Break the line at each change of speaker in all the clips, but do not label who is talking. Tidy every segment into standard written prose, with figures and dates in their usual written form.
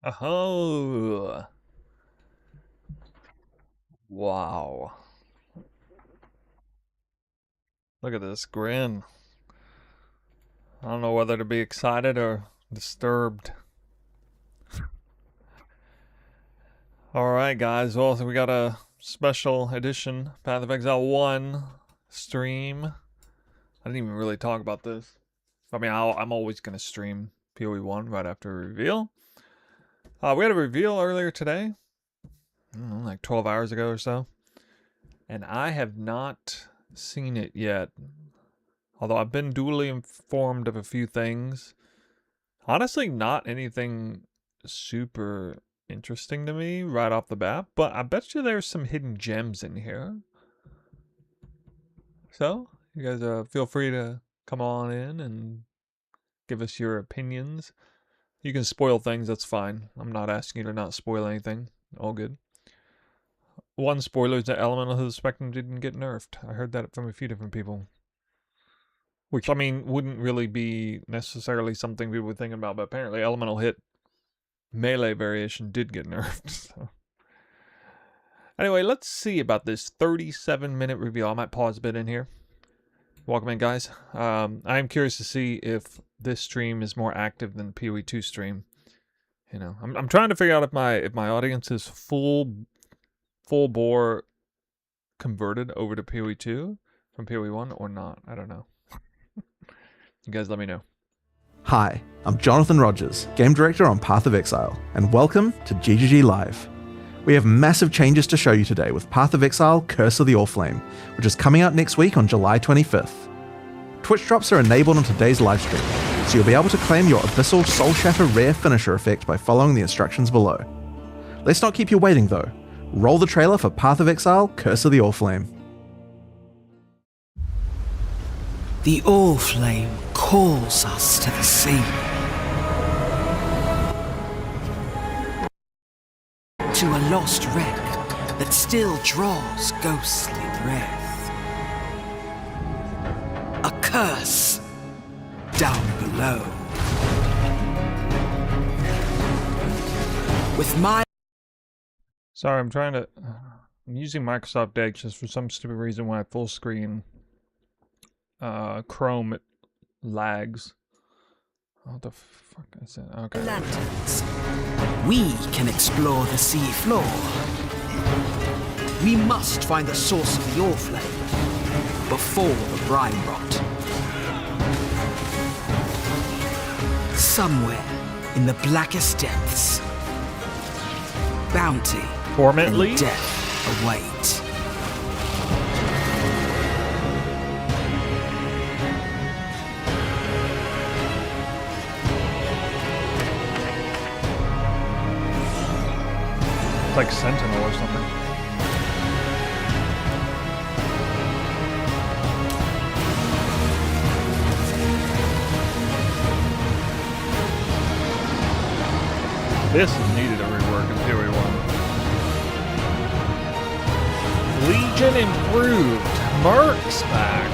Oh, wow. Look at this grin. I don't know whether to be excited or disturbed. Alright, guys. Well, we got a special edition Path of Exile 1 stream. I didn't even really talk about this. I mean, I'm always going to stream PoE 1 right after a reveal. We had a reveal earlier today. I don't know, like 12 hours ago or so. And I have not seen it yet. Although I've been duly informed of a few things. Honestly, not anything super interesting to me right off the bat, but I bet you there's some hidden gems in here. So, you guys feel free to come on in and give us your opinions. You can spoil things, that's fine. I'm not asking you to not spoil anything. All good. One spoiler is that Elemental of the Spectrum didn't get nerfed. I heard that from a few different people. Which, I mean, wouldn't really be necessarily something we were thinking about, but apparently Elemental Hit melee variation did get nerfed. So. Anyway, let's see about this 37-minute reveal. I might pause a bit in here. Welcome in, guys. I'm curious to see if this stream is more active than the PoE 2 stream. You know, I'm trying to figure out if my audience is full bore converted over to PoE 2 from PoE 1 or not. I don't know. You guys let me know.
Hi, I'm Jonathan Rogers, Game Director on Path of Exile, and welcome to GGG Live. We have massive changes to show you today with Path of Exile Curse of the Oriflame, which is coming out next week on July 25th. Twitch drops are enabled on today's livestream, so you'll be able to claim your Abyssal Soul Shatter rare finisher effect by following the instructions below. Let's not keep you waiting though. Roll the trailer for Path of Exile Curse of the Oriflame.
The Oriflame calls us to the sea. To a lost wreck that still draws ghostly breath. A curse down below. With my...
Sorry, I'm using Microsoft Edge just for some stupid reason when I full screen Chrome, it lags. What the fuck is it? Okay.
Lanterns. We can explore the sea floor. We must find the source of the Oriflame before the brine rot. Somewhere in the blackest depths, bounty
Torment League?
and death await.
It's like Sentinel or something. This needed a rework in PoE 1. Legion improved. Merc's back.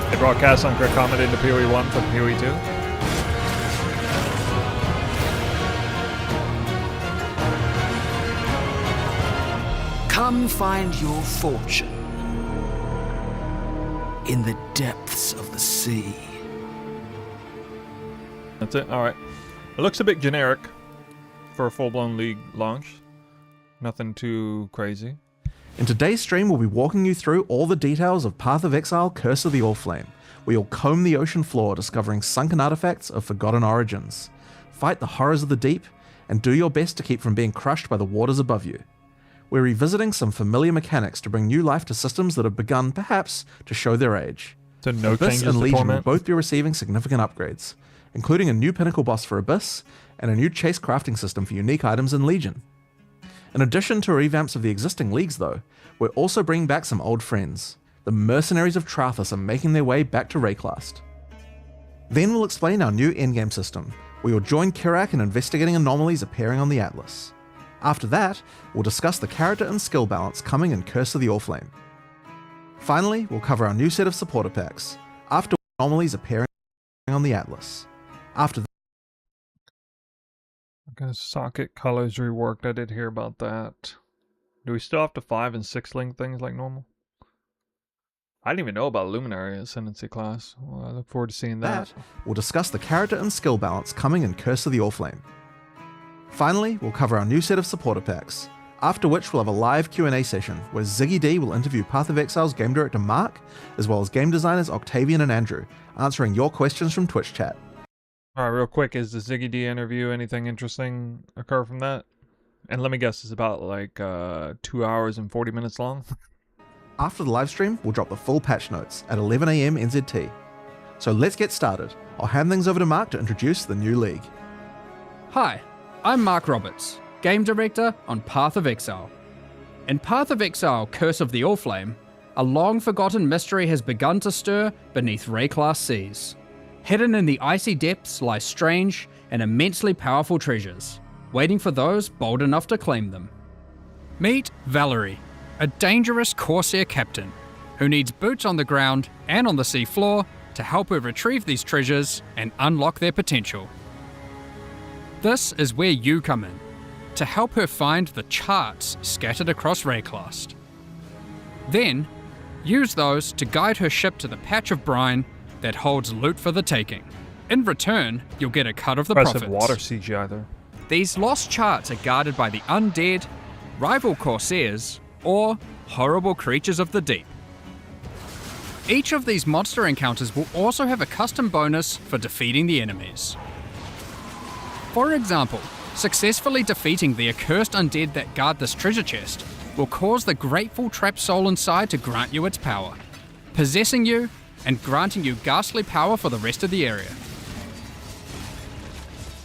They brought Cast on Crit Comet into PoE 1 from PoE 2.
Come find your fortune in the depths of the sea.
That's it? Alright. It looks a bit generic for a full-blown League launch. Nothing too crazy.
In today's stream, we'll be walking you through all the details of Path of Exile Curse of the Oriflame, where you'll comb the ocean floor discovering sunken artifacts of forgotten origins, fight the horrors of the deep, and do your best to keep from being crushed by the waters above you. We're revisiting some familiar mechanics to bring new life to systems that have begun, perhaps, to show their age.
So no
Abyss
changes
and
to
Legion will
Torment?
both be receiving significant upgrades, including a new pinnacle boss for Abyss, and a new chase crafting system for unique items in Legion. In addition to revamps of the existing leagues though, we're also bringing back some old friends. The Mercenaries of Trathus are making their way back to Rayclast. Then we'll explain our new endgame system, where you'll join Kirak in investigating anomalies appearing on the Atlas. After that, we'll discuss the character and skill balance coming in Curse of the Oriflame. Finally, we'll cover our new set of supporter packs. After anomalies appearing on the atlas. After
Okay, socket colors reworked. I did hear about that. Do we still have to 5 and 6 link things like normal? I didn't even know about Luminary Ascendancy class. Well, I look forward to seeing that.
we'll discuss the character and skill balance coming in Curse of the Oriflame. Finally, we'll cover our new set of supporter packs, after which we'll have a live Q&A session where Ziggy D will interview Path of Exile's game director Mark, as well as game designers Octavian and Andrew, answering your questions from Twitch chat.
Alright, real quick, is the Ziggy D interview anything interesting occur from that? And let me guess, it's about like 2 hours and 40 minutes long?
After the live stream, we'll drop the full patch notes at 11 AM NZT. So let's get started. I'll hand things over to Mark to introduce the new league.
Hi, I'm Mark Roberts, Game Director on Path of Exile. In Path of Exile Curse of the Oriflame, a long-forgotten mystery has begun to stir beneath Rayclass seas. Hidden in the icy depths lie strange and immensely powerful treasures, waiting for those bold enough to claim them. Meet Valerie, a dangerous Corsair captain who needs boots on the ground and on the sea floor to help her retrieve these treasures and unlock their potential. This is where you come in, to help her find the charts scattered across Rayclast. Then, use those to guide her ship to the patch of brine that holds loot for the taking. In return, you'll get a cut of the
Impressive
profits.
water CGI there.
These lost charts are guarded by the undead, rival Corsairs, or horrible creatures of the deep. Each of these monster encounters will also have a custom bonus for defeating the enemies. For example, successfully defeating the accursed undead that guard this treasure chest will cause the grateful trapped soul inside to grant you its power, possessing you and granting you ghastly power for the rest of the area.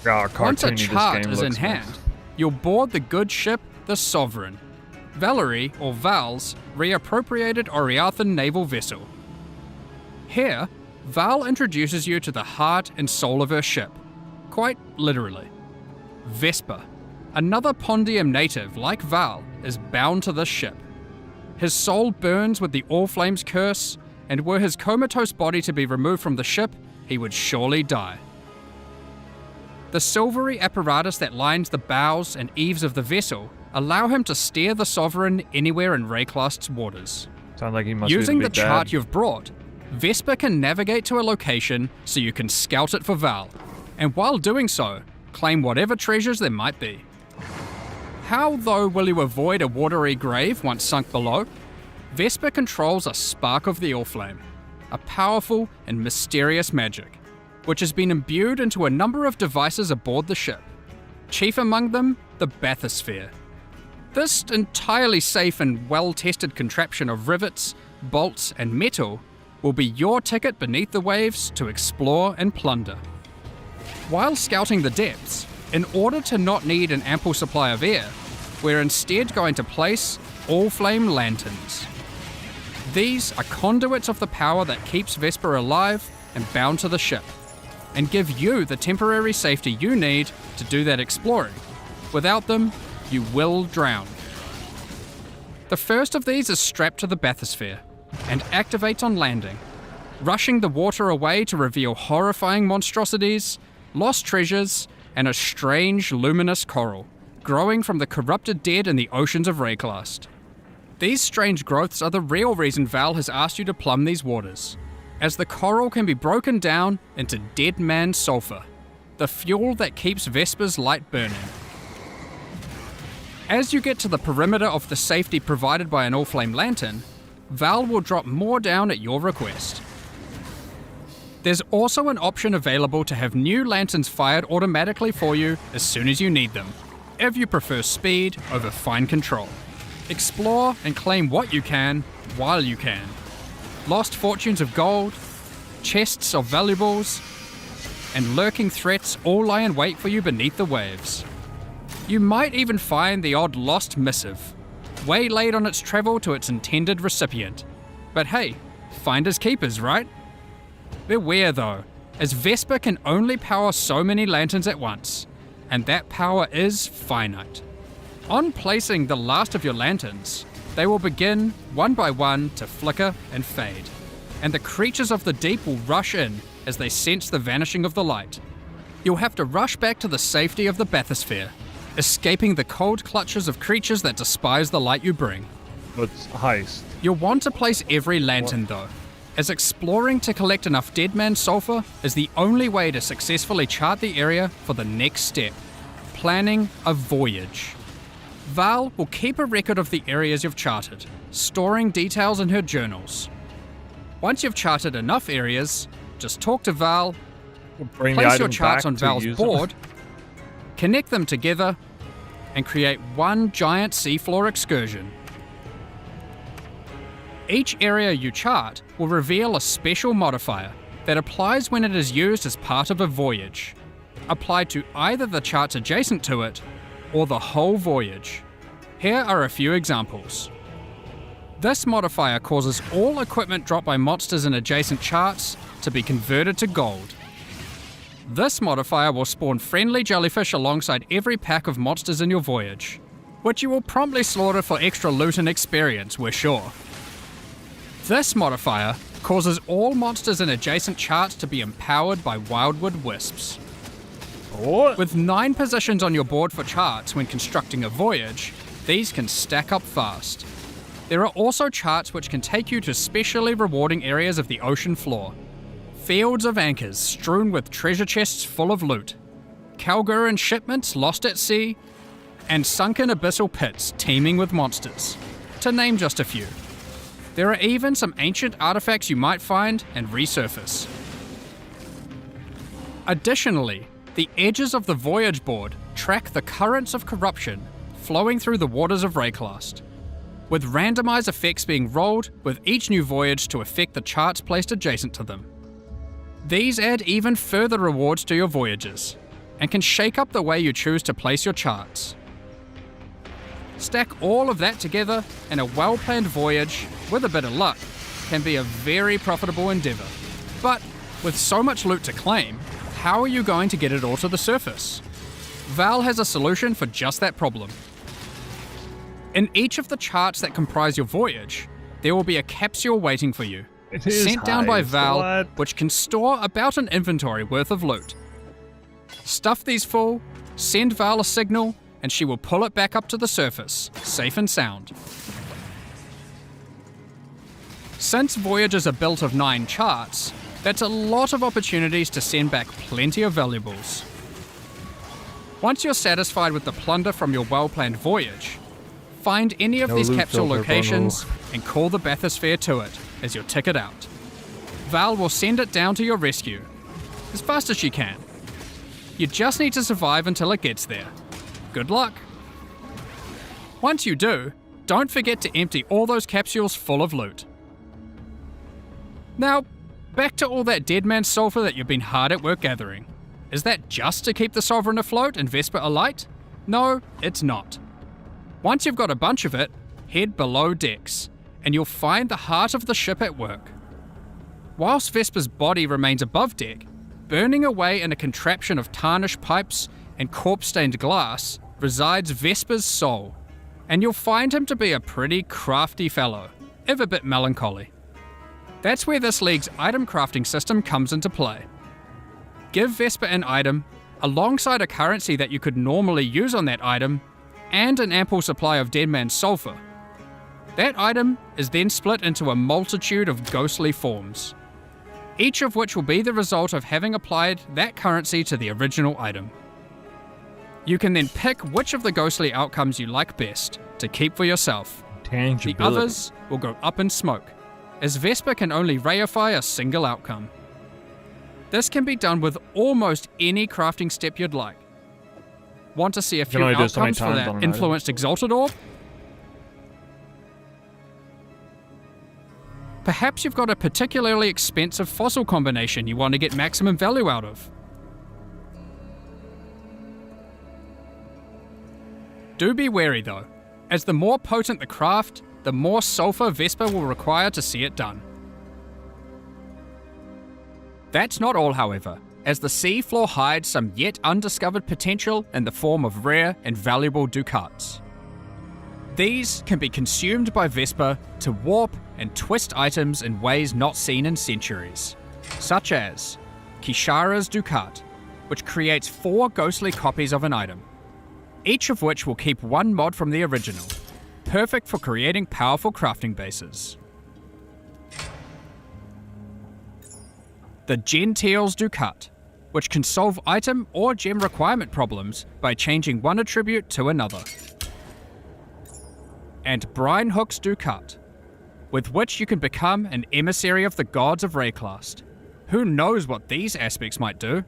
Once a
Cartoony,
chart
this game
is in
looks, man.
hand, you'll board the good ship, the Sovereign, Valerie or Val's reappropriated Oriathan naval vessel. Here, Val introduces you to the heart and soul of her ship, quite literally. Vesper, another Pondium native like Val, is bound to this ship. His soul burns with the Oriflame's curse, and were his comatose body to be removed from the ship, he would surely die. The silvery apparatus that lines the bows and eaves of the vessel allow him to steer the Sovereign anywhere in Rayclast's waters.
Sounds like he must
Using
be
the
the big
chart
dad.
you've brought, Vesper can navigate to a location so you can scout it for Val, and while doing so, claim whatever treasures there might be. How, though, will you avoid a watery grave once sunk below? Vesper controls a spark of the Oriflame, a powerful and mysterious magic, which has been imbued into a number of devices aboard the ship, chief among them the bathysphere. This entirely safe and well-tested contraption of rivets, bolts, and metal will be your ticket beneath the waves to explore and plunder. While scouting the depths, in order to not need an ample supply of air, we're instead going to place Oriflame lanterns. These are conduits of the power that keeps Vesper alive and bound to the ship, and give you the temporary safety you need to do that exploring. Without them, you will drown. The first of these is strapped to the bathysphere and activates on landing, rushing the water away to reveal horrifying monstrosities, lost treasures, and a strange luminous coral growing from the corrupted dead in the oceans of Rayclast. These strange growths are the real reason Val has asked you to plumb these waters, as the coral can be broken down into dead man sulfur, the fuel that keeps Vesper's light burning. As you get to the perimeter of the safety provided by an Oriflame lantern, Val will drop more down at your request. There's also an option available to have new lanterns fired automatically for you as soon as you need them, if you prefer speed over fine control. Explore and claim what you can while you can. Lost fortunes of gold, chests of valuables, and lurking threats all lie in wait for you beneath the waves. You might even find the odd lost missive, waylaid on its travel to its intended recipient. But hey, finders keepers, right? Beware though, as Vesper can only power so many lanterns at once, and that power is finite. On placing the last of your lanterns, they will begin one by one to flicker and fade. and the creatures of the deep will rush in as they sense the vanishing of the light. You'll have to rush back to the safety of the bathysphere, escaping the cold clutches of creatures that despise the light you bring.
It's heist.
You'll want to place every lantern though, as exploring to collect enough Dead Man Sulfur is the only way to successfully chart the area for the next step, planning a voyage. Val will keep a record of the areas you've charted, storing details in her journals. Once you've charted enough areas, just talk to Val,
Bring the
place your
item
charts
back
on
to
Val's
use them.
board, connect them together, and create one giant seafloor excursion. Each area you chart will reveal a special modifier that applies when it is used as part of a voyage, applied to either the charts adjacent to it or the whole voyage. Here are a few examples. This modifier causes all equipment dropped by monsters in adjacent charts to be converted to gold. This modifier will spawn friendly jellyfish alongside every pack of monsters in your voyage, which you will promptly slaughter for extra loot and experience, we're sure. This modifier causes all monsters in adjacent charts to be empowered by wildwood wisps.
What?
With 9 positions on your board for charts when constructing a voyage, these can stack up fast. There are also charts which can take you to specially rewarding areas of the ocean floor. Fields of anchors strewn with treasure chests full of loot, Kalguran shipments lost at sea, and sunken abyssal pits teeming with monsters, to name just a few. There are even some ancient artifacts you might find and resurface. Additionally, the edges of the voyage board track the currents of corruption flowing through the waters of Rayclast, with randomized effects being rolled with each new voyage to affect the charts placed adjacent to them. These add even further rewards to your voyages, and can shake up the way you choose to place your charts. Stack all of that together, and a well-planned voyage, with a bit of luck, can be a very profitable endeavour. But with so much loot to claim, how are you going to get it all to the surface? Val has a solution for just that problem. In each of the charts that comprise your voyage, there will be a capsule waiting for you,
It is
sent down by
heist.
Val,
What?
which can store about an inventory worth of loot. Stuff these full, send Val a signal, and she will pull it back up to the surface, safe and sound. Since voyages are built of 9 charts, that's a lot of opportunities to send back plenty of valuables. Once you're satisfied with the plunder from your well-planned voyage, find any of
No
these
loot
capsule
filter,
locations and call the bathysphere to it as your ticket out. Val will send it down to your rescue, as fast as she can. You just need to survive until it gets there. Good luck. Once you do, don't forget to empty all those capsules full of loot. Now, back to all that dead man sulfur that you've been hard at work gathering. Is that just to keep the Sovereign afloat and Vesper alight? No, it's not. Once you've got a bunch of it, head below decks, and you'll find the heart of the ship at work. Whilst Vesper's body remains above deck, burning away in a contraption of tarnished pipes and corpse-stained glass, resides Vesper's soul, and you'll find him to be a pretty crafty fellow, if a bit melancholy. That's where this league's item crafting system comes into play. Give Vesper an item, alongside a currency that you could normally use on that item, and an ample supply of Dead Man Sulfur. That item is then split into a multitude of ghostly forms, each of which will be the result of having applied that currency to the original item. You can then pick which of the ghostly outcomes you like best to keep for yourself. The
Tangibility.
others will go up in smoke, as Vesper can only reify a single outcome. This can be done with almost any crafting step you'd like. Want to see a few
only do it so many
outcomes for
times on
that
an item.
influenced Exalted Orb? Perhaps you've got a particularly expensive fossil combination you want to get maximum value out of. Do be wary though, as the more potent the craft, the more sulfur Vesper will require to see it done. That's not all, however, as the seafloor hides some yet undiscovered potential in the form of rare and valuable ducats. These can be consumed by Vesper to warp and twist items in ways not seen in centuries, such as Kishara's Ducat, which creates 4 ghostly copies of an item, each of which will keep 1 mod from the original, perfect for creating powerful crafting bases. The Gentile's Ducat, which can solve item or gem requirement problems by changing one attribute to another. And Brine Hook's Ducat, with which you can become an emissary of the gods of Rayclast. Who knows what these aspects might do?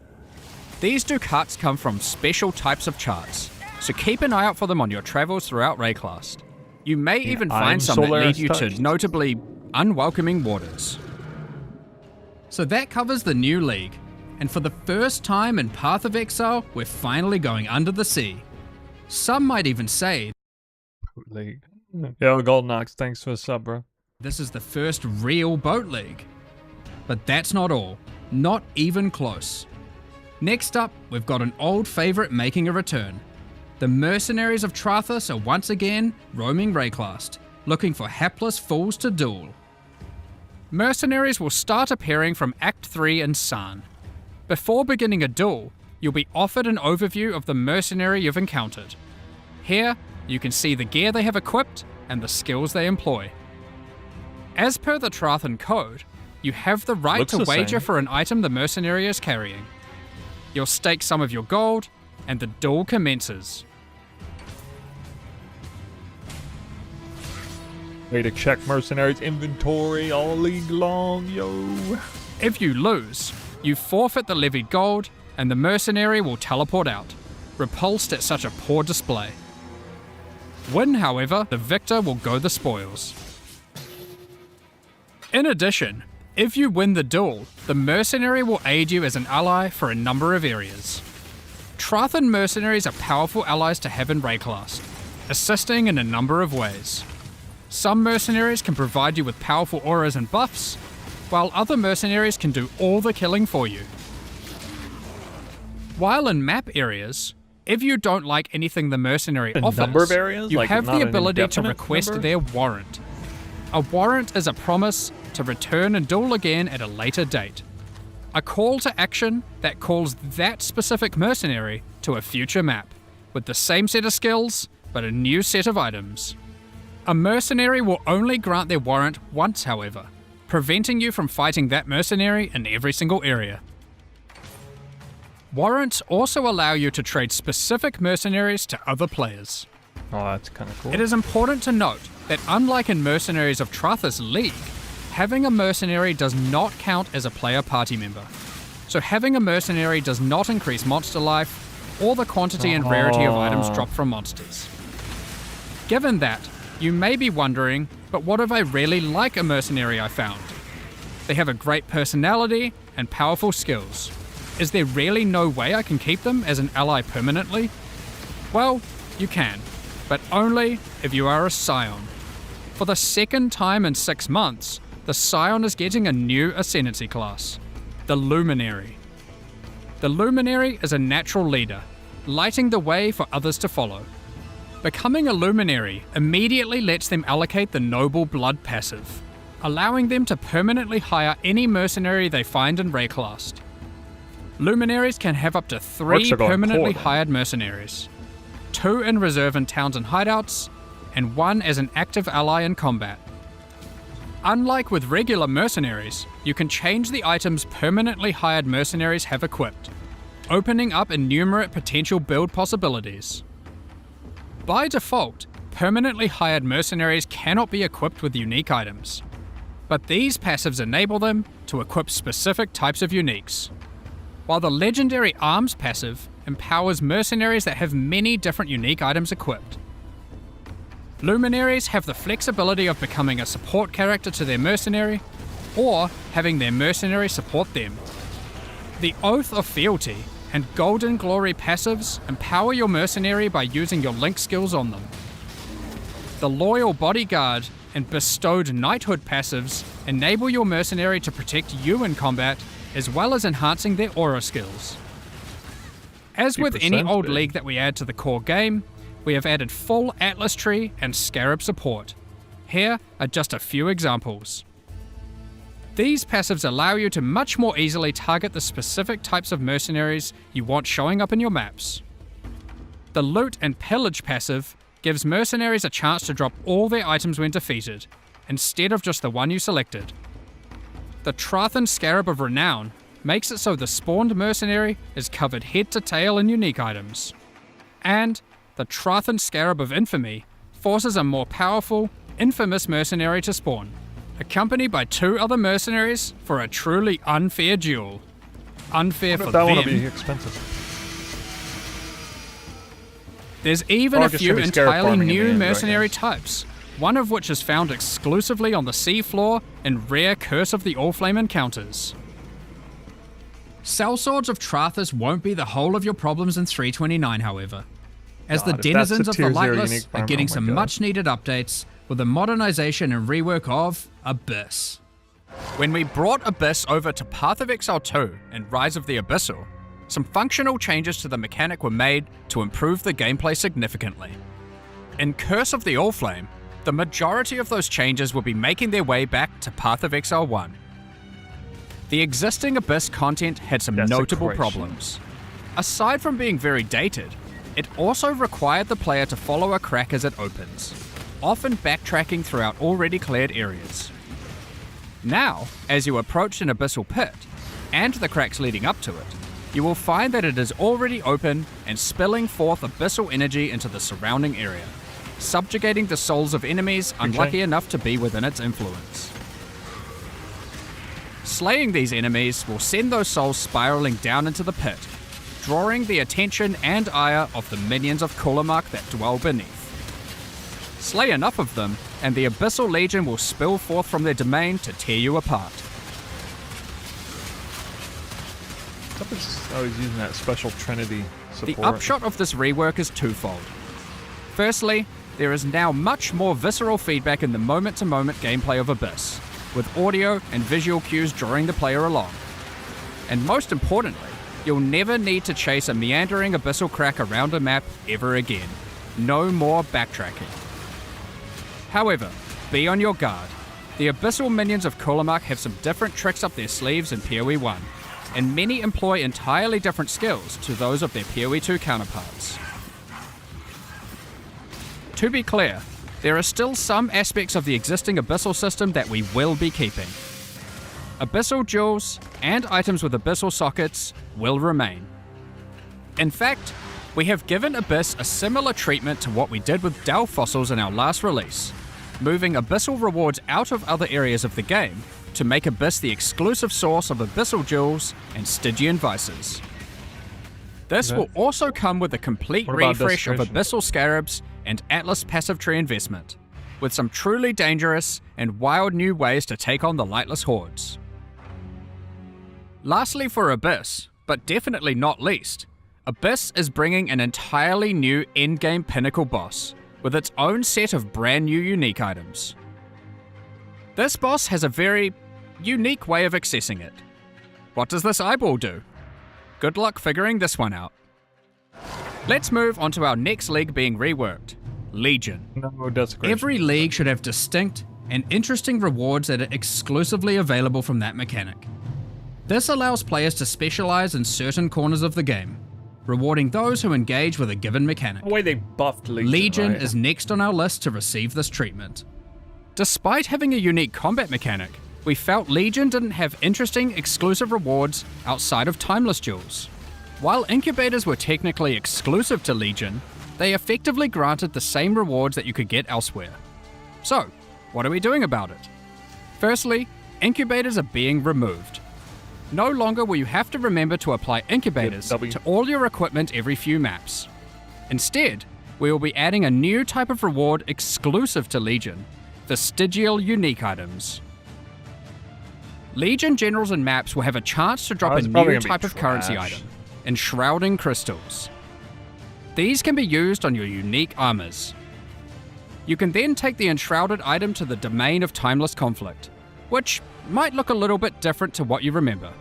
These Ducats come from special types of charts, so keep an eye out for them on your travels throughout Rayclast. You may even find some that lead you to notably unwelcoming waters. So that covers the new league, and for the first time in Path of Exile, we're finally going under the sea. Some might even say
League. Yo, Golden Ox, thanks for the sub, bro.
this is the first real boat league. But that's not all. Not even close. Next up, we've got an old favourite making a return. The mercenaries of Trathus are once again roaming Rayclast, looking for hapless fools to duel. Mercenaries will start appearing from Act 3 in San. Before beginning a duel, you'll be offered an overview of the mercenary you've encountered. Here, you can see the gear they have equipped and the skills they employ. As per the Trathan code, you have the right to wager for an item the mercenary is carrying. You'll stake some of your gold, and the duel commences.
Way to check mercenaries' inventory all league long, yo.
If you lose, you forfeit the levied gold, and the mercenary will teleport out, repulsed at such a poor display. Win, however, the victor will go the spoils. In addition, if you win the duel, the mercenary will aid you as an ally for a number of areas. Trathan mercenaries are powerful allies to have in Rayclast, assisting in a number of ways. Some mercenaries can provide you with powerful auras and buffs, while other mercenaries can do all the killing for you. While in map areas, if you don't like anything the mercenary offers,
number of areas?
you
Like,
have
not
the
an
ability to
indefinite
request
number?
their warrant. A warrant is a promise to return and duel again at a later date. A call to action that calls that specific mercenary to a future map, with the same set of skills, but a new set of items. A mercenary will only grant their warrant once, however, preventing you from fighting that mercenary in every single area. Warrants also allow you to trade specific mercenaries to other players.
Oh, that's kind of cool.
It is important to note that unlike in Mercenaries of Trathus League, having a mercenary does not count as a player party member. So having a mercenary does not increase monster life or the quantity and rarity of items dropped from monsters. Given that, you may be wondering, but what if I really like a mercenary I found? They have a great personality and powerful skills. Is there really no way I can keep them as an ally permanently? Well, you can, but only if you are a Scion. For the second time in 6 months, the Scion is getting a new Ascendancy class, the Luminary. The Luminary is a natural leader, lighting the way for others to follow. Becoming a Luminary immediately lets them allocate the Noble Blood passive, allowing them to permanently hire any mercenary they find in Rayclast. Luminaries can have up to 3 permanently hired mercenaries, 2 in reserve in towns and hideouts, and 1 as an active ally in combat. Unlike with regular mercenaries, you can change the items permanently hired mercenaries have equipped, opening up innumerate potential build possibilities. By default, permanently hired mercenaries cannot be equipped with unique items, but these passives enable them to equip specific types of uniques. While the Legendary Arms passive empowers mercenaries that have many different unique items equipped. Luminaries have the flexibility of becoming a support character to their mercenary, or having their mercenary support them. The Oath of Fealty and Golden Glory passives empower your mercenary by using your link skills on them. The Loyal Bodyguard and Bestowed Knighthood passives enable your mercenary to protect you in combat, as well as enhancing their aura skills. As with any old league that we add to the core game, we have added full Atlas Tree and Scarab support. Here are just a few examples. These passives allow you to much more easily target the specific types of mercenaries you want showing up in your maps. The Loot and Pillage passive gives mercenaries a chance to drop all their items when defeated, instead of just the one you selected. The Trathan Scarab of Renown makes it so the spawned mercenary is covered head to tail in unique items. And the Trathan Scarab of Infamy forces a more powerful, infamous mercenary to spawn, accompanied by 2 other mercenaries for a truly unfair duel. Unfair for
That
them.
one will be expensive.
There's even
Or
a
just
few
should be scarab
entirely
farming in the
new
end, I
mercenary
guess.
types, one of which is found exclusively on the seafloor in rare Curse of the Allflame encounters. Sellswords of Trathus won't be the whole of your problems in 329, however, as
God,
the
if that's
denizens
a
of the
tier 0
Lightless
unique
are
farm,
getting
oh my
some
God.
much needed updates with the modernization and rework of Abyss. When we brought Abyss over to Path of Exile 2 and Rise of the Abyssal, some functional changes to the mechanic were made to improve the gameplay significantly. In Curse of the Allflame, the majority of those changes will be making their way back to Path of Exile 1. The existing Abyss content had some notable
Desecration.
problems. Aside from being very dated, it also required the player to follow a crack as it opens, often backtracking throughout already cleared areas. Now, as you approach an abyssal pit, and the cracks leading up to it, you will find that it is already open and spilling forth abyssal energy into the surrounding area, subjugating the souls of enemies unlucky enough to be within its influence. Slaying these enemies will send those souls spiraling down into the pit, drawing the attention and ire of the minions of Kulamark that dwell beneath. Slay enough of them, and the Abyssal Legion will spill forth from their domain to tear you apart.
I was using that special Trinity support.
The upshot of this rework is twofold. Firstly, there is now much more visceral feedback in the moment-to-moment gameplay of Abyss, with audio and visual cues drawing the player along. And most importantly, you'll never need to chase a meandering abyssal crack around a map ever again. No more backtracking. However, be on your guard. The abyssal minions of Kulamark have some different tricks up their sleeves in PoE 1, and many employ entirely different skills to those of their PoE 2 counterparts. To be clear, there are still some aspects of the existing abyssal system that we will be keeping. Abyssal jewels and items with abyssal sockets will remain. In fact, we have given Abyss a similar treatment to what we did with Dell fossils in our last release, moving abyssal rewards out of other areas of the game to make Abyss the exclusive source of abyssal jewels and Stygian vices. This will also come with a complete
What about
refresh of
desecration?
abyssal scarabs and Atlas passive tree investment, with some truly dangerous and wild new ways to take on the lightless hordes. Lastly for Abyss, but definitely not least, Abyss is bringing an entirely new endgame pinnacle boss, with its own set of brand new unique items. This boss has a very unique way of accessing it. What does this eyeball do? Good luck figuring this one out. Let's move on to our next league being reworked, Legion.
No desecration.
Every league should have distinct and interesting rewards that are exclusively available from that mechanic. This allows players to specialize in certain corners of the game, rewarding those who engage with a given mechanic.
The way they buffed Legion,
Legion
right?
is next on our list to receive this treatment. Despite having a unique combat mechanic, we felt Legion didn't have interesting exclusive rewards outside of Timeless Jewels. While incubators were technically exclusive to Legion, they effectively granted the same rewards that you could get elsewhere. So, what are we doing about it? Firstly, incubators are being removed. No longer will you have to remember to apply incubators
W.
to all your equipment every few maps. Instead, we will be adding a new type of reward exclusive to Legion, the Stygial unique items. Legion generals and maps will have a chance to drop a
it's probably
new
gonna be
type of currency
trash.
item, Enshrouding Crystals. These can be used on your unique armors. You can then take the enshrouded item to the domain of Timeless Conflict, which might look a little bit different to what you remember.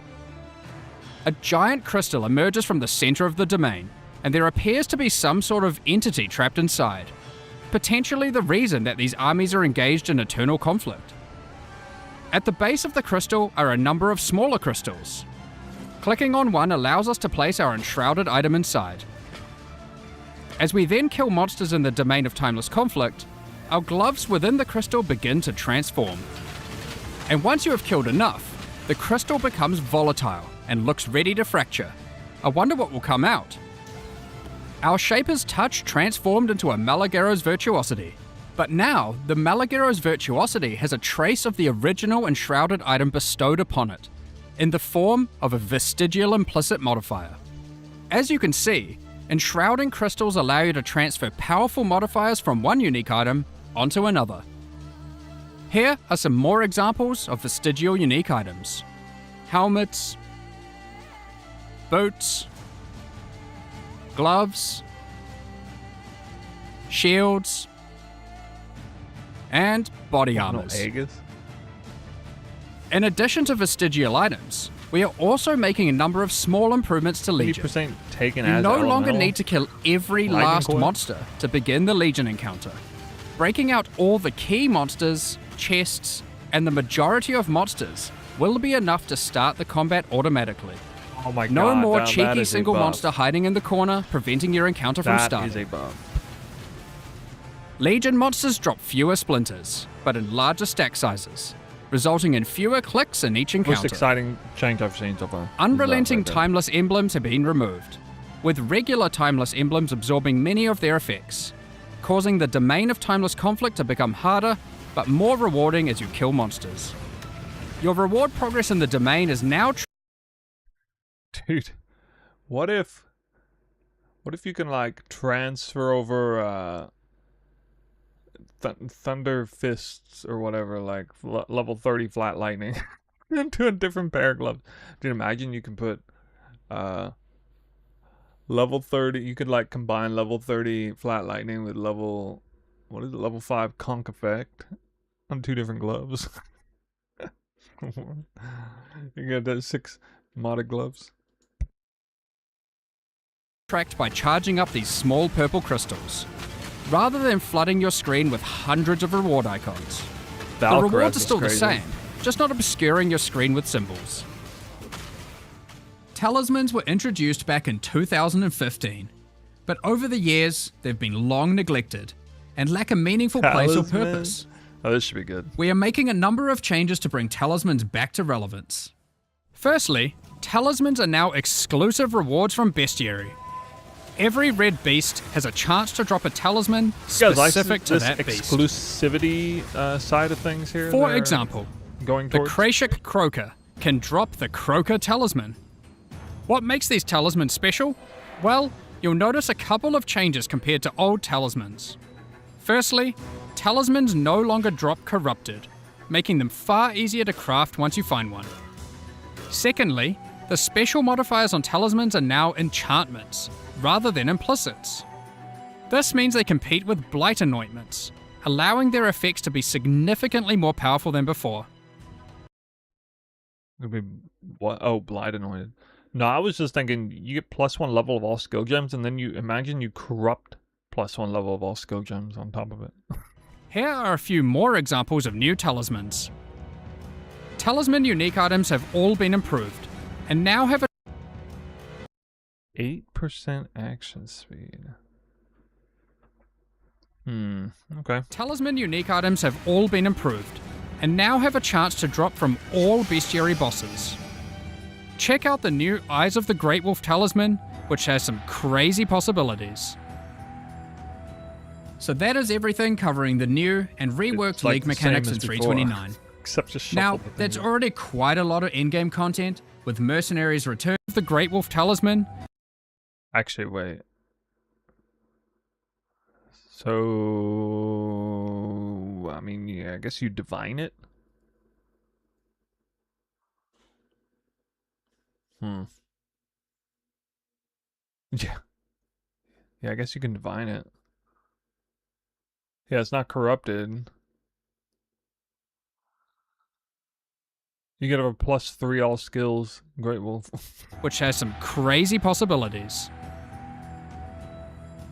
A giant crystal emerges from the center of the domain, and there appears to be some sort of entity trapped inside, potentially the reason that these armies are engaged in eternal conflict. At the base of the crystal are a number of smaller crystals. Clicking on one allows us to place our enshrouded item inside. As we then kill monsters in the domain of timeless conflict, our gloves within the crystal begin to transform. And once you have killed enough, the crystal becomes volatile and looks ready to fracture. I wonder what will come out. Our Shaper's Touch transformed into a Malagero's Virtuosity. But now, the Malagero's Virtuosity has a trace of the original enshrouded item bestowed upon it, in the form of a vestigial implicit modifier. As you can see, enshrouding crystals allow you to transfer powerful modifiers from one unique item onto another. Here are some more examples of vestigial unique items. Helmets, boots, gloves, shields, and body armors. In addition to vestigial items, we are also making a number of small improvements to Legion.
80% taken
You
as
no longer
elemental.
need to kill every
Lightning
last
coil?
monster to begin the Legion encounter. Breaking out all the key monsters, chests, and the majority of monsters will be enough to start the combat automatically.
Oh my god.
No more
that
cheeky
is a
single
buff.
monster hiding in the corner, preventing your encounter from
That
starting.
is a buff.
Legion monsters drop fewer splinters, but in larger stack sizes, resulting in fewer clicks in each
Most
encounter.
exciting change I've seen so far.
Unrelenting
Right there.
timeless emblems have been removed, with regular timeless emblems absorbing many of their effects, causing the domain of timeless conflict to become harder, but more rewarding as you kill monsters. Your reward progress in the domain is now
Dude, what if you can like transfer over thunder fists or whatever, like level 30 flat lightning into a different pair of gloves? Dude, imagine you can put level 30, you could like combine level 30 flat lightning with level 5 conk effect on 2 different gloves. You get those 6 modded gloves.
tracked by charging up these small purple crystals, rather than flooding your screen with hundreds of reward icons. The
Valkyrie
rewards are
is
still the
crazy.
same, just not obscuring your screen with symbols. Talismans were introduced back in 2015, but over the years they've been long neglected and lack a meaningful place or
Talisman?
purpose.
Oh, this should be good.
We are making a number of changes to bring talismans back to relevance. Firstly, talismans are now exclusive rewards from Bestiary. Every red beast has a chance to drop a talisman
You guys like
specific to
this
that beast.
exclusivity side of things here?
For
they're
example,
going
the
towards.
Krashik Croaker can drop the Croaker Talisman. What makes these talismans special? Well, you'll notice a couple of changes compared to old talismans. Firstly, talismans no longer drop corrupted, making them far easier to craft once you find one. Secondly, the special modifiers on talismans are now enchantments, rather than implicits. This means they compete with blight anointments, allowing their effects to be significantly more powerful than before.
It'd be what? Oh, blight anointed. No, I was just thinking you get +1 level of all skill gems, and then you imagine you corrupt +1 level of all skill gems on top of it.
Here are a few more examples of new talismans. Talisman unique items have all been improved, and now have a
8% action speed. Okay.
Talisman unique items have all been improved, and now have a chance to drop from all bestiary bosses. Check out the new Eyes of the Great Wolf Talisman, which has some crazy possibilities. So that is everything covering the new and reworked
It's like
League
the
mechanics
same
in
as before.
329.
Except just shuffle
Now,
the thing
that's
up.
already quite a lot of in-game content, with Mercenaries Return of the Great Wolf Talisman,
Actually, wait. So, I mean, yeah, I guess you divine it. Yeah. Yeah, I guess you can divine it. Yeah, it's not corrupted. You get a +3 all skills. Great Wolf.
which has some crazy possibilities.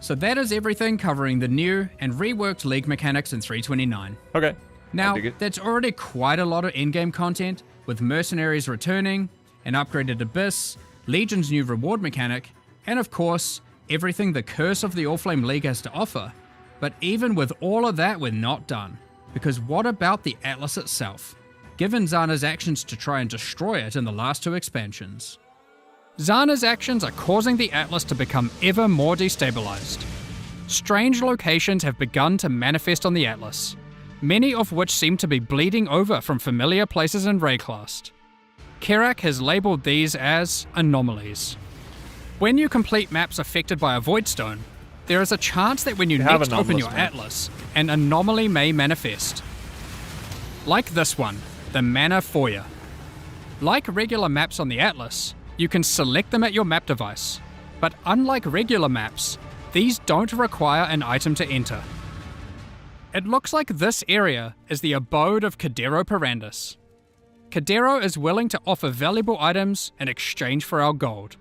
So that is everything covering the new and reworked League mechanics in 329.
Okay.
Now,
I dig it.
that's already quite a lot of in-game content, with mercenaries returning, an upgraded Abyss, Legion's new reward mechanic, and of course, everything the Curse of the Allflame League has to offer. But even with all of that, we're not done. Because what about the Atlas itself? Given Zana's actions to try and destroy it in the last 2 expansions. Zana's actions are causing the Atlas to become ever more destabilized. Strange locations have begun to manifest on the Atlas, many of which seem to be bleeding over from familiar places in Rayclast. Kerak has labelled these as anomalies. When you complete maps affected by a Voidstone, there is a chance that when you
have
next open
anomalous
your
maps.
Atlas, an anomaly may manifest. Like this one, the Mana Foyer. Like regular maps on the Atlas, you can select them at your map device, but unlike regular maps, these don't require an item to enter. It looks like this area is the abode of Cadero Perandus. Cadero is willing to offer valuable items in exchange for our gold.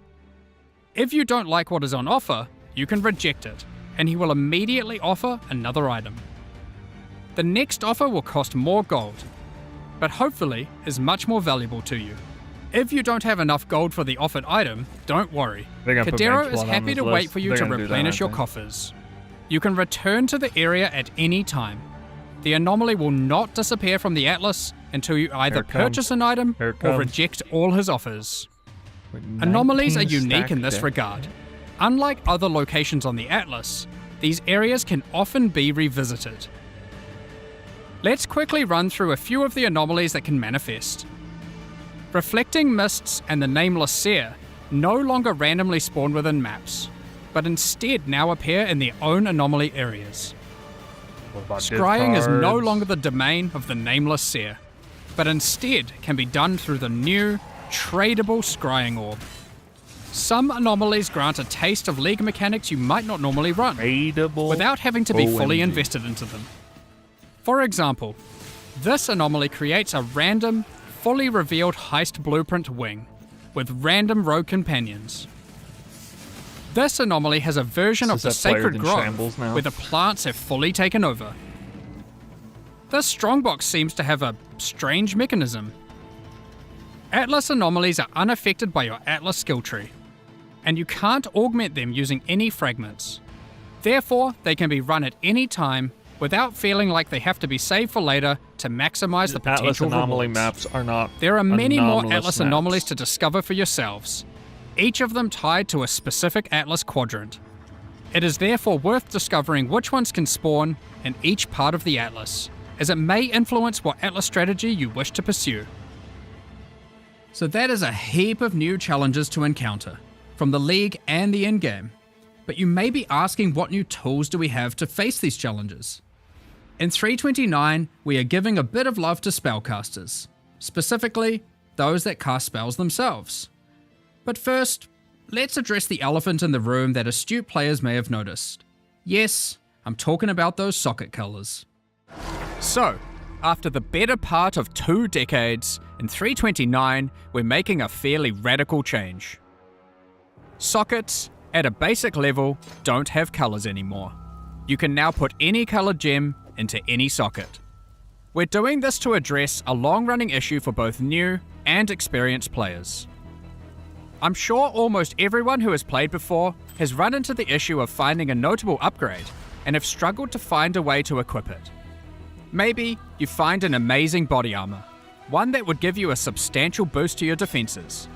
If you don't like what is on offer, you can reject it, and he will immediately offer another item. The next offer will cost more gold, but hopefully is much more valuable to you. If you don't have enough gold for the offered item, don't worry.
They're gonna put
Cadero
Mage
is
Blood on
happy
this
to
list.
wait for you
They're
to
gonna do that,
replenish
I
your
think.
coffers. You can return to the area at any time. The anomaly will not disappear from the Atlas until you either
Here it comes.
purchase an item
Here it
or
comes.
reject all his offers.
With
Anomalies are
19
unique in this
stacked
regard. Unlike other locations on the Atlas, these areas can often be revisited. Let's quickly run through a few of the anomalies that can manifest. Reflecting Mists and the Nameless Seer no longer randomly spawn within maps, but instead now appear in their own anomaly areas.
What about
Scrying is no
discards?
longer the domain of the Nameless Seer, but instead can be done through the new, tradable Scrying Orb. Some anomalies grant a taste of League mechanics you might not normally run,
Raidable
without having to be fully
OMG.
invested into them. For example, this anomaly creates a random, fully revealed heist blueprint wing, with random rogue companions. This anomaly has a version
So
of
is
the
that players
Sacred
in
Grove,
shambles now?
where the plants have fully taken over. This strongbox seems to have a strange mechanism. Atlas anomalies are unaffected by your Atlas skill tree, and you can't augment them using any fragments. Therefore, they can be run at any time without feeling like they have to be saved for later to maximize the
Atlas
potential
anomaly
rewards.
maps are not.
There are many more
anomalous
Atlas
maps.
anomalies to discover for yourselves, each of them tied to a specific Atlas quadrant. It is therefore worth discovering which ones can spawn in each part of the Atlas, as it may influence what Atlas strategy you wish to pursue. So that is a heap of new challenges to encounter, from the League and the in-game. But you may be asking, what new tools do we have to face these challenges? In 329, we are giving a bit of love to spellcasters, specifically those that cast spells themselves. But first, let's address the elephant in the room that astute players may have noticed. Yes, I'm talking about those socket colors. So, after the better part of 2 decades, in 329, we're making a fairly radical change. Sockets, at a basic level, don't have colors anymore. You can now put any colored gem into any socket. We're doing this to address a long-running issue for both new and experienced players. I'm sure almost everyone who has played before has run into the issue of finding a notable upgrade and have struggled to find a way to equip it. Maybe you find an amazing body armor, one that would give you a substantial boost to your defenses,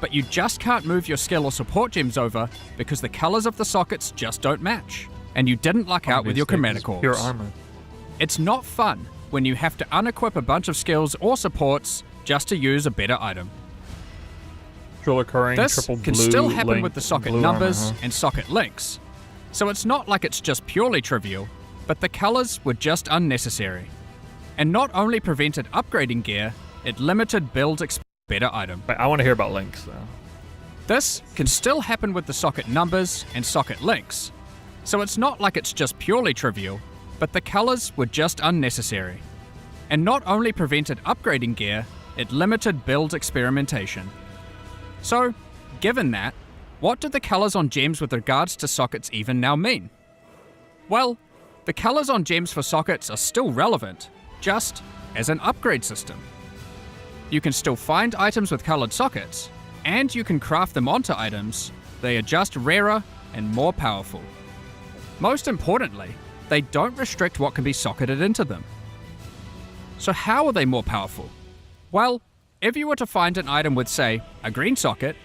but you just can't move your skill or support gems over because the colors of the sockets just don't match, and you didn't luck out with your chromatic orbs.
Pure armor.
It's not fun when you have to unequip a bunch of skills or supports just to use a better item.
Drill occurring,
This
triple
can
blue
still happen
link,
with the socket
blue
numbers
armor, huh?
and socket links, so it's not like it's just purely trivial, but the colors were just unnecessary. And not only prevented upgrading gear, it limited build better item.
Wait, I want to hear about links though.
This can still happen with the socket numbers and socket links, so it's not like it's just purely trivial, but the colors were just unnecessary. And not only prevented upgrading gear, it limited build experimentation. So, given that, What do the colours on gems with regards to sockets even now mean? Well, the colours on gems for sockets are still relevant, just as an upgrade system. You can still find items with coloured sockets, and you can craft them onto items. They are just rarer and more powerful. Most importantly, they don't restrict what can be socketed into them. So how are they more powerful? Well, if you were to find an item with, say, a green socket,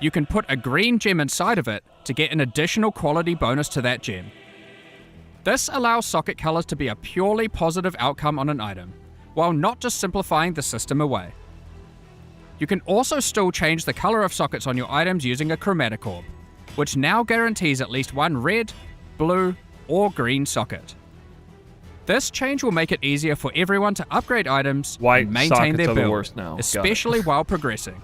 you can put a green gem inside of it to get an additional quality bonus to that gem. This allows socket colours to be a purely positive outcome on an item, while not just simplifying the system away. You can also still change the colour of sockets on your items using a chromatic orb, which now guarantees at least one red, blue, or green socket. This change will make it easier for everyone to upgrade items
White
and maintain
sockets
their
are the
build,
worst now. Got it.
especially while progressing.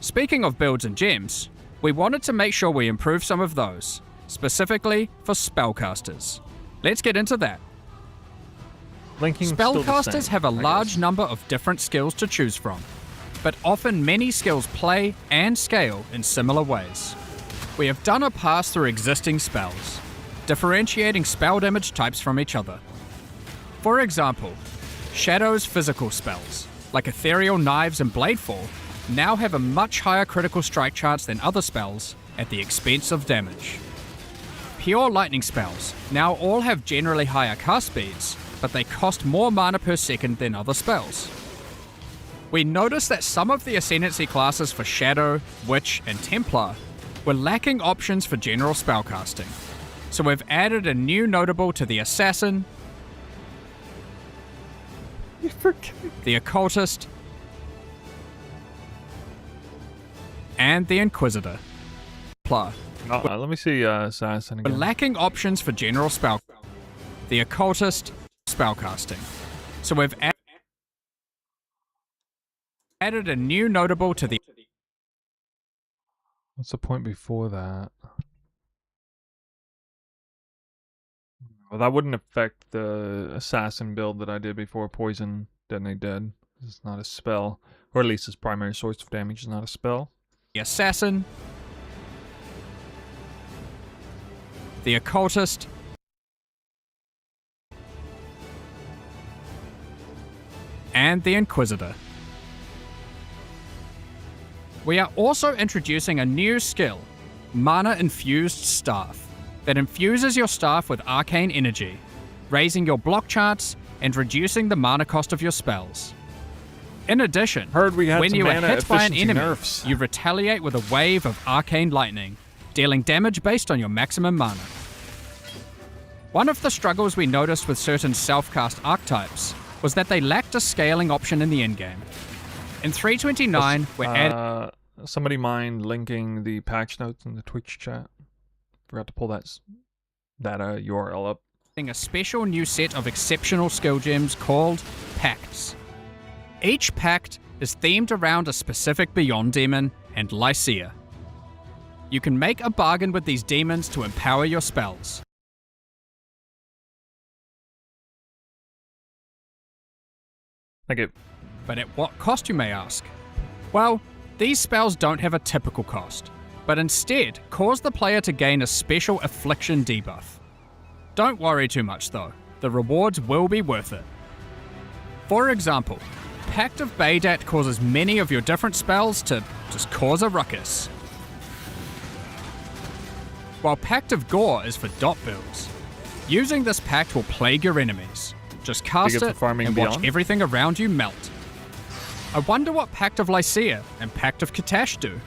Speaking of builds and gems, we wanted to make sure we improve some of those, specifically for spellcasters. Let's get into that.
Linking still the
Spellcasters
same,
have a
I
large
guess.
number of different skills to choose from, but often many skills play and scale in similar ways. We have done a pass through existing spells, differentiating spell damage types from each other. For example, Shadow's physical spells, like Ethereal Knives and Bladefall, now have a much higher critical strike chance than other spells at the expense of damage. Pure Lightning spells now all have generally higher cast speeds, but they cost more mana per second than other spells. We noticed that some of the Ascendancy classes for Shadow, Witch, and Templar were lacking options for general spellcasting, so we've added a new notable to the Assassin, the Occultist, and the Inquisitor.
Let me see Assassin
We're
again.
lacking options for general spell, the Occultist spellcasting, so we've added a new notable to the
What's the point before that? Well, that wouldn't affect the assassin build that I did before Poison Detonate Dead. It's not a spell. Or at least its primary source of damage is not a spell.
Assassin, the Occultist, and the Inquisitor. We are also introducing a new skill, Mana Infused Staff, that infuses your staff with arcane energy, raising your block chance and reducing the mana cost of your spells. In addition,
Heard we had
when
some
you are
mana
hit by an
efficiency
enemy,
nerfs.
you retaliate with a wave of arcane lightning, dealing damage based on your maximum mana. One of the struggles we noticed with certain self-cast archetypes was that they lacked a scaling option in the endgame. In 329, we're adding
Somebody mind linking the patch notes in the Twitch chat? Forgot to pull that URL up.
a special new set of exceptional skill gems called Pacts. Each pact is themed around a specific Beyond demon and Lycia. You can make a bargain with these demons to empower your spells.
Okay.
But at what cost, you may ask? Well, these spells don't have a typical cost, but instead cause the player to gain a special affliction debuff. Don't worry too much though, the rewards will be worth it. For example, Pact of Baydat causes many of your different spells to just cause a ruckus, while Pact of Gore is for dot builds. Using this pact will plague your enemies. Just cast
Big up
it
for farming
and watch
beyond.
everything around you melt. I wonder what Pact of Lycia and Pact of Katash do.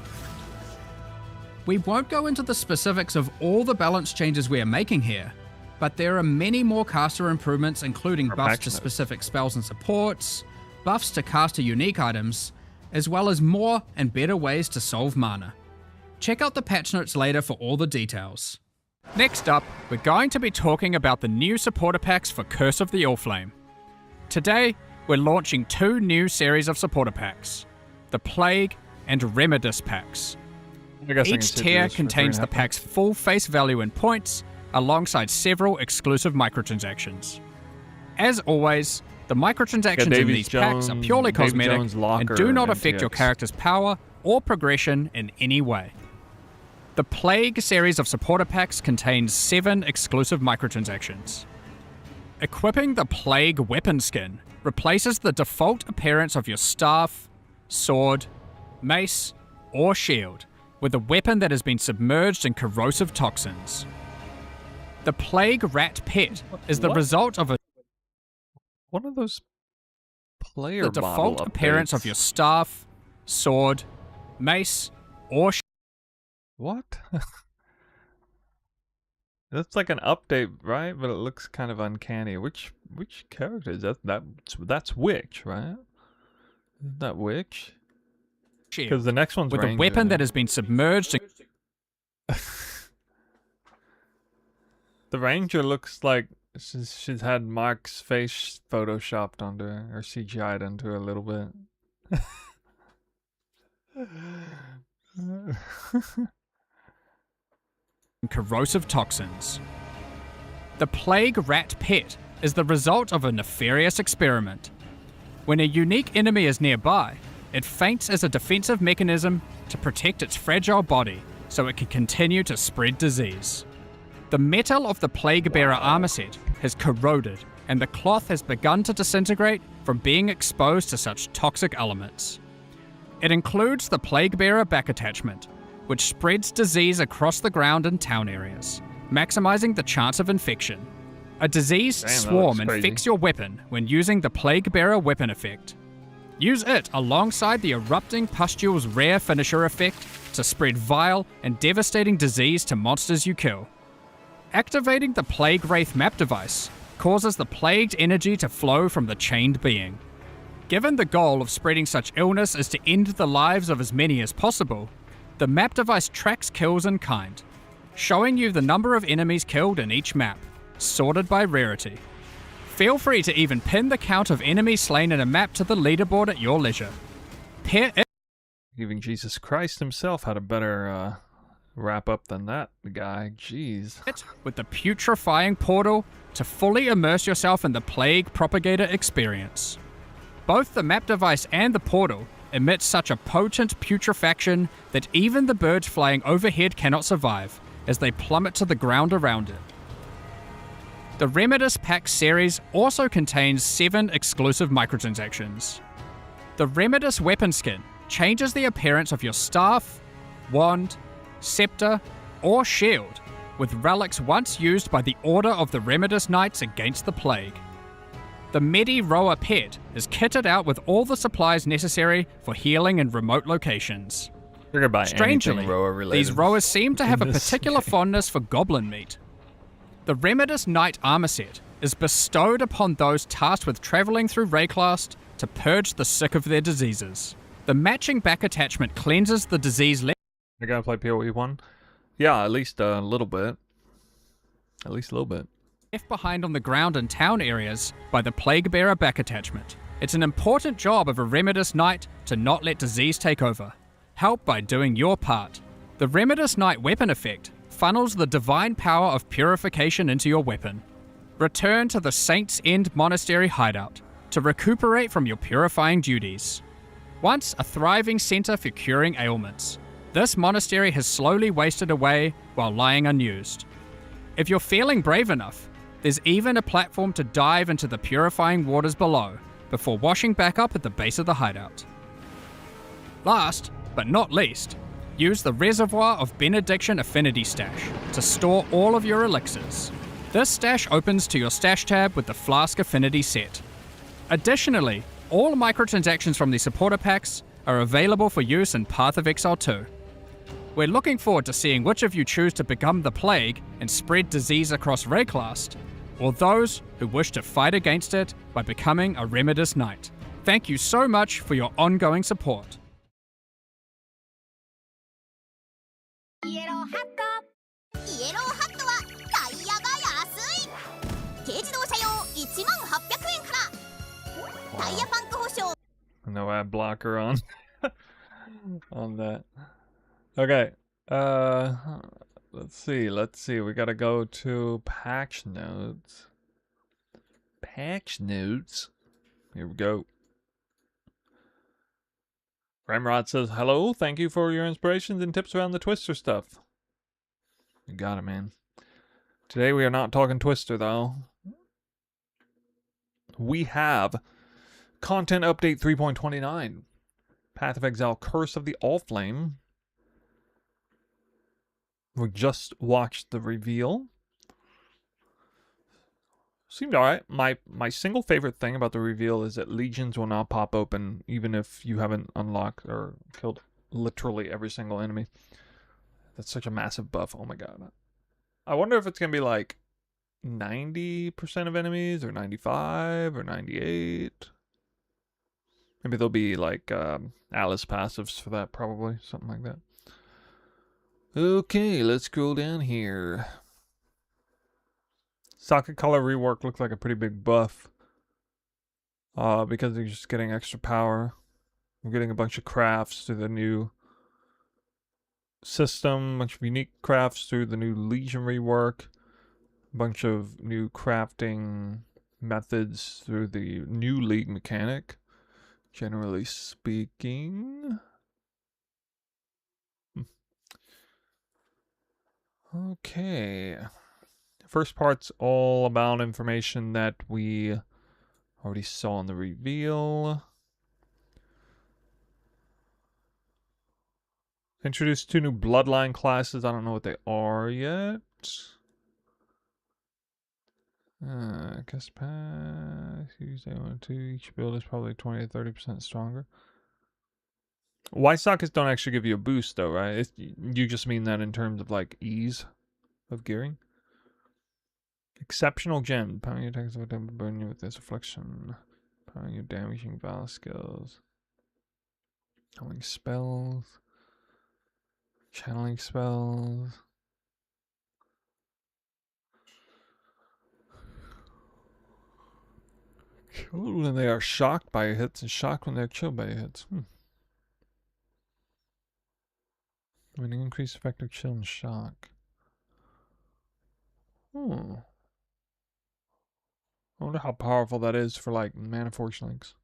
We won't go into the specifics of all the balance changes we are making here, but there are many more caster improvements, including
Our
buffs
patch
to
notes.
specific spells and supports, buffs to caster unique items, as well as more and better ways to solve mana. Check out the patch notes later for all the details. Next up, we're going to be talking about the new supporter packs for Curse of the Allflame. Today, we're launching 2 new series of supporter packs, the Plague and Remedis packs.
I guess I can
Each
sit through
tier
this for
contains
3.5
the pack's full face value in points, alongside several exclusive microtransactions. As always, the microtransactions in
Davies
these packs are
Jones-
purely
David
cosmetic
Jones
and
Locker
do not
and
affect your
MTX.
character's power or progression in any way. The Plague series of supporter packs contains 7 exclusive microtransactions. Equipping the Plague weapon skin replaces the default appearance of your staff, sword, mace, or shield with a weapon that has been submerged in corrosive toxins. The Plague Rat Pet is the
What?
result of
One of those player
the default
model
appearance of
updates.
your staff, sword, mace, or
What? That's like an update, right? But it looks kind of uncanny. Which character is that? That's Witch, right? Isn't that Witch?
shield
Because the next one's
with a
Ranger.
weapon that has been submerged in
The Ranger looks like she's had Mark's face photoshopped onto her, or CGI'd onto her a little bit.
corrosive toxins. The Plague Rat Pet is the result of a nefarious experiment. When a unique enemy is nearby, it faints as a defensive mechanism to protect its fragile body so it can continue to spread disease. The metal of the Plague Bearer armor set has corroded, and the cloth has begun to disintegrate from being exposed to such toxic elements. It includes the Plague Bearer back attachment, which spreads disease across the ground in town areas, maximizing the chance of infection. A diseased
Damn, that
swarm
looks crazy.
infects your weapon when using the Plague Bearer weapon effect. Use it alongside the Erupting Pustule's rare finisher effect to spread vile and devastating disease to monsters you kill. Activating the Plague Wraith map device causes the plagued energy to flow from the chained being. Given the goal of spreading such illness is to end the lives of as many as possible, the map device tracks kills in kind, showing you the number of enemies killed in each map, sorted by rarity. Feel free to even pin the count of enemies slain in a map to the leaderboard at your leisure. Pair it
Even Jesus Christ himself had a better wrap up than that guy. Jeez.
with the putrefying portal to fully immerse yourself in the Plague Propagator experience. Both the map device and the portal emit such a potent putrefaction that even the birds flying overhead cannot survive, as they plummet to the ground around it. The Remedis Pack series also contains 7 exclusive microtransactions. The Remedis weapon skin changes the appearance of your staff, wand, scepter, or shield, with relics once used by the Order of the Remedis Knights against the Plague. The Medi Roa Pet is kitted out with all the supplies necessary for healing in remote locations.
You're gonna buy
Strangely,
anything Roa related.
these rowers seem to have a
in this
particular fondness for goblin meat. The Remedis Knight armor set is bestowed upon those tasked with traveling through Rayclast to purge the sick of their diseases. The matching back attachment cleanses the disease
You're gonna play PoE 1? Yeah, at least a little bit. At least a little bit.
left behind on the ground in town areas by the Plague Bearer back attachment. It's an important job of a Remedis Knight to not let disease take over. Help by doing your part. The Remedis Knight weapon effect funnels the divine power of purification into your weapon. Return to the Saints' End Monastery hideout to recuperate from your purifying duties. Once a thriving center for curing ailments, this monastery has slowly wasted away while lying unused. If you're feeling brave enough, there's even a platform to dive into the purifying waters below before washing back up at the base of the hideout. Last, but not least, use the Reservoir of Benediction Affinity Stash to store all of your elixirs. This stash opens to your stash tab with the Flask Affinity set. Additionally, all microtransactions from the supporter packs are available for use in Path of Exile 2. We're looking forward to seeing which of you choose to become the Plague and spread disease across Rayclast, or those who wish to fight against it by becoming a Remedis Knight. Thank you so much for your ongoing support.
イエローハットイエローハットはタイヤが安い軽自動車用1万800円からタイヤパンク保証
No ad blocker on on that. Okay. Let's see. We gotta go to patch notes. Patch notes. Here we go. Ramrod says, hello, thank you for your inspirations and tips around the Twister stuff. You got it, man. Today we are not talking Twister, though. We have Content Update 3.29. Path of Exile, Curse of the All-Flame. We just watched the reveal. Seemed alright. My single favorite thing about the reveal is that legions will not pop open even if you haven't unlocked or killed literally every single enemy. That's such a massive buff. Oh my god. I wonder if it's going to be like 90% of enemies or 95 or 98. Maybe there'll be like Alice passives for that, probably. Something like that. Okay, let's scroll down here. Socket color rework looks like a pretty big buff. Because they're just getting extra power. We're getting a bunch of crafts through the new system, a bunch of unique crafts through the new Legion rework, a bunch of new crafting methods through the new League mechanic, generally speaking. Okay. First part's all about information that we already saw in the reveal. Introduced 2 new bloodline classes. I don't know what they are yet. Cast pass. Use A1-2. Each build is probably 20 to 30% stronger. White sockets don't actually give you a boost, though, right? You just mean that in terms of like ease of gearing. Exceptional gem. Pounding your attacks will burn you with this affliction. Pounding your damaging Val skills. Calling spells. Channeling spells. Killed when they are shocked by your hits and shocked when they are killed by your hits. Winning increased effective chill and shock. I wonder how powerful that is for like Mana Forge links.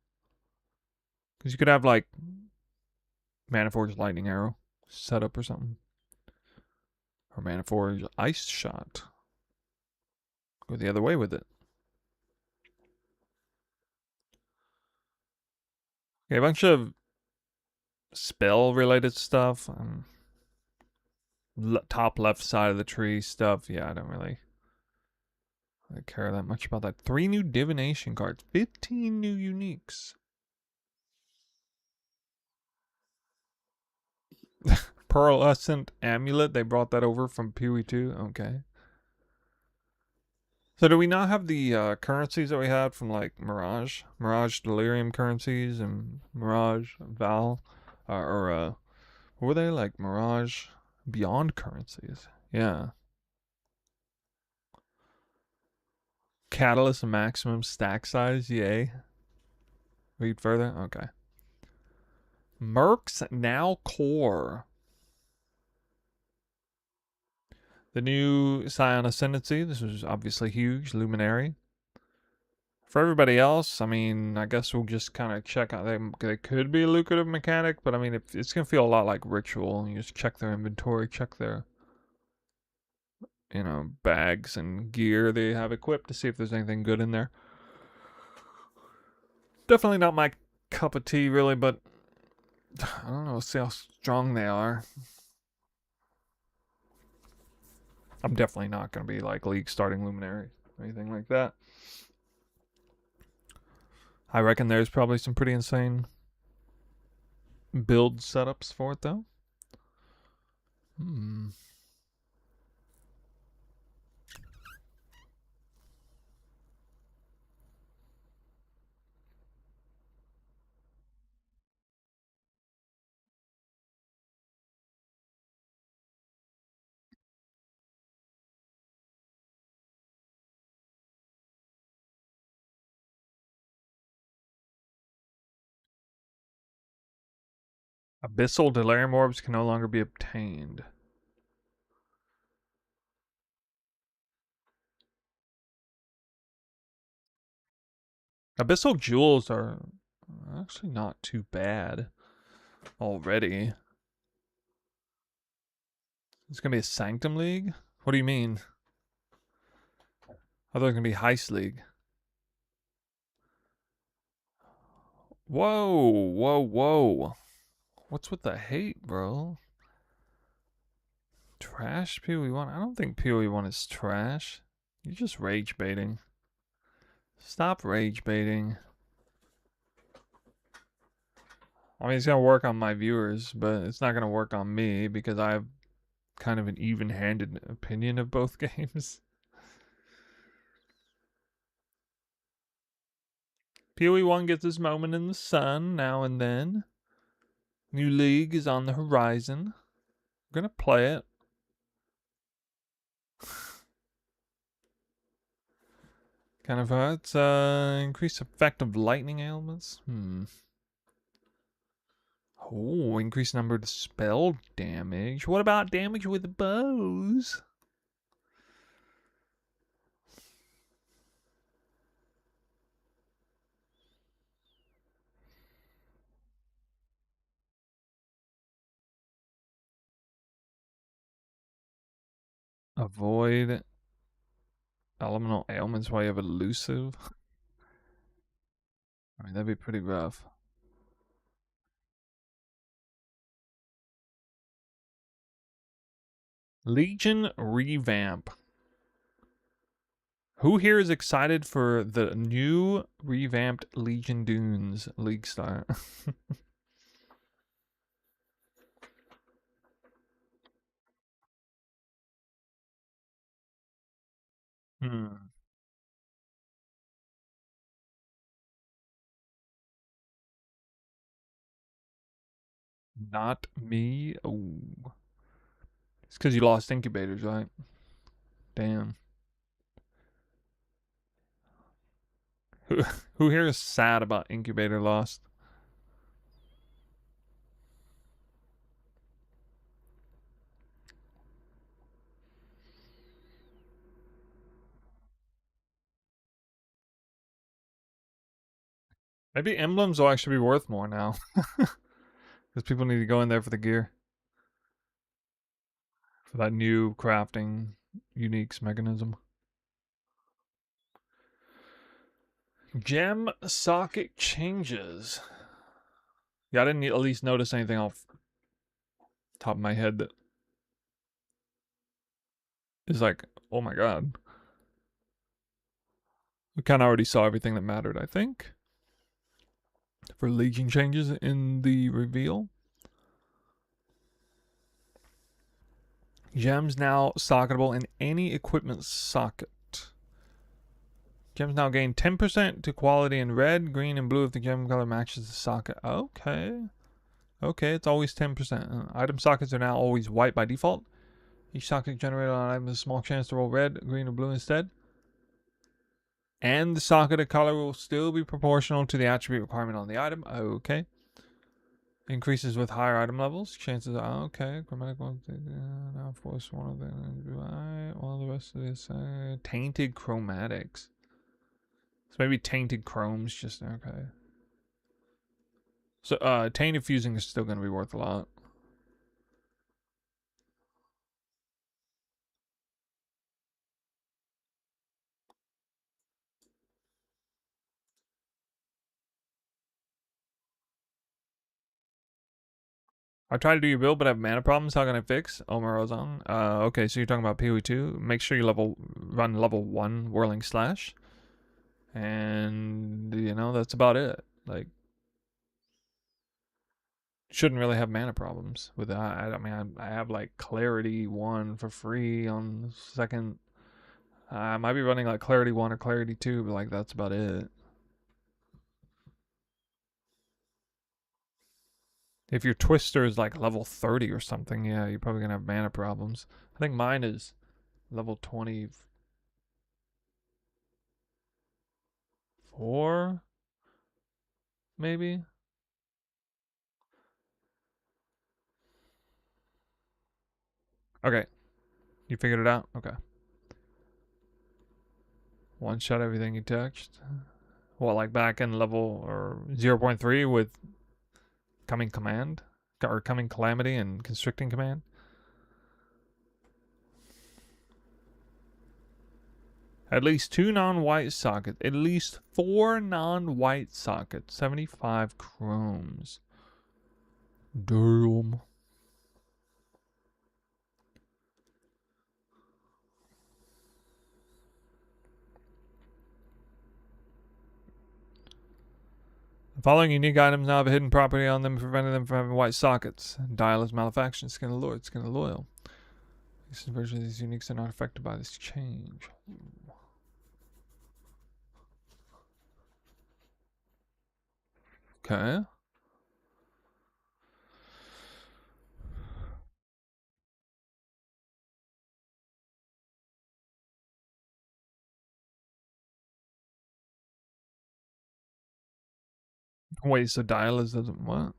Because you could have like Mana Forge Lightning Arrow setup or something. Or Mana Forge Ice Shot. Go the other way with it. Okay, a bunch of spell related stuff. Top left side of the tree stuff. Yeah, I don't really care that much about that. 3 new divination cards. 15 new uniques. Pearlescent Amulet. They brought that over from PoE 2. Okay. So do we not have the currencies that we had from like Mirage? Mirage Delirium currencies and Mirage Val? What were they? Like Mirage Beyond currencies. Yeah. Catalyst maximum stack size. Yay. Read further. Okay. Mercs Now Core. The new Scion Ascendancy. This was obviously huge. Luminary. For everybody else, I mean, I guess we'll just kind of check out. They could be a lucrative mechanic, but I mean, it's going to feel a lot like Ritual. You just check their inventory, check their, bags and gear they have equipped to see if there's anything good in there. Definitely not my cup of tea, really, but I don't know. Let's see how strong they are. I'm definitely not going to be like League starting Luminary or anything like that. I reckon there's probably some pretty insane build setups for it, though. Abyssal Delirium Orbs can no longer be obtained. Abyssal Jewels are actually not too bad already. It's going to be a Sanctum League. What do you mean? I thought it was gonna be Heist League. Whoa, whoa, whoa. What's with the hate, bro? Trash PoE1? I don't think PoE1 is trash. You're just rage baiting. Stop rage baiting. I mean, it's gonna work on my viewers, but it's not gonna work on me because I have kind of an even-handed opinion of both games. PoE1 gets its moment in the sun now and then. New league is on the horizon. We're gonna play it. Kind of hurts. Increased effect of lightning ailments. Oh, increased number of spell damage. What about damage with bows? Avoid elemental ailments while you have elusive. I mean, that'd be pretty rough. Legion revamp. Who here is excited for the new revamped Legion Dunes League start? Hmm. Not me. Oh. It's because you lost incubators, right? Damn. Who here is sad about incubator lost? Maybe emblems will actually be worth more now. Because people need to go in there for the gear. For that new crafting uniques mechanism. Gem socket changes. Yeah, I didn't at least notice anything off the top of my head that is like, oh my god. We kind of already saw everything that mattered, I think. For Legion changes in the reveal. Gems now socketable in any equipment socket. Gems now gain 10% to quality in red, green, and blue if the gem color matches the socket. Okay. Okay, it's always 10%. Item sockets are now always white by default. Each socket generated on an item has a small chance to roll red, green, or blue instead. And the socket color will still be proportional to the attribute requirement on the item. Okay. Increases with higher item levels. Chances are okay. Chromatic one. Now force one of the all the rest of this. Tainted chromatics. So maybe tainted chromes. Just okay. So tainted fusing is still going to be worth a lot. I tried to do your build, but I have mana problems. How can I fix? Omarozon. Okay, so you're talking about PoE2. Make sure you run level 1 Whirling Slash. And, you know, that's about it. Like, shouldn't really have mana problems with that. I mean, I have, like, Clarity 1 for free on the second. I might be running, like, Clarity 1 or Clarity 2, but, like, that's about it. If your Twister is, like, level 30 or something, yeah, you're probably going to have mana problems. I think mine is level 24, maybe? Okay. You figured it out? Okay. One shot everything you touched. What, like back in level or 0.3 with coming command? Or coming calamity and constricting command? At least 2 non-white sockets. At least 4 non-white sockets. 75 chromes. Damn. The following unique items now have a hidden property on them, preventing them from having white sockets. Dial is malefaction, skin of lord, skin of loyal. These versions of these uniques are not affected by this change. Okay. Wait, so dial is doesn't what?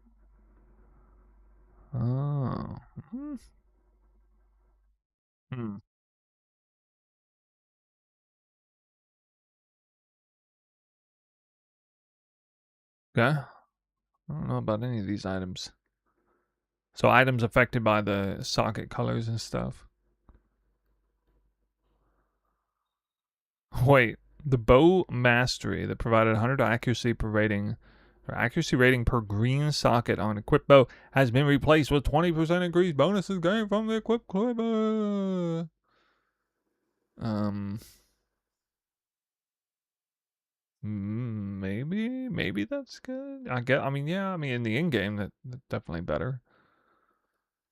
Oh. Hmm. Okay. I don't know about any of these items. So items affected by the socket colors and stuff. Wait, the bow mastery that provided 100 accuracy per rating, or accuracy rating per green socket on equipped bow has been replaced with 20% increased bonuses gained from the equipped quiver. Maybe that's good. I mean, yeah. I mean, in the in game, that's definitely better.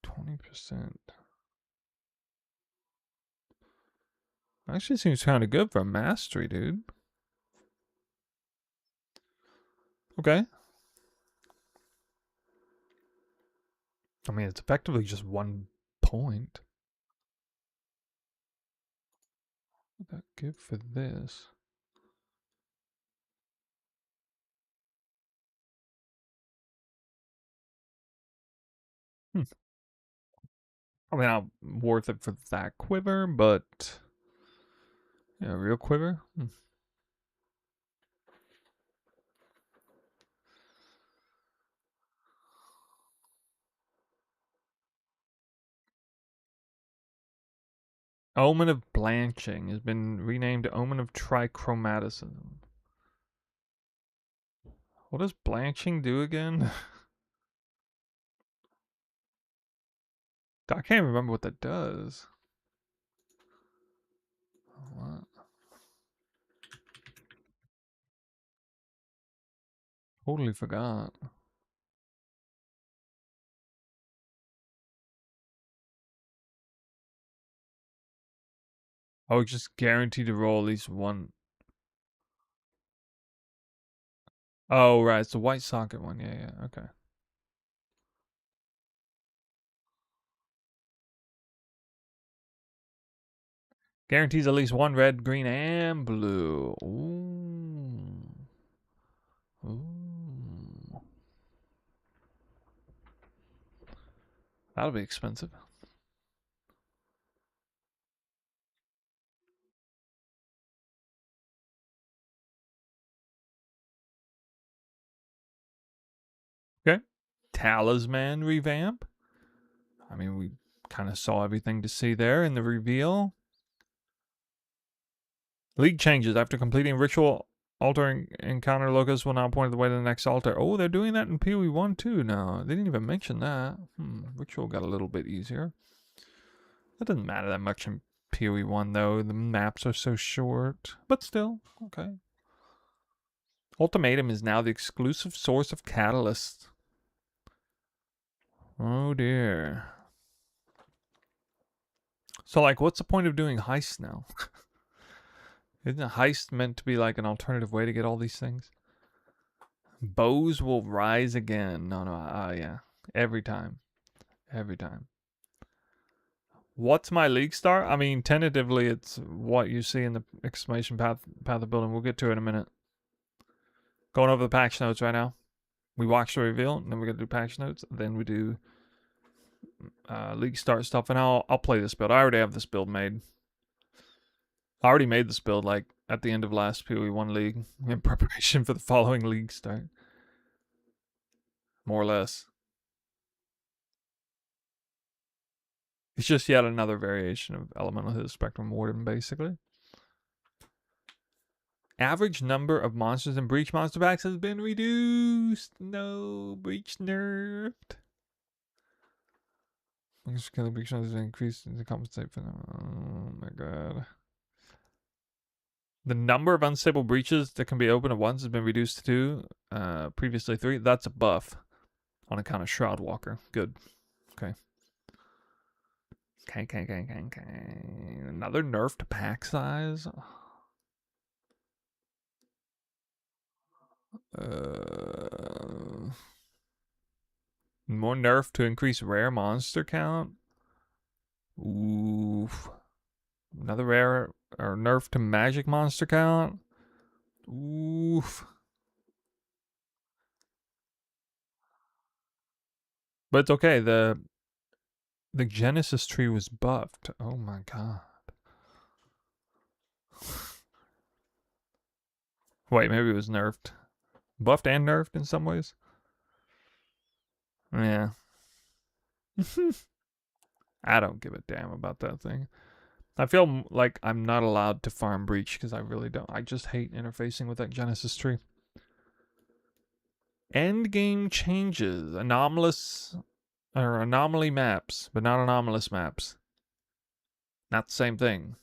20%. Actually, seems kind of good for mastery, dude. Okay. I mean, it's effectively just 1 point. What would that give for this? Hmm. I mean, not worth it for that quiver, but yeah, real quiver. Omen of Blanching has been renamed Omen of Trichromatism. What does blanching do again? I can't remember what that does. What? Totally forgot. I was just guaranteed to roll at least one. Oh, right. It's the white socket one. Yeah, yeah. Okay. Guarantees at least one red, green, and blue. Ooh. Ooh. That'll be expensive. Okay. Talisman revamp. I mean, we kind of saw everything to see there in the reveal. League changes. After completing ritual altering encounter, locus will now point the way to the next altar. Oh, they're doing that in PoE 1 too now. They didn't even mention that. Ritual got a little bit easier. That doesn't matter that much in PoE 1 though. The maps are so short. But still, okay. Ultimatum is now the exclusive source of catalyst. Oh dear. So like, what's the point of doing heist now? Isn't a heist meant to be like an alternative way to get all these things? Bows will rise again. No, yeah. Every time. Every time. What's my league star? I mean, tentatively, it's what you see in the exclamation path of building. We'll get to it in a minute. Going over the patch notes right now. We watch the reveal, and then we're gonna do patch notes. Then we do league start stuff, and I'll play this build. I already have this build made. I already made this build like at the end of last PoE 1 league in preparation for the following league start. More or less. It's just yet another variation of Elemental Hit Spectrum Warden, basically. Average number of monsters in Breach monster packs has been reduced. No, Breach nerfed. Killing Breach monsters increased to compensate for them. Oh my god. The number of unstable breaches that can be opened at once has been reduced to 2, previously 3. That's a buff on account of Shroud Walker. Good. Okay. Okay. Another nerf to pack size. More nerf to increase rare monster count. Oof. Another rare or nerf to magic monster count. Oof. But it's okay. The Genesis tree was buffed. Oh my god. Wait, maybe it was nerfed. Buffed and nerfed in some ways. Yeah. I don't give a damn about that thing. I feel like I'm not allowed to farm Breach because I really don't. I just hate interfacing with that Genesis tree. Endgame changes. Anomaly maps, but not anomalous maps. Not the same thing.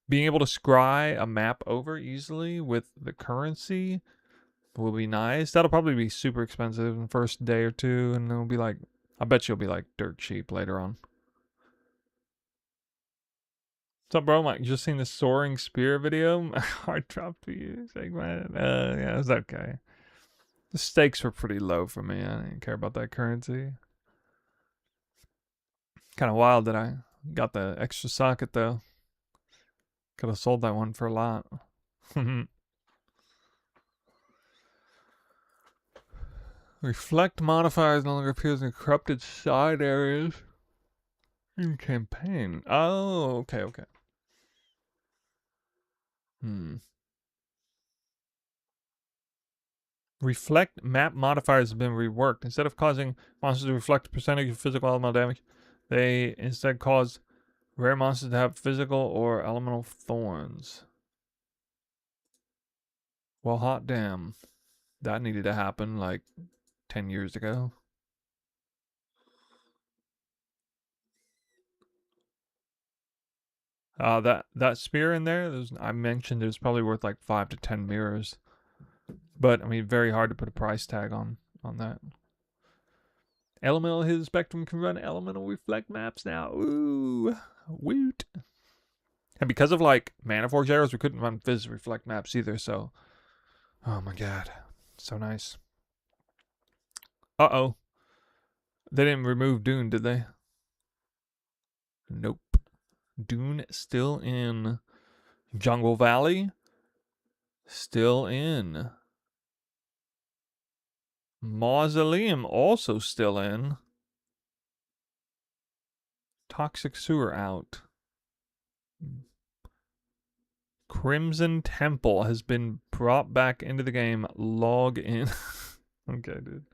Being able to scry a map over easily with the currency will be nice. That'll probably be super expensive in the first day or two, and it'll be like, I bet you'll be like dirt cheap later on. What's up, bro? Mike, just seen the soaring spear video. Hard drop to you, segment. Yeah, it's okay. The stakes were pretty low for me. I didn't care about that currency. Kind of wild that I got the extra socket though. Could have sold that one for a lot. Reflect modifiers no longer appears in corrupted side areas in campaign. Oh, okay. Reflect map modifiers have been reworked. Instead of causing monsters to reflect a percentage of physical elemental damage, they instead cause rare monsters to have physical or elemental thorns. Well, hot damn. That needed to happen like 10 years ago. That spear in there, I mentioned there's probably worth like 5 to 10 mirrors. But I mean, very hard to put a price tag on that. Elemental Hidden Spectrum can run elemental reflect maps now. Ooh, woot. And because of like Mana Forge arrows, we couldn't run Fizz reflect maps either. So, oh my god, so nice. Uh-oh. They didn't remove Dune, did they? Nope. Dune still in. Jungle Valley still in. Mausoleum also still in. Toxic Sewer out. Crimson Temple has been brought back into the game. Log in. Okay, dude.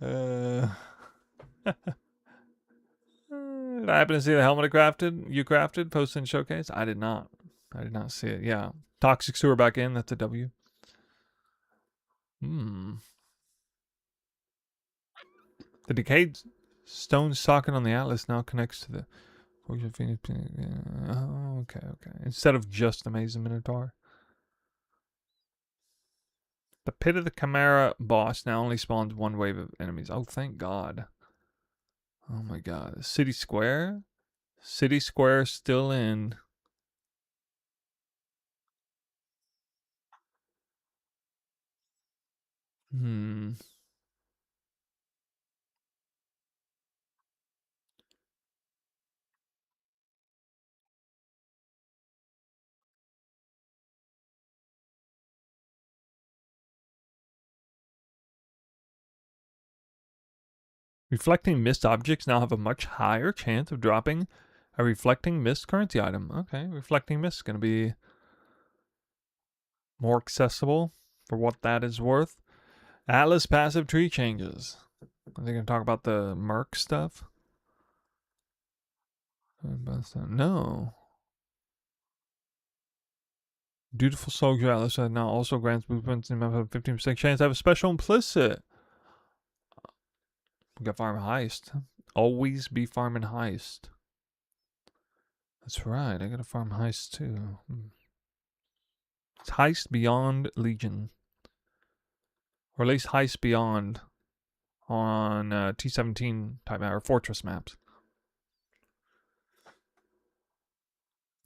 Did I happen to see the helmet you crafted posted in showcase? I did not. I did not see it. Yeah. Toxic Sewer back in. That's a W. The decayed stone socket on the Atlas now connects to the Oh, okay. Instead of just the Maze and Minotaur. The Pit of the Chimera boss now only spawns one wave of enemies. Oh, thank God. Oh my God. City Square? City Square still in. Reflecting mist objects now have a much higher chance of dropping a reflecting mist currency item. Okay, reflecting mist is going to be more accessible for what that is worth. Atlas passive tree changes. Are they going to talk about the Merc stuff? No. Dutiful soldier Atlas now also grants blueprints and have a 15% chance to have a special implicit. We got farm heist. Always be farming heist. That's right, I got a farm heist too. It's heist beyond Legion. Or at least heist beyond on T17 type map or fortress maps.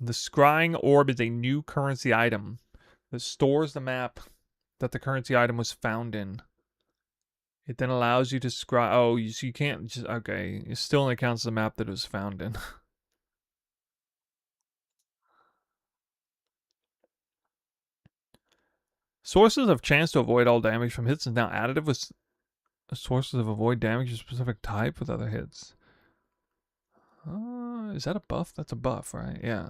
The scrying orb is a new currency item that stores the map that the currency item was found in. It then allows you to scry. Oh, so you can't just. Okay, it still only counts as the map that it was found in. Sources of chance to avoid all damage from hits is now additive with sources of avoid damage of specific type with other hits. Is that a buff? That's a buff, right? Yeah.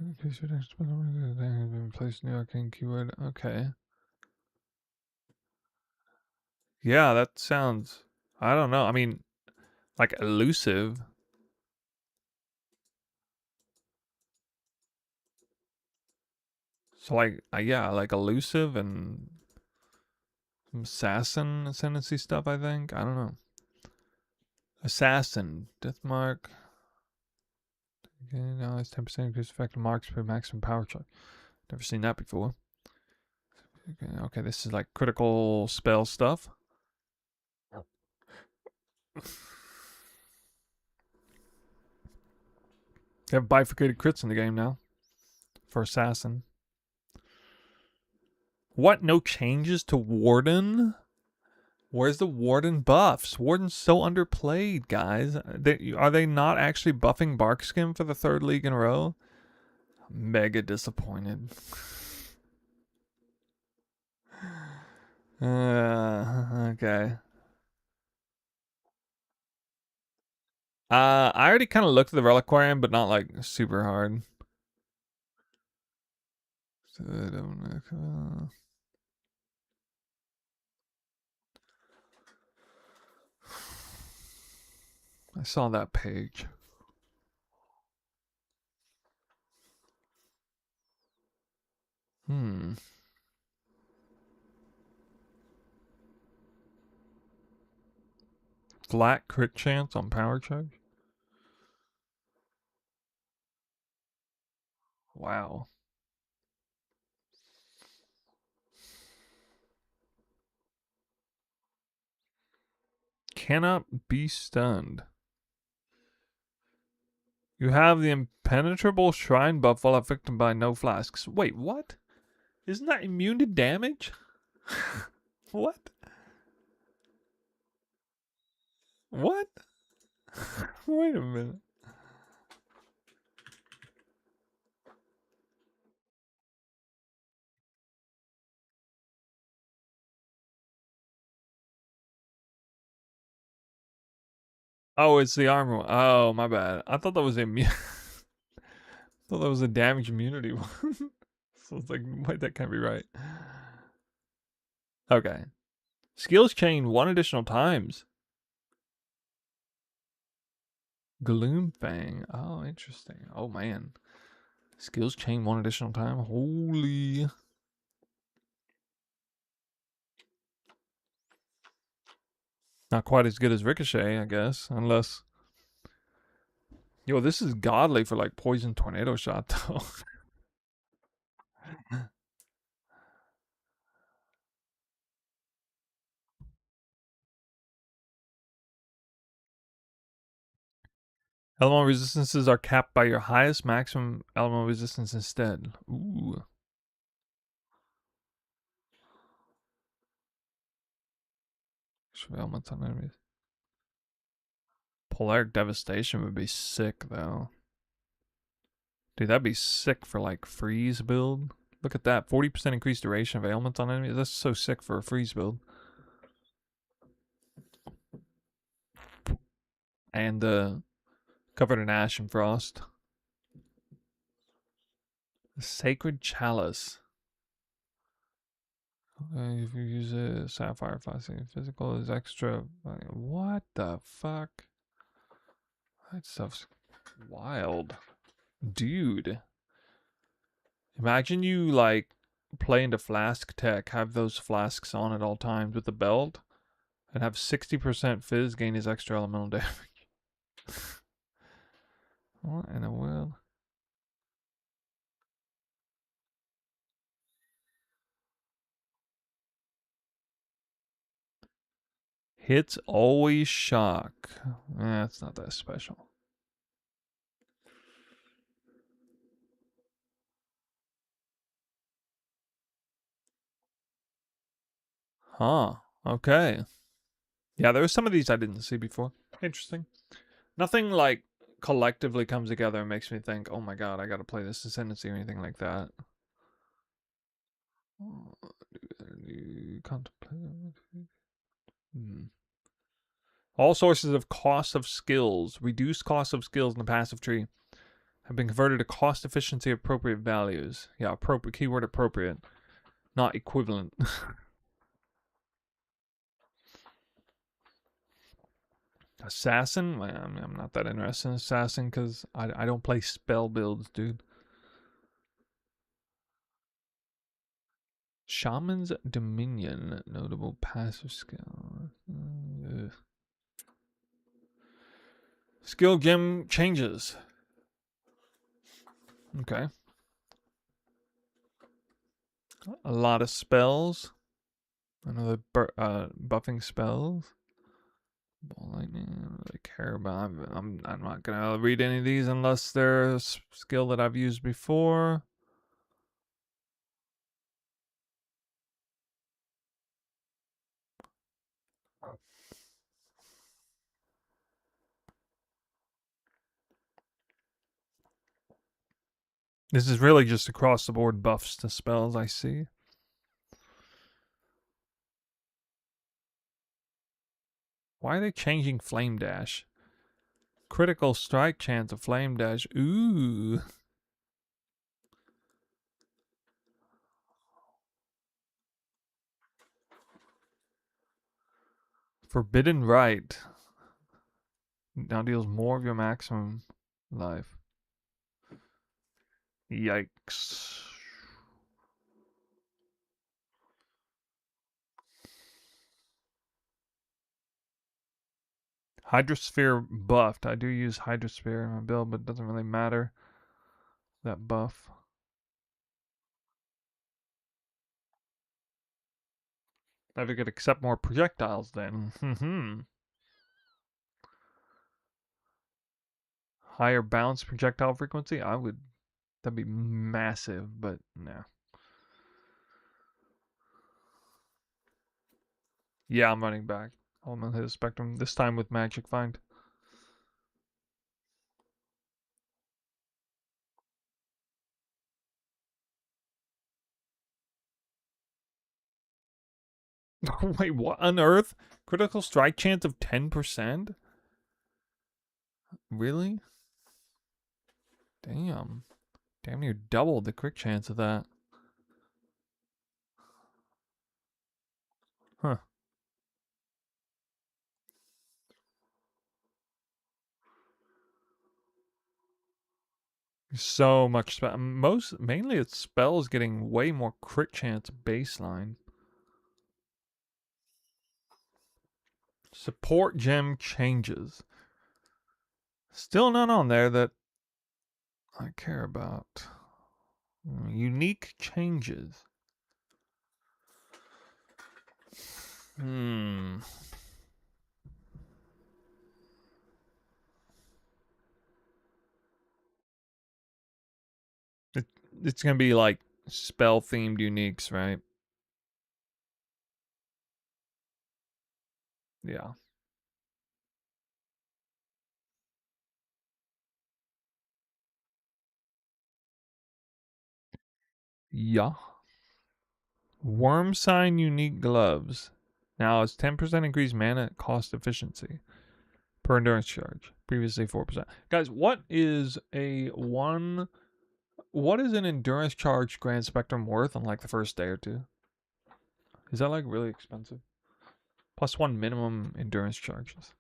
In case your next has been placed new arcane keyword. Okay. Yeah, that sounds. I don't know. I mean, like elusive. So like, yeah, like elusive and some assassin ascendancy stuff. I think. I don't know. Assassin, death mark. Okay, now it's 10% increase effect marks per maximum power charge. Never seen that before. Okay, this is like critical spell stuff. They have bifurcated crits in the game now for assassin. What? No changes to Warden? Where's the Warden buffs? Warden's so underplayed, guys. Are they not actually buffing Barkskin for the third league in a row? Mega disappointed. Okay. I already kind of looked at the Reliquarium, but not like super hard. I saw that page. Flat crit chance on power charge? Wow. Cannot be stunned. You have the impenetrable shrine buff while affected by no flasks. Wait, what? Isn't that immune to damage? What? What? Wait a minute. Oh, it's the armor one. Oh, my bad. I thought that was immune. I thought that was a damage immunity one. So it's like, wait, that can't be right. Okay. Skills chain 1 additional times. Gloomfang. Oh, interesting. Oh, man. Skills chain 1 additional time. Holy. Not quite as good as Ricochet, I guess. Unless. Yo, this is godly for like poison tornado shot, though. Elemental resistances are capped by your highest maximum elemental resistance instead. Ooh. Elements on enemies. Polaric Devastation would be sick, though. Dude, that'd be sick for like freeze build. Look at that. 40% increased duration of ailments on enemies. That's so sick for a freeze build. And covered in ash and frost. Sacred Chalice. If you use a sapphire flashing physical is extra. What the fuck? That stuff's wild. Dude. Imagine you like play into flask tech, have those flasks on at all times with the belt, and have 60% fizz gain his extra elemental damage. What in the world? Hits always shock. It's not that special. Huh. Okay. Yeah, there were some of these I didn't see before. Interesting. Nothing like collectively comes together and makes me think, oh my god, I gotta play this Ascendancy or anything like that. Contemplate. All sources of cost of skills, reduced cost of skills in the passive tree, have been converted to cost efficiency appropriate values. Yeah, appropriate, keyword appropriate, not equivalent. Assassin? I'm not that interested in Assassin because I don't play spell builds, dude. Shaman's Dominion, notable passive skill. Skill gem changes. Okay. A lot of spells. Another buffing spells. Ball lightning. I don't really care about. I'm not gonna read any of these unless they're a skill that I've used before. This is really just across the board buffs to spells I see. Why are they changing Flame Dash? Critical strike chance of Flame Dash. Ooh. Forbidden Right. Now deals more of your maximum life. Yikes. Hydrosphere buffed. I do use Hydrosphere in my build, but it doesn't really matter. That buff. If I could accept more projectiles then. Higher bounce projectile frequency? That'd be massive, but no. Yeah, I'm running back. I'm gonna hit a spectrum, this time with Magic Find. Wait, what on earth? Critical strike chance of 10%? Really? Damn. Damn near doubled the crit chance of that. Huh. So much spell. Mainly it's spells getting way more crit chance baseline. Support gem changes. Still none on there that I care about. Unique changes. It's gonna be like spell themed uniques, right? Yeah. Yeah. Worm sign unique gloves. Now it's 10% increased mana cost efficiency per endurance charge. Previously 4%. Guys, what is an endurance charge Grand Spectrum worth on like the first day or two? Is that like really expensive? +1 minimum endurance charges.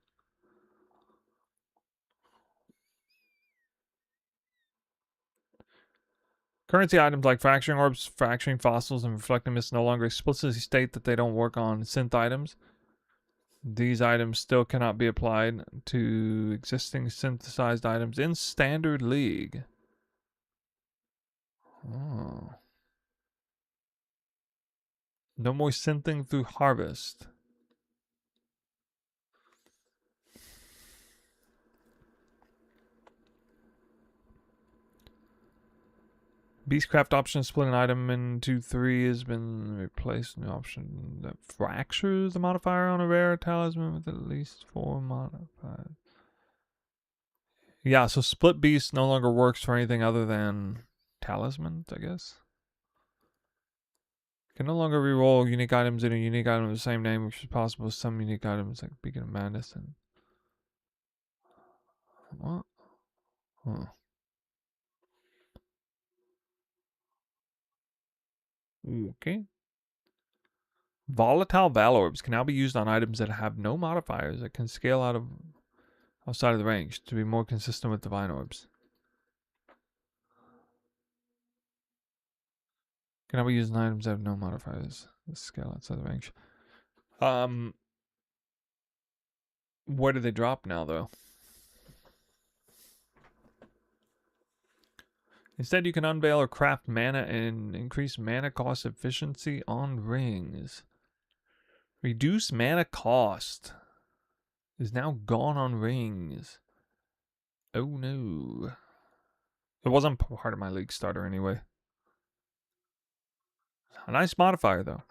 Currency items like fracturing orbs, fracturing fossils, and reflecting mists no longer explicitly state that they don't work on synth items. These items still cannot be applied to existing synthesized items in Standard League. Oh. No more synthing through harvest. Beastcraft option split an item into 3 has been replaced. New option that fractures the modifier on a rare talisman with at least 4 modifiers. Yeah, so split beast no longer works for anything other than talismans, I guess. Can no longer reroll unique items in a unique item of the same name, which is possible with some unique items like Beacon of Madness and what? Huh. Okay. Volatile Val Orbs can now be used on items that have no modifiers that can scale outside of the range to be more consistent with Divine Orbs. Can now be used on items that have no modifiers that scale outside the range. Where do they drop now, though? Instead, you can unveil or craft mana and increase mana cost efficiency on rings. Reduce mana cost is now gone on rings. Oh no. It wasn't part of my league starter anyway. A nice modifier though.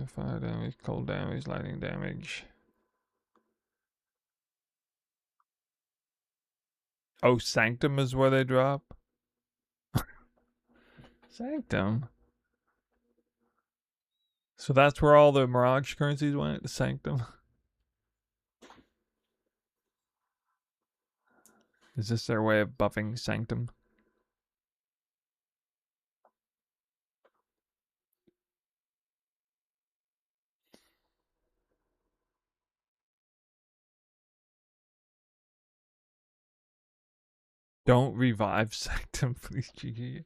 Fire damage, cold damage, lightning damage. Oh, Sanctum is where they drop? Sanctum? So that's where all the Mirage currencies went? Sanctum? Is this their way of buffing Sanctum? Don't revive Sanctum, please, GG.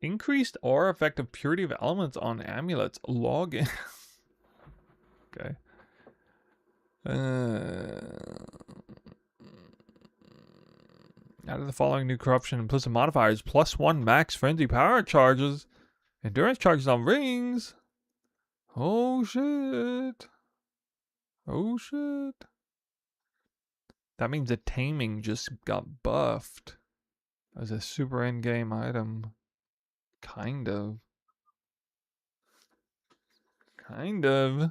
Increased aura effect of purity of elements on amulets. Log in. Okay. Out of the following new corruption implicit modifiers, +1 max frenzy power charges, endurance charges on rings. Oh shit. Oh shit. That means the taming just got buffed as a super endgame item. Kind of. Kind of.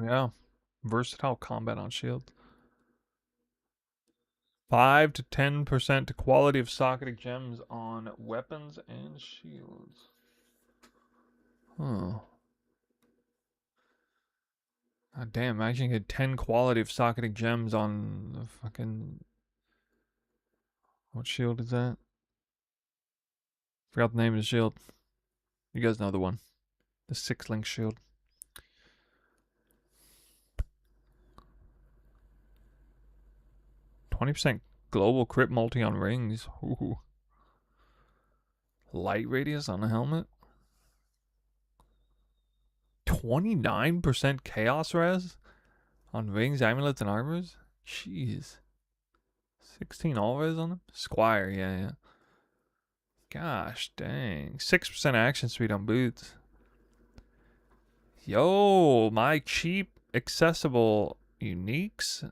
Yeah. Versatile combat on shield. 5 to 10% to quality of socketing gems on weapons and shields. Huh. God damn, imagine you get 10 quality of socketing gems on the fucking... What shield is that? Forgot the name of the shield. You guys know the one. The 6-link shield. 20% global crit multi on rings. Ooh. Light radius on a helmet. 29% chaos res on rings, amulets, and armors. Jeez. 16 all res on them. Squire, yeah. Gosh dang. 6% action speed on boots. Yo, my cheap, accessible uniques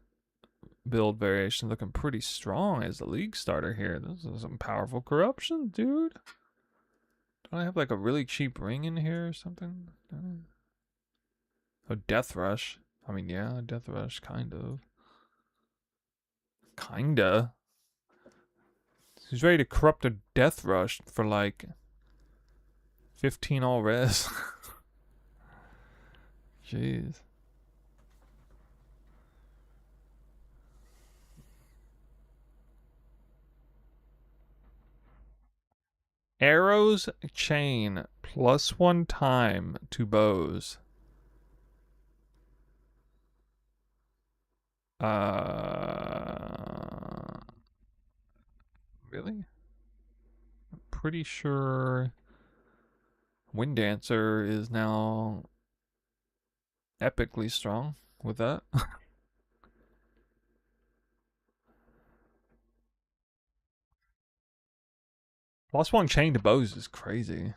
build variation looking pretty strong as the league starter here. This is some powerful corruption, dude. Don't I have like a really cheap ring in here or something? Oh, Death Rush. I mean, yeah, Death Rush, kind of. Kinda. He's ready to corrupt a death rush for like 15 all res. Jeez. Arrows chain +1 time to bows. Really? I'm pretty sure Wind Dancer is now epically strong with that. +1 chain to bows is crazy.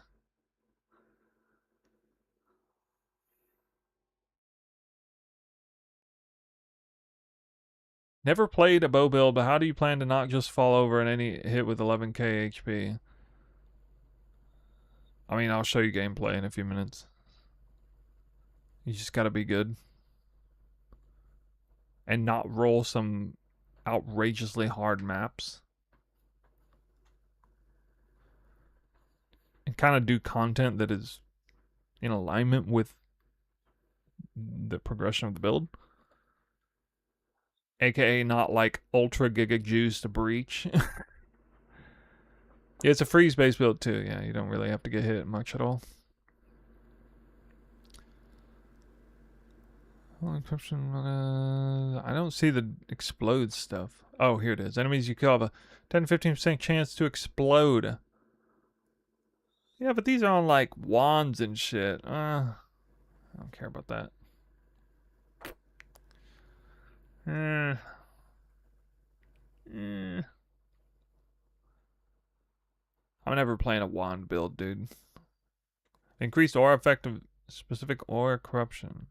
Never played a bow build, but how do you plan to not just fall over in any hit with 11k HP? I mean, I'll show you gameplay in a few minutes. You just gotta be good. And not roll some outrageously hard maps. And kind of do content that is in alignment with the progression of the build. AKA not like ultra giga juice to breach. Yeah, it's a freeze based build too. Yeah, you don't really have to get hit much at all. Encryption. I don't see the explode stuff. Oh, here it is. Enemies you kill have a 10-15% chance to explode. Yeah, but these are on like wands and shit. I don't care about that. I'm never playing a wand build, dude. Increased aura effect of specific aura corruption.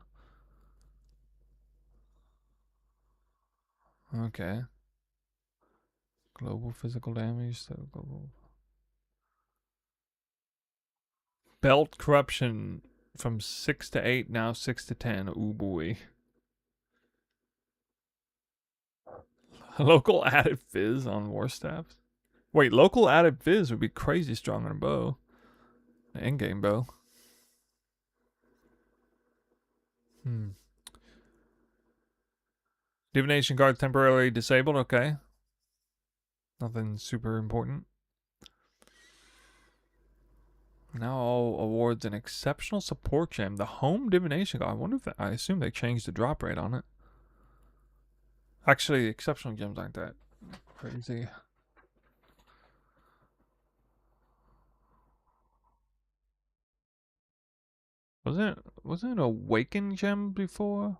Okay. Global physical damage. So global. Belt corruption from 6 to 8, now 6 to 10. Ooh boy. Local added fizz on war staffs. Wait, local added fizz would be crazy strong on a bow. An endgame bow. Divination guard temporarily disabled. Okay. Nothing super important. Now awards an exceptional support gem. The home divination guard. I wonder if I assume they changed the drop rate on it. Actually, exceptional gems aren't that crazy. Wasn't it a awaken gem before?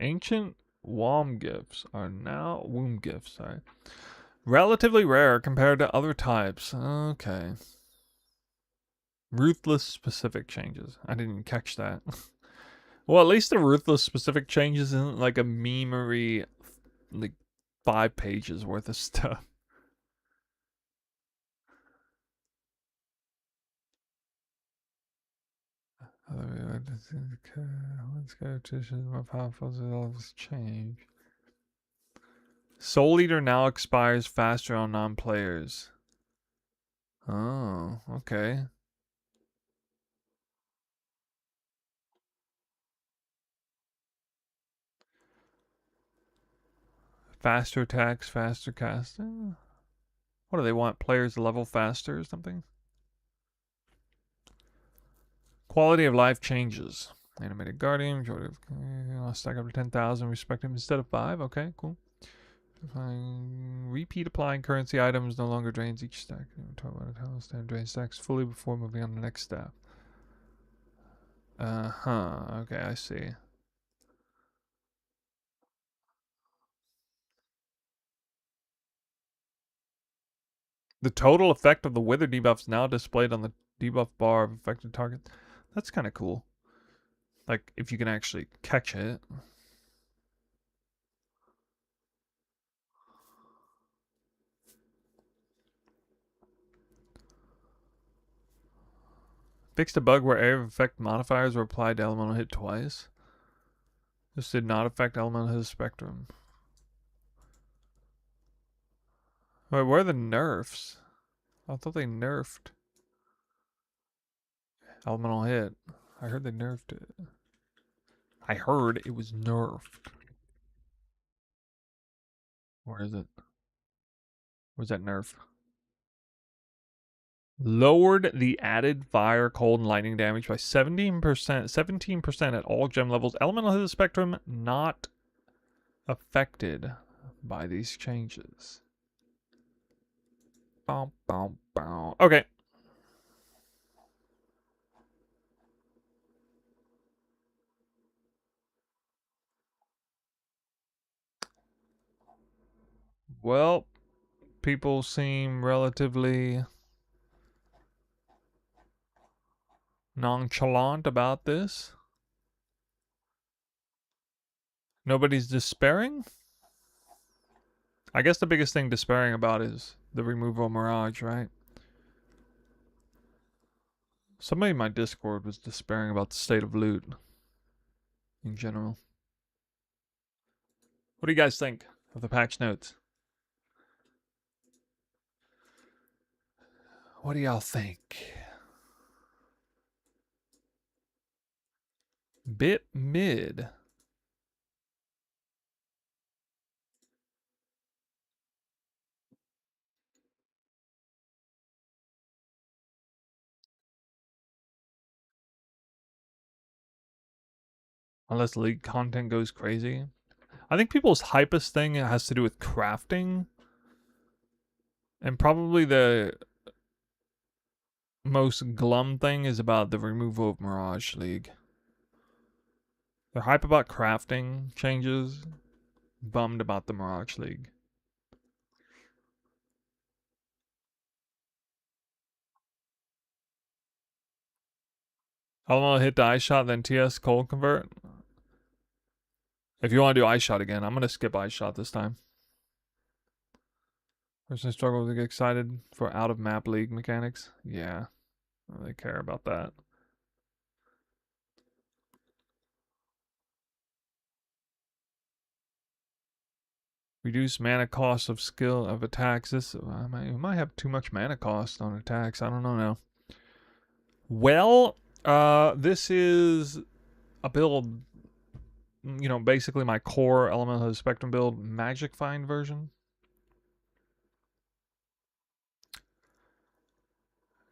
Ancient womb gifts are now womb gifts, sorry. Relatively rare compared to other types. Okay. Ruthless specific changes. I didn't catch that. Well, at least the ruthless specific changes isn't like a memery, like 5 pages worth of stuff. Let's go to more powerful levels change. Soul Eater now expires faster on non-players. Oh, okay. Faster attacks, faster casting. What do they want? Players to level faster or something? Quality of life changes. Animated Guardian, majority of stack up to 10,000, respect him instead of 5. Okay, cool. Repeat applying currency items no longer drains each stack. Talk about how stand drain stacks fully before moving on to the next staff. Okay, I see. The total effect of the wither debuff is now displayed on the debuff bar of affected targets. That's kind of cool. Like, if you can actually catch it. Fixed a bug where area of effect modifiers were applied to elemental hit twice. This did not affect element of his spectrum. Wait, where are the nerfs? I thought they nerfed elemental hit. I heard they nerfed it. I heard it was nerfed. Where is it? Where's that nerf? Lowered the added fire, cold, and lightning damage by 17%. 17% at all gem levels. Elemental hit spectrum not affected by these changes. Bow, bow, bow. Okay. Well, people seem relatively nonchalant about this. Nobody's despairing? I guess the biggest thing despairing about is the removal of Mirage, right? Somebody in my Discord was despairing about the state of loot in general. What do you guys think of the patch notes? What do y'all think? Bit mid. Unless league content goes crazy. I think people's hypest thing has to do with crafting. And probably the most glum thing is about the removal of Mirage League. They're hype about crafting changes, bummed about the Mirage League. I'll hit the ice shot, then TS cold convert. If you want to do ice shot again, I'm going to skip ice shot this time. Person struggles to get excited for out of map league mechanics. Yeah, I don't really care about that. Reduce mana cost of skill of attacks. This we might have too much mana cost on attacks. I don't know now. Well, this is a build, you know, basically my core Elemental of the Spectrum build, Magic Find version.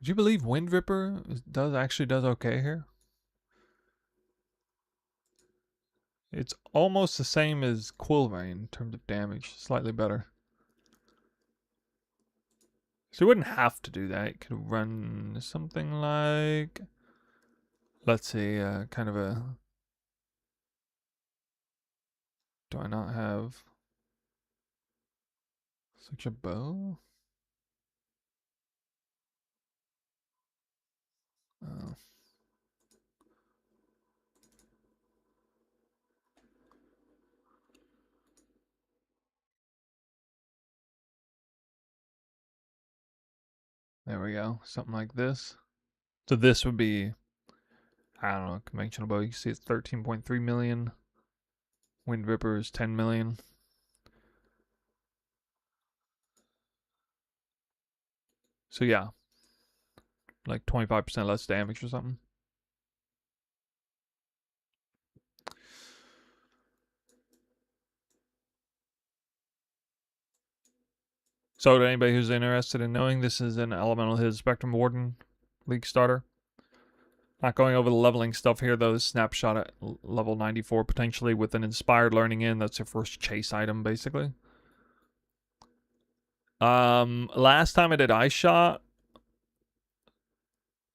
Do you believe Wind Ripper actually does okay here? It's almost the same as Quillrain in terms of damage, slightly better. So you wouldn't have to do that. You could run something like, let's see, kind of a. Do I not have such a bow? Oh. There we go. Something like this. So this would be, I don't know, conventional bow. You can see it's 13.3 million. Wind Ripper is 10 million. So yeah, like 25% less damage or something. So to anybody who's interested in knowing, this is an Elemental Hit Spectrum Warden League starter. Not going over the leveling stuff here though. Snapshot at level 94 potentially with an Inspired Learning in. That's your first chase item basically. Last time I did Ice Shot,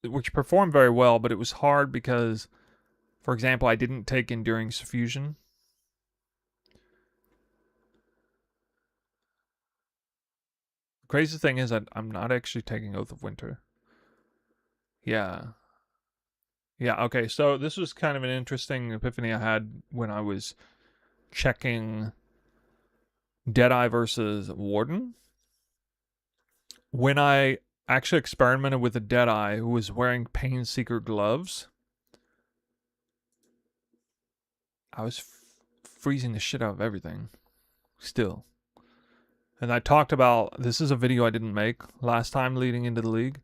which performed very well, but it was hard because, for example, I didn't take Enduring Suffusion. The crazy thing is that I'm not actually taking Oath of Winter. Yeah. Yeah, okay, so this was kind of an interesting epiphany I had when I was checking Deadeye versus Warden. When I actually experimented with a Deadeye who was wearing Painseeker gloves, I was freezing the shit out of everything. Still. And I talked about, this is a video I didn't make last time leading into the league.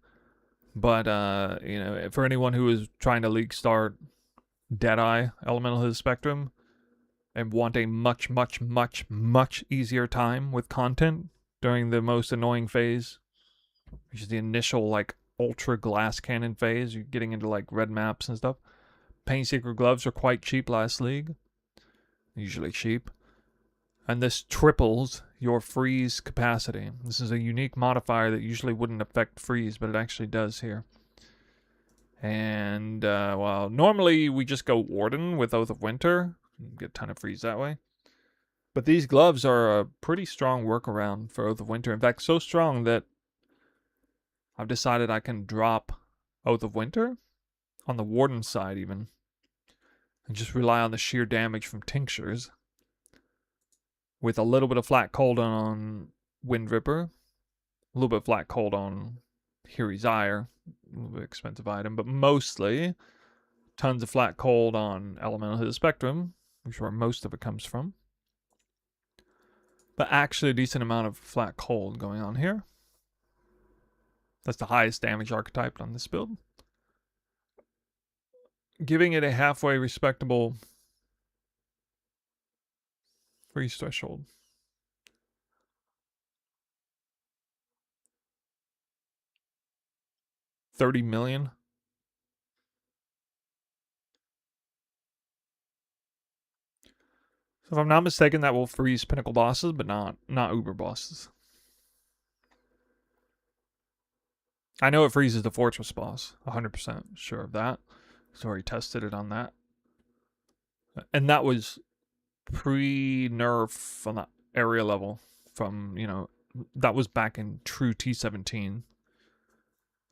But, for anyone who is trying to league start Deadeye Elemental His Spectrum and want a much, much, much, much easier time with content during the most annoying phase, which is the initial, like, ultra glass cannon phase, you're getting into, like, red maps and stuff. Painseeker gloves are quite cheap last league. Usually cheap. And this triples your freeze capacity. This is a unique modifier that usually wouldn't affect freeze, but it actually does here. And, normally we just go Warden with Oath of Winter. Get a ton of freeze that way. But these gloves are a pretty strong workaround for Oath of Winter. In fact, so strong that I've decided I can drop Oath of Winter on the Warden side even. And just rely on the sheer damage from tinctures. With a little bit of flat cold on Wind Ripper. A little bit of flat cold on Hiri's Ire. A little bit expensive item. But mostly tons of flat cold on Elemental His Spectrum. Which is where most of it comes from. But actually a decent amount of flat cold going on here. That's the highest damage archetype on this build. Giving it a halfway respectable freeze threshold. $30 million. So if I'm not mistaken, that will freeze pinnacle bosses, but not uber bosses. I know it freezes the fortress boss. 100% sure of that. So already tested it on that. And that was pre-nerf on the area level from, that was back in true T17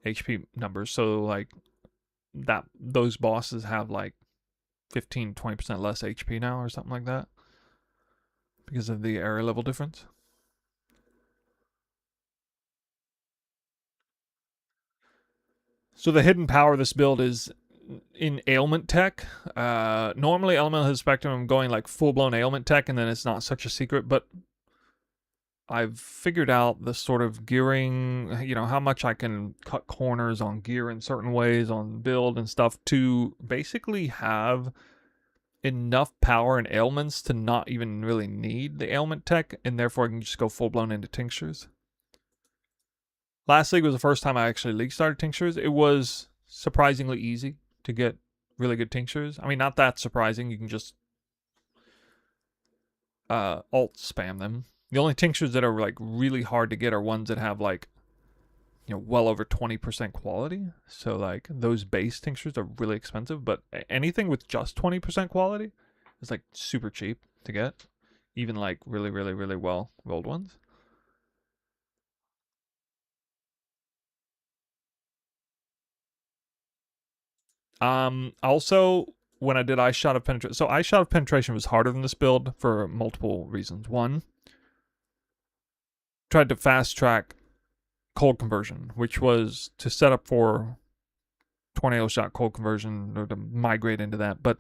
HP numbers. So like those bosses have like 15-20% less HP now or something like that because of the area level difference. So the hidden power of this build is in ailment tech. Normally Elemental His Spectrum, I'm going like full-blown ailment tech and then it's not such a secret, but I've figured out the sort of gearing, how much I can cut corners on gear in certain ways on build and stuff to basically have enough power and ailments to not even really need the ailment tech, and therefore I can just go full-blown into tinctures. Last league was the first time I actually league started tinctures. It was surprisingly easy to get really good tinctures. I mean, not that surprising. You can just alt spam them. The only tinctures that are like really hard to get are ones that have like, well over 20% quality. So like those base tinctures are really expensive, but anything with just 20% quality is like super cheap to get. Even like really, really, really well rolled ones. Also, when I did Ice Shot of Penetration, so Ice Shot of Penetration was harder than this build for multiple reasons. One, tried to fast track cold conversion, which was to set up for tornado shot cold conversion or to migrate into that, but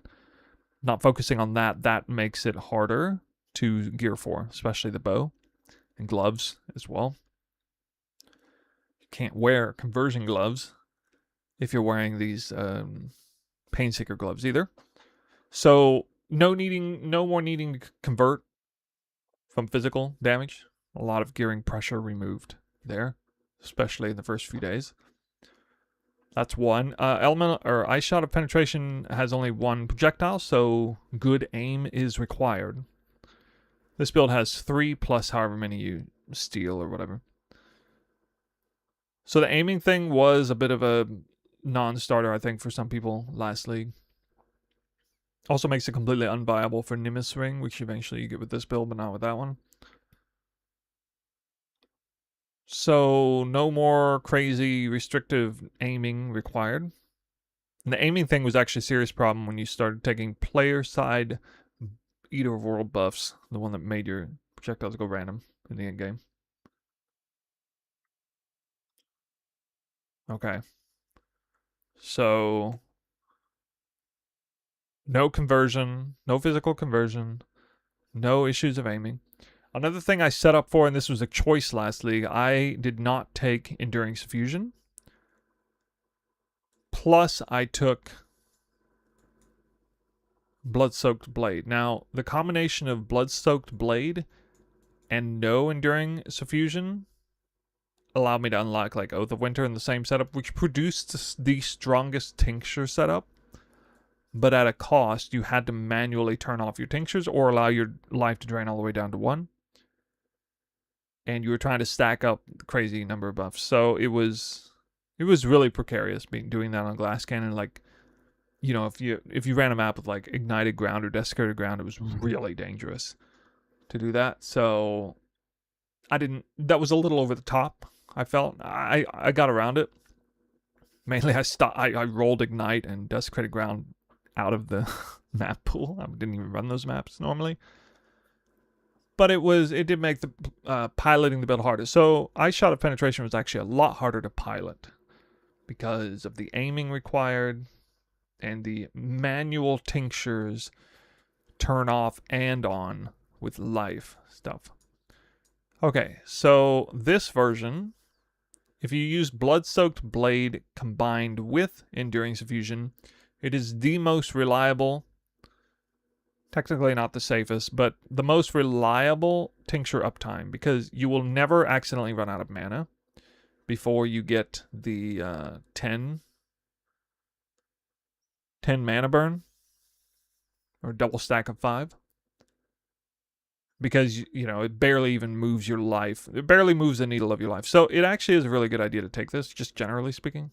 not focusing on that makes it harder to gear for, especially the bow and gloves as well. You can't wear conversion gloves if you're wearing these Painseeker gloves either. So no more needing to convert from physical damage. A lot of gearing pressure removed there, especially in the first few days. That's one. Elemental or Ice Shot of Penetration has only one projectile, so good aim is required. This build has 3 plus however many you steal or whatever. So the aiming thing was a bit of a non-starter, I think, for some people last league. Also makes it completely unviable for Nimbus Ring, which eventually you get with this build, but not with that one. So no more crazy restrictive aiming required. And the aiming thing was actually a serious problem when you started taking player side Eater of World buffs, the one that made your projectiles go random in the end game. Okay. So no conversion, no physical conversion. No issues of aiming. Another thing I set up for, and this was a choice last league, I did not take Enduring Suffusion. Plus, I took Blood-Soaked Blade. Now, the combination of Blood-Soaked Blade and no Enduring Suffusion allowed me to unlock like Oath of Winter in the same setup, which produced the strongest tincture setup. But at a cost, you had to manually turn off your tinctures or allow your life to drain all the way down to 1. And you were trying to stack up a crazy number of buffs. So it was really precarious doing that on Glass Cannon. Like, you know, if you ran a map with like Ignited Ground or Desecrated Ground, it was really dangerous to do that. So that was a little over the top, I felt. I got around it. Mainly I rolled Ignite and Desecrated Ground out of the map pool. I didn't even run those maps normally. But it did make the piloting the build harder. So Ice Shot of Penetration was actually a lot harder to pilot because of the aiming required and the manual tinctures turn off and on with life stuff. Okay, so this version, if you use Blood-Soaked Blade combined with Enduring Suffusion, it is the most reliable, technically not the safest, but the most reliable tincture uptime, because you will never accidentally run out of mana before you get the 10 mana burn, or double stack of 5. Because, you know, it barely even moves your life. It barely moves the needle of your life. So it actually is a really good idea to take this, just generally speaking.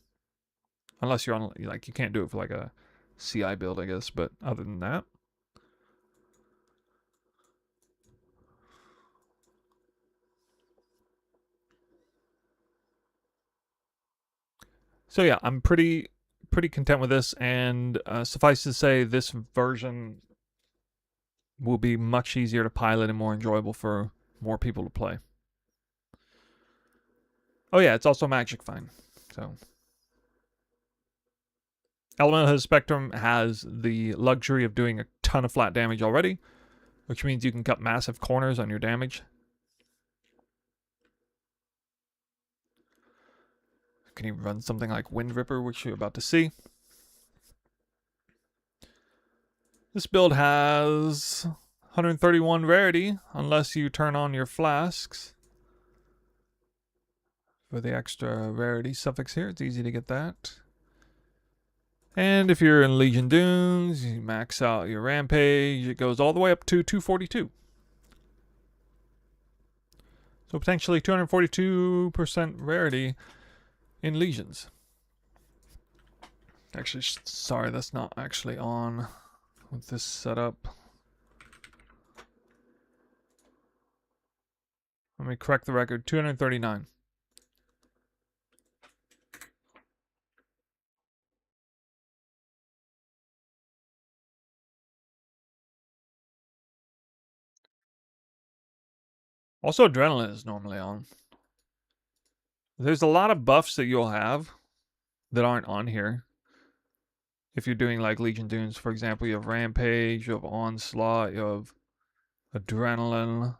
Unless you're on, like, you can't do it for like a CI build, I guess. But other than that. So yeah, I'm pretty content with this. And suffice to say, this version will be much easier to pilot and more enjoyable for more people to play. Oh yeah, it's also Magic Fine. So Elemental Spectrum has the luxury of doing a ton of flat damage already, which means you can cut massive corners on your damage. You can even run something like Wind Ripper, which you're about to see. This build has 131 rarity, unless you turn on your flasks. For the extra rarity suffix here, it's easy to get that. And if you're in Legion Dunes, you max out your Rampage, it goes all the way up to 242. So potentially 242% rarity in Legions. Actually, sorry, that's not actually on with this setup. Let me correct the record, 239. Also, Adrenaline is normally on. There's a lot of buffs that you'll have that aren't on here. If you're doing like Legion Dunes, for example, you have Rampage, you have Onslaught, you have Adrenaline.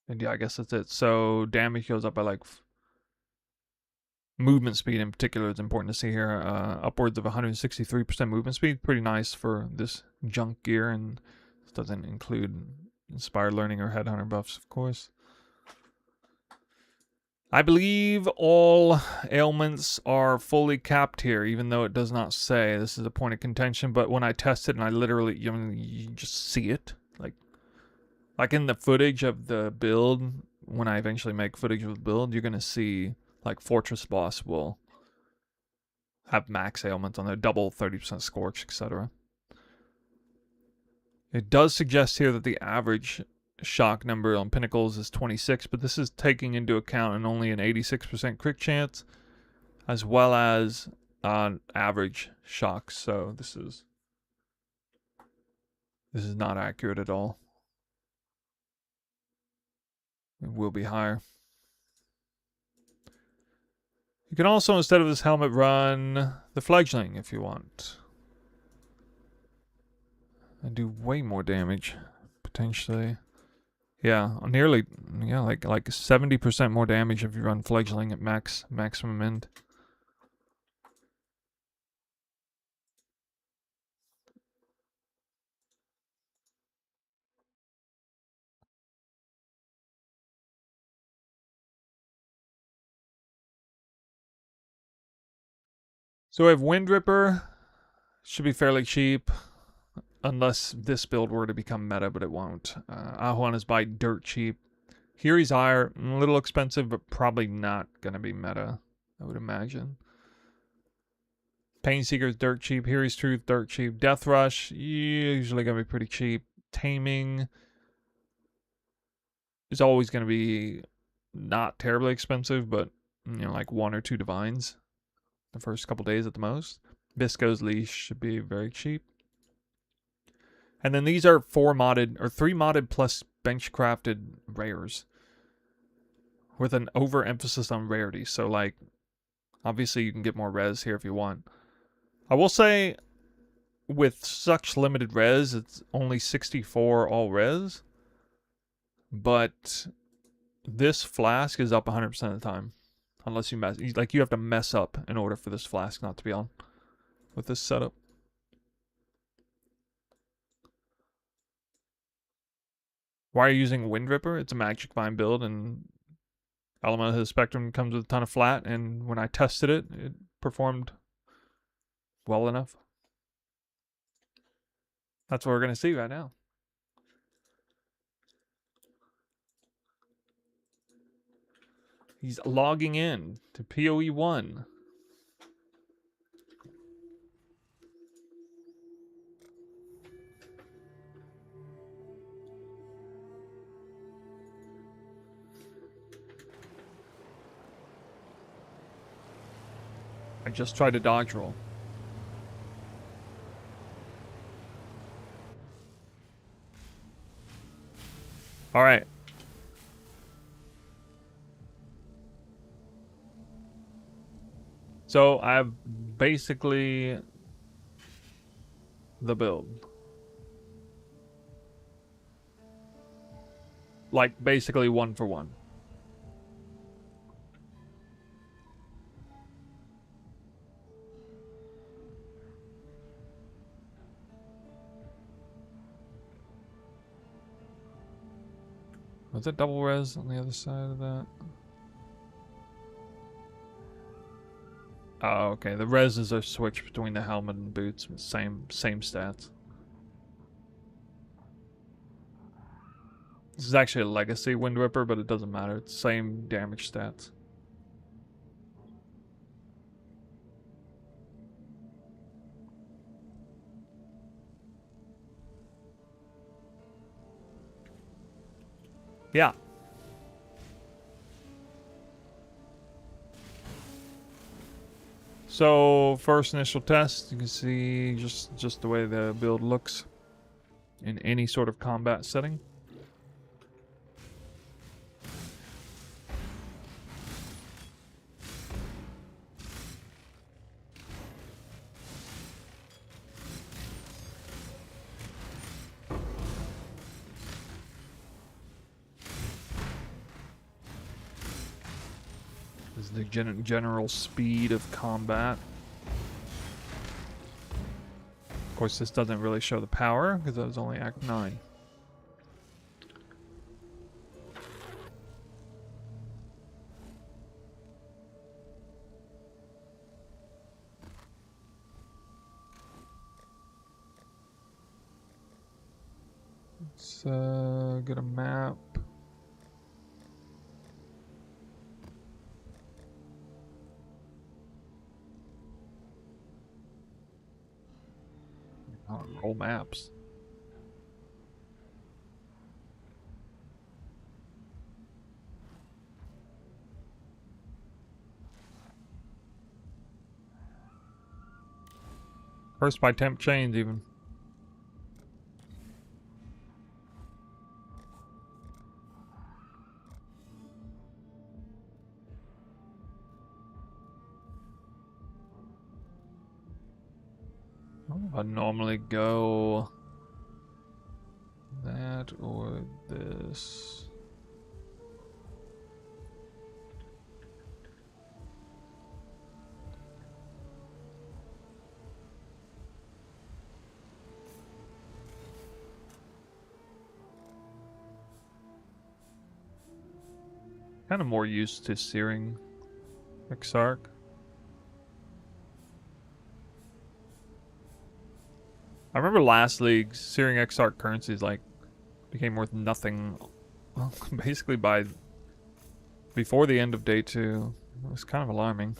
And yeah, I guess that's it. So damage goes up by like movement speed in particular is important to see here. Upwards of 163% movement speed. Pretty nice for this junk gear, and this doesn't include Inspired Learning or Headhunter buffs, of course. I believe all ailments are fully capped here, even though it does not say. This is a point of contention, but when I test it and I literally, you just see it. Like in the footage of the build, when I eventually make footage of the build, you're going to see like Fortress Boss will have max ailments on there, double 30% Scorch, etc. It does suggest here that the average shock number on Pinnacles is 26, but this is taking into account only an 86% crit chance, as well as average shocks. So this is not accurate at all. It will be higher. You can also, instead of this helmet, run the Fledgling if you want. I do way more damage, potentially. Yeah, nearly, yeah, like 70% more damage if you run fledgling at maximum end. So we have Wind Ripper, should be fairly cheap, unless this build were to become meta, but it won't. Ahuana's Bite, dirt cheap. Hiri's Ire, a little expensive, but probably not going to be meta, I would imagine. Painseeker's dirt cheap. Hiri's Truth, dirt cheap. Death Rush, usually going to be pretty cheap. Taming is always going to be not terribly expensive, but, you know, like 1 or 2 divines the first couple days at the most. Bisco's Leash should be very cheap. And then these are 3 modded plus bench crafted rares with an overemphasis on rarity. So, like, obviously you can get more res here if you want. I will say, with such limited res, it's only 64 all res. But this flask is up 100% of the time. Unless you mess, like, you have to mess up in order for this flask not to be on with this setup. Why are you using Wind Ripper? It's a Magic Vine build, and Element of the Spectrum comes with a ton of flat, and when I tested it, it performed well enough. That's what we're going to see right now. He's logging in to PoE 1. I just tried to dodge roll. All right. So I have basically the build. Like, basically 1 for 1. Was it double res on the other side of that? Oh, okay. The reses are switched between the helmet and boots. Same stats. This is actually a legacy Wind Ripper, but it doesn't matter. It's same damage stats. Yeah. So first initial test, you can see just the way the build looks in any sort of combat setting. This is the general speed of combat. Of course, this doesn't really show the power because that was only Act 9. Let's get a map. Oh, roll maps. First by temp chains even. I normally go or this? Kind of more used to searing Exarch. I remember last league, searing Exarch currencies like became worth nothing. Well, basically before the end of day 2. It was kind of alarming.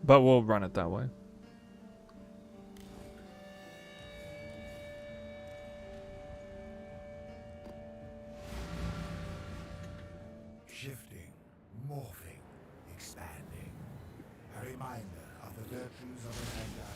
But we'll run it that way.
Shifting, morphing, expanding. A reminder of the virtues of an vanguard.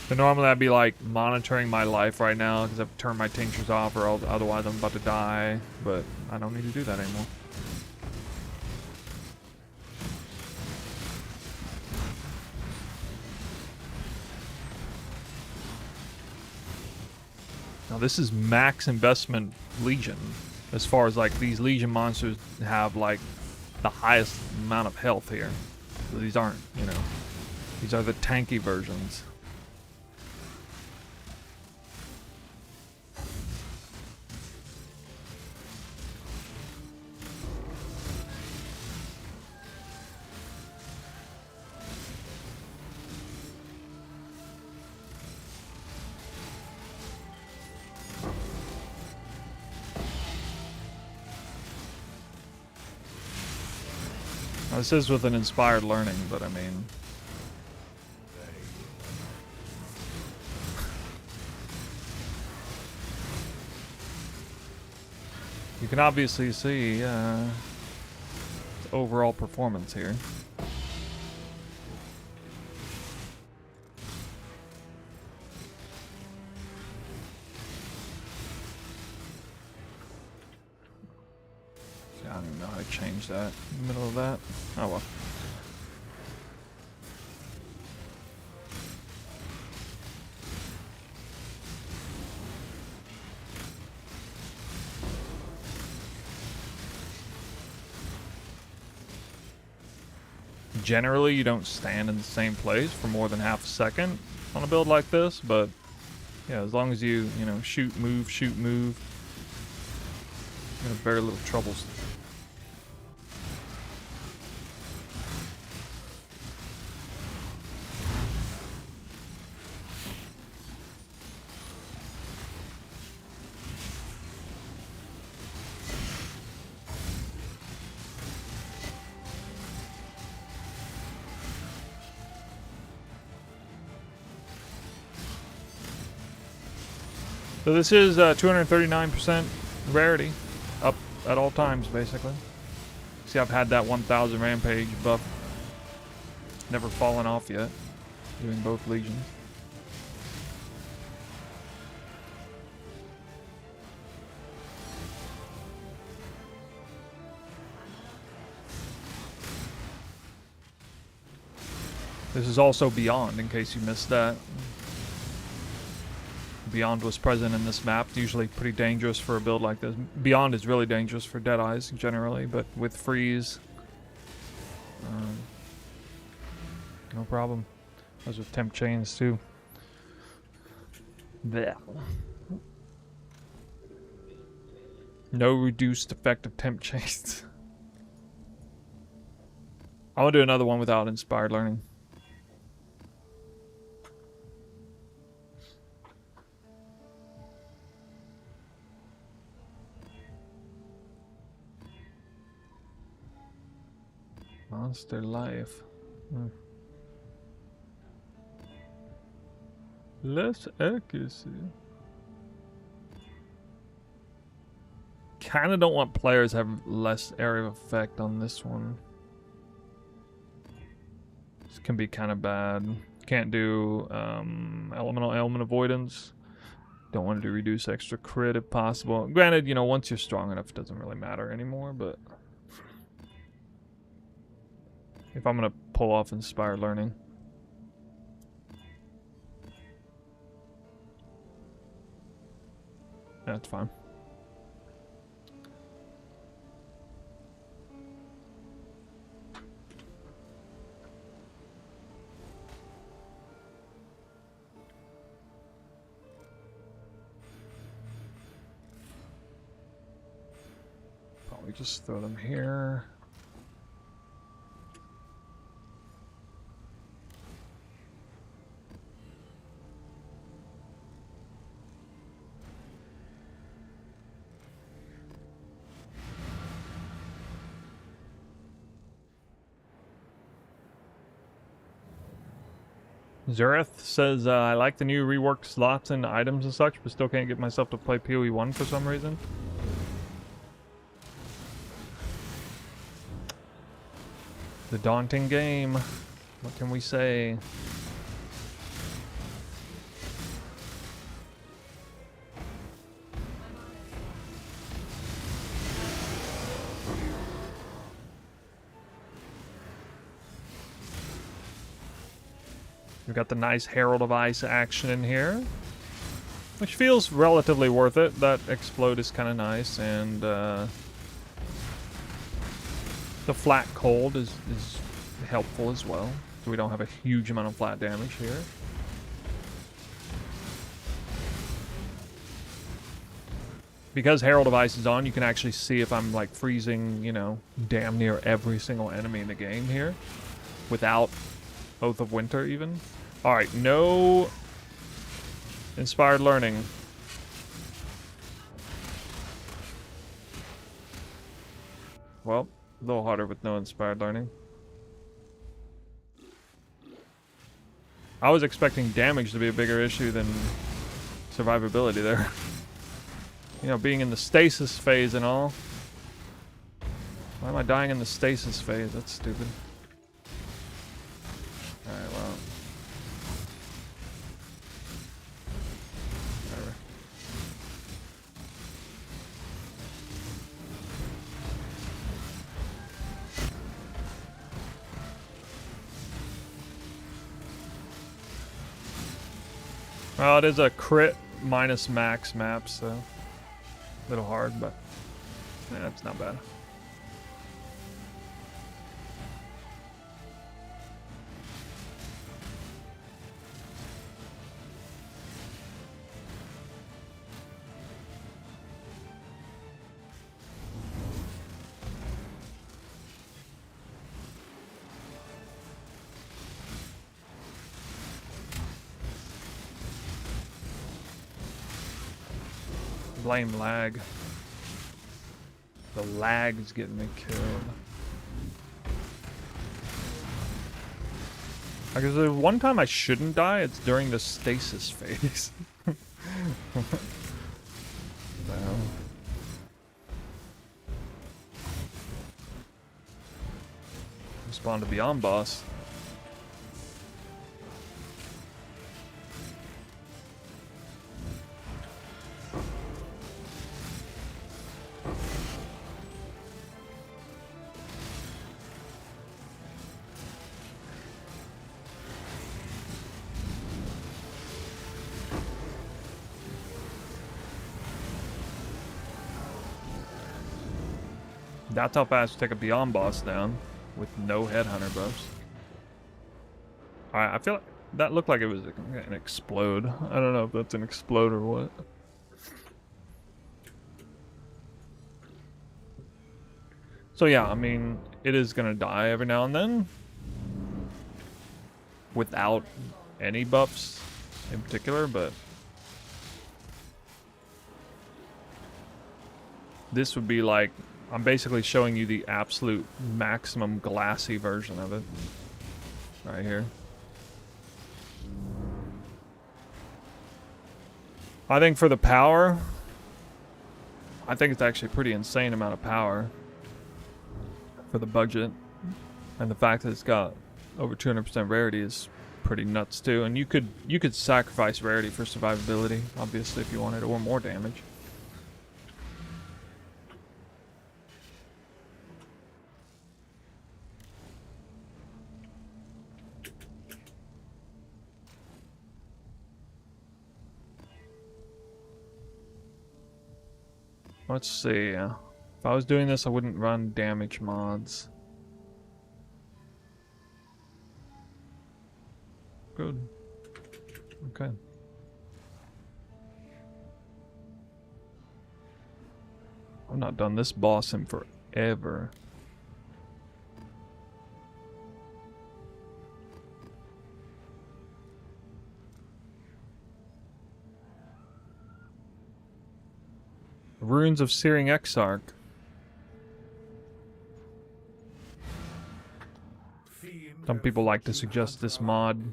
So normally I'd be like monitoring my life right now because I've turned my tinctures off or otherwise I'm about to die, but I don't need to do that anymore. Now this is max investment Legion, as far as like these Legion monsters have like the highest amount of health here. So these aren't, you know, these are the tanky versions. Now, this is with an inspired learning, but I mean... you can obviously see its overall performance here. I don't even know how to change that in the middle of that. Oh well. Generally, you don't stand in the same place for more than half a second on a build like this, but yeah, as long as you know, shoot, move, you have very little troubles. So this is 239% rarity, up at all times, basically. See, I've had that 1000 rampage buff never fallen off yet, doing both legions. This is also Beyond, in case you missed that. Beyond was present in this map, usually pretty dangerous for a build like this. Beyond is really dangerous for Deadeyes generally, but with Freeze, no problem. Those with Temp Chains too. Blech. No reduced effect of Temp Chains. I want to do another one without Inspired Learning. Monster Life. Less accuracy. Kinda don't want players to have less area of effect on this one. can be kind of bad. Can't do elemental ailment avoidance. Don't want to do reduce extra crit if possible. Granted, you know, once you're strong enough, it doesn't really matter anymore, but if I'm going to pull off Inspired Learning. That's fine. Probably just throw them here. Zureth says, I like the new reworked slots and items and such, but still can't get myself to play PoE 1 for some reason. The daunting game. What can we say? We've got the nice Herald of Ice action in here, which feels relatively worth it. That explode is kind of nice, and the flat cold is helpful as well, so we don't have a huge amount of flat damage here. Because Herald of Ice is on, you can actually see if I'm like freezing, you know, damn near every single enemy in the game here without Oath of Winter even. Alright, no Inspired Learning. Well, a little harder with no Inspired Learning. I was expecting damage to be a bigger issue than survivability there. You know, being in the stasis phase and all. Why am I dying in the stasis phase? That's stupid. Alright, well. Whatever. Well, it is a crit minus max map, so a little hard, but yeah, it's not bad. Blame lag. The lag's getting me killed. I guess there's one time I shouldn't die, it's during the stasis phase. Damn. Spawn to Beyond Boss. That's how fast you take a Beyond Boss down with no Headhunter buffs. Alright, I feel like that looked like it was an explode. I don't know if that's an explode or what. So yeah, I mean, it is gonna die every now and then. Without any buffs in particular, but this would be like, I'm basically showing you the absolute maximum glassy version of it. Right here. I think for the power, I think it's actually a pretty insane amount of power for the budget. And the fact that it's got over 200% rarity is pretty nuts too. And you could sacrifice rarity for survivability, obviously, if you wanted, or more damage. Let's see. If I was doing this, I wouldn't run damage mods. Good. Okay. I've not done this boss in forever. Runes of Searing Exarch. Some people like to suggest this mod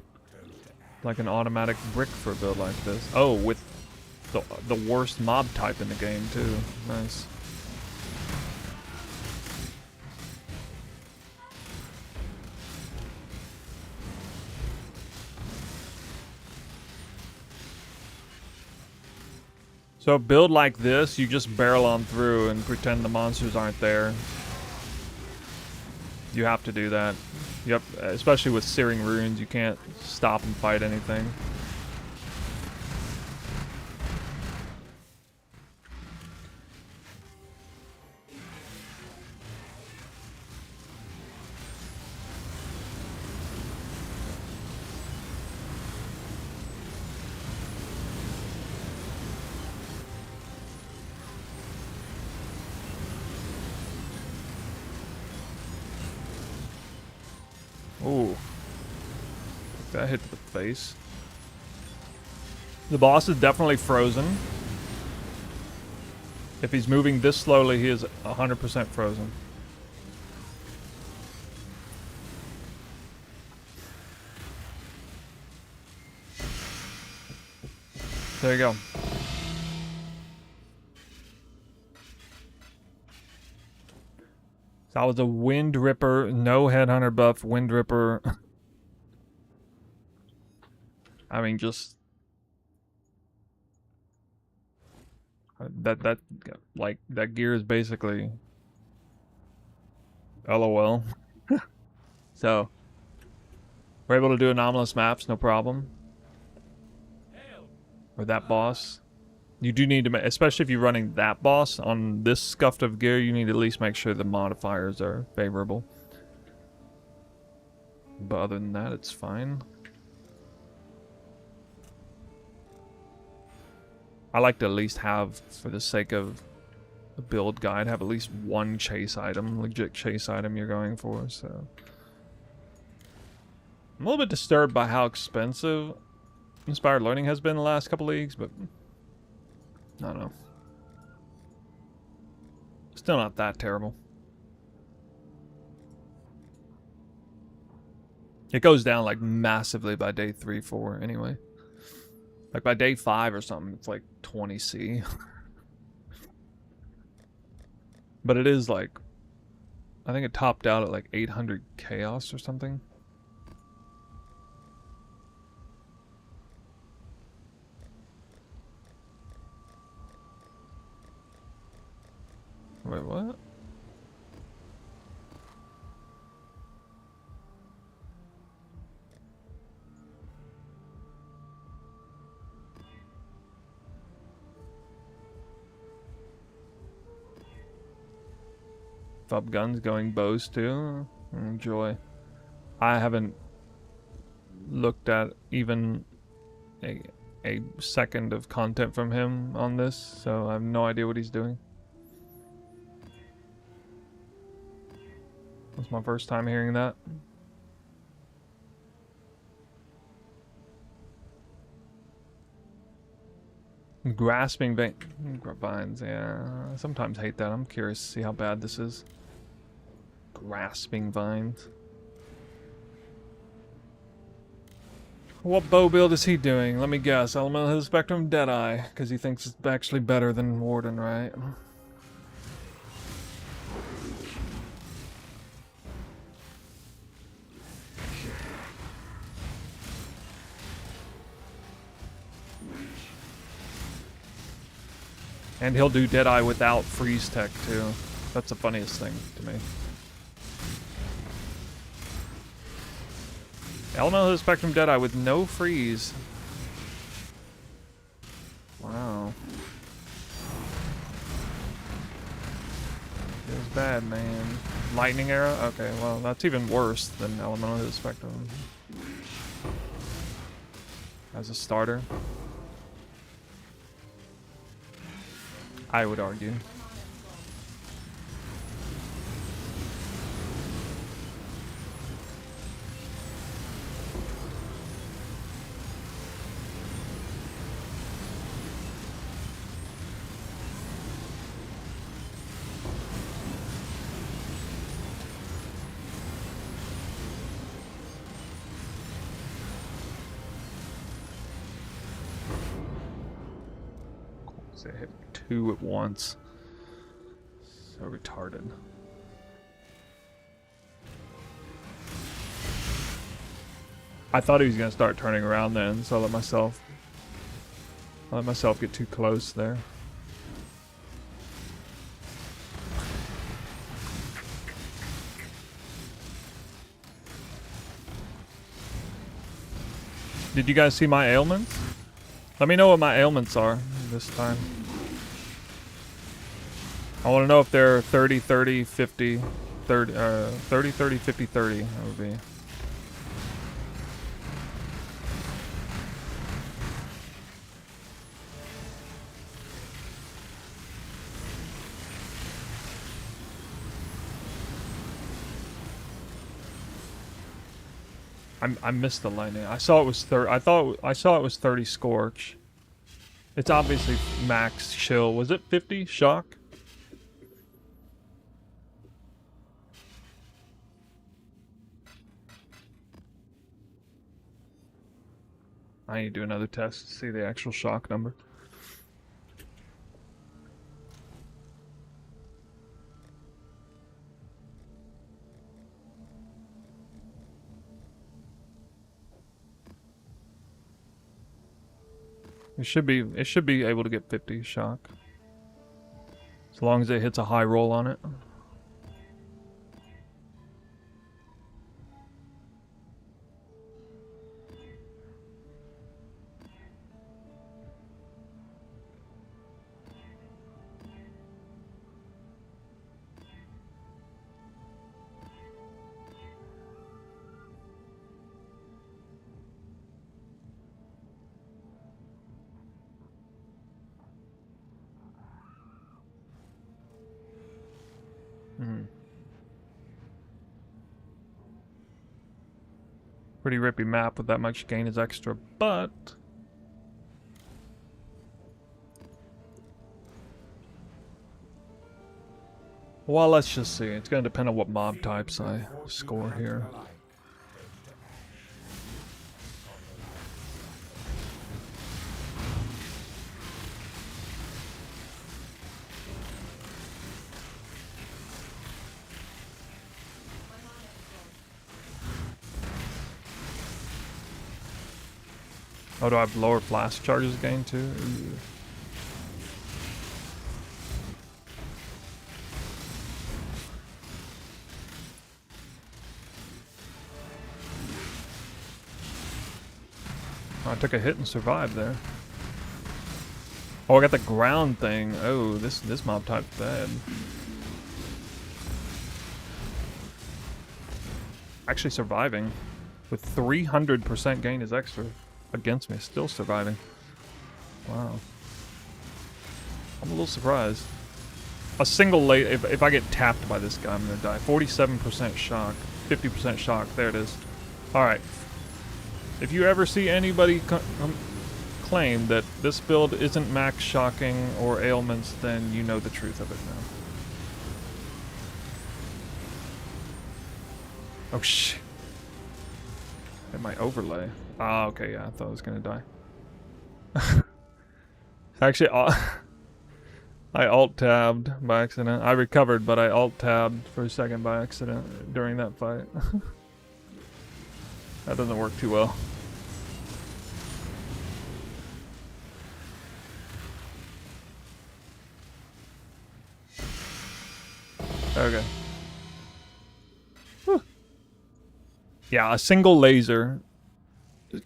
like an automatic brick for a build like this. Oh, with the worst mob type in the game too. Nice. So a build like this, you just barrel on through and pretend the monsters aren't there. You have to do that. Yep, especially with Searing Runes, you can't stop and fight anything. Ooh. That hit to the face. The boss is definitely frozen. If he's moving this slowly, he is 100% frozen. There you go. So that was a Wind Ripper, no Headhunter buff, Wind Ripper. I mean, just that like that gear is basically LOL. So we're able to do anomalous maps, no problem. Or that boss. You do need to, especially if you're running that boss on this scuffed of gear, you need to at least make sure the modifiers are favorable. But other than that, it's fine. I like to at least have, for the sake of the build guide, have at least one chase item, legit chase item you're going for, so. I'm a little bit disturbed by how expensive Inspired Learning has been the last couple leagues, but I don't know. Still not that terrible. It goes down like massively by day 3, 4 anyway. Like by day 5 or something, it's like 20C. But it is like, I think it topped out at like 800 chaos or something. Wait, what? Fub guns going bows too. Enjoy. I haven't looked at even a second of content from him on this, so I have no idea what he's doing. It's my first time hearing that. Grasping vines, yeah. I sometimes hate that. I'm curious to see how bad this is. Grasping vines. What bow build is he doing? Let me guess. Elemental Hill Spectrum Deadeye, because he thinks it's actually better than Warden, right? And he'll do Deadeye without freeze tech too. That's the funniest thing to me. Elemental of the Spectrum Deadeye with no freeze. Wow. Feels bad, man. Lightning Arrow? Okay, well, that's even worse than Elemental of the Spectrum. As a starter. I would argue. They hit 2 at once. So retarded. I thought he was gonna start turning around then, so I let myself get too close there. Did you guys see my ailments? Let me know what my ailments are this time. I want to know if they're 30, 30, 50, 30, 30, 30, 50, 30. That would be. I missed the lightning. I saw it was 30. I saw it was 30 Scorch. It's obviously max chill. Was it 50 shock? I need to do another test to see the actual shock number. It should be able to get 50 shock. As long as it hits a high roll on it. Pretty rippy map with that much gain is extra, but well, let's just see. It's gonna depend on what mob types I score here. Oh, do I have lower flash charges gain too? Ooh. I took a hit and survived there. Oh, I got the ground thing. Oh, this mob type's bad. Actually surviving with 300% gain is extra. Against me, still surviving. Wow. I'm a little surprised. A single late, if I get tapped by this guy, I'm gonna die. 47% shock, 50% shock, there it is. Alright. If you ever see anybody claim that this build isn't max shocking or ailments, then you know the truth of it now. Oh shit. Hit my overlay. Ah, okay, yeah, I thought I was gonna die. Actually, I alt-tabbed by accident. I recovered, but I alt-tabbed for a second by accident during that fight. That doesn't work too well. Okay. Whew. Yeah, a single laser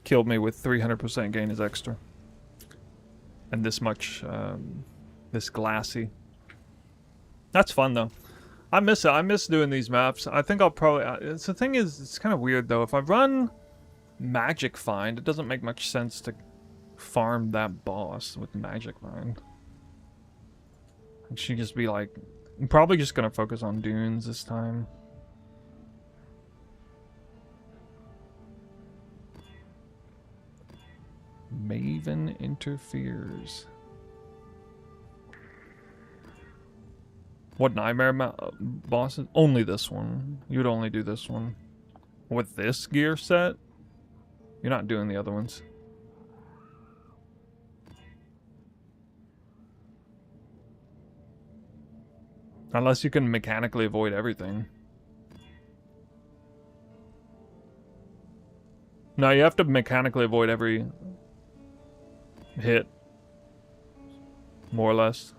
killed me with 300% gain is extra. And this much, this glassy. That's fun though. I miss it. I miss doing these maps. I think I'll probably... the thing is, it's kind of weird though. If I run Magic Find, it doesn't make much sense to farm that boss with Magic Find. I should just be like... I'm probably just gonna focus on dunes this time. Maven interferes. What nightmare bosses? Only this one. You would only do this one. With this gear set, you're not doing the other ones. Unless you can mechanically avoid everything. No, you have to mechanically avoid every hit. More or less.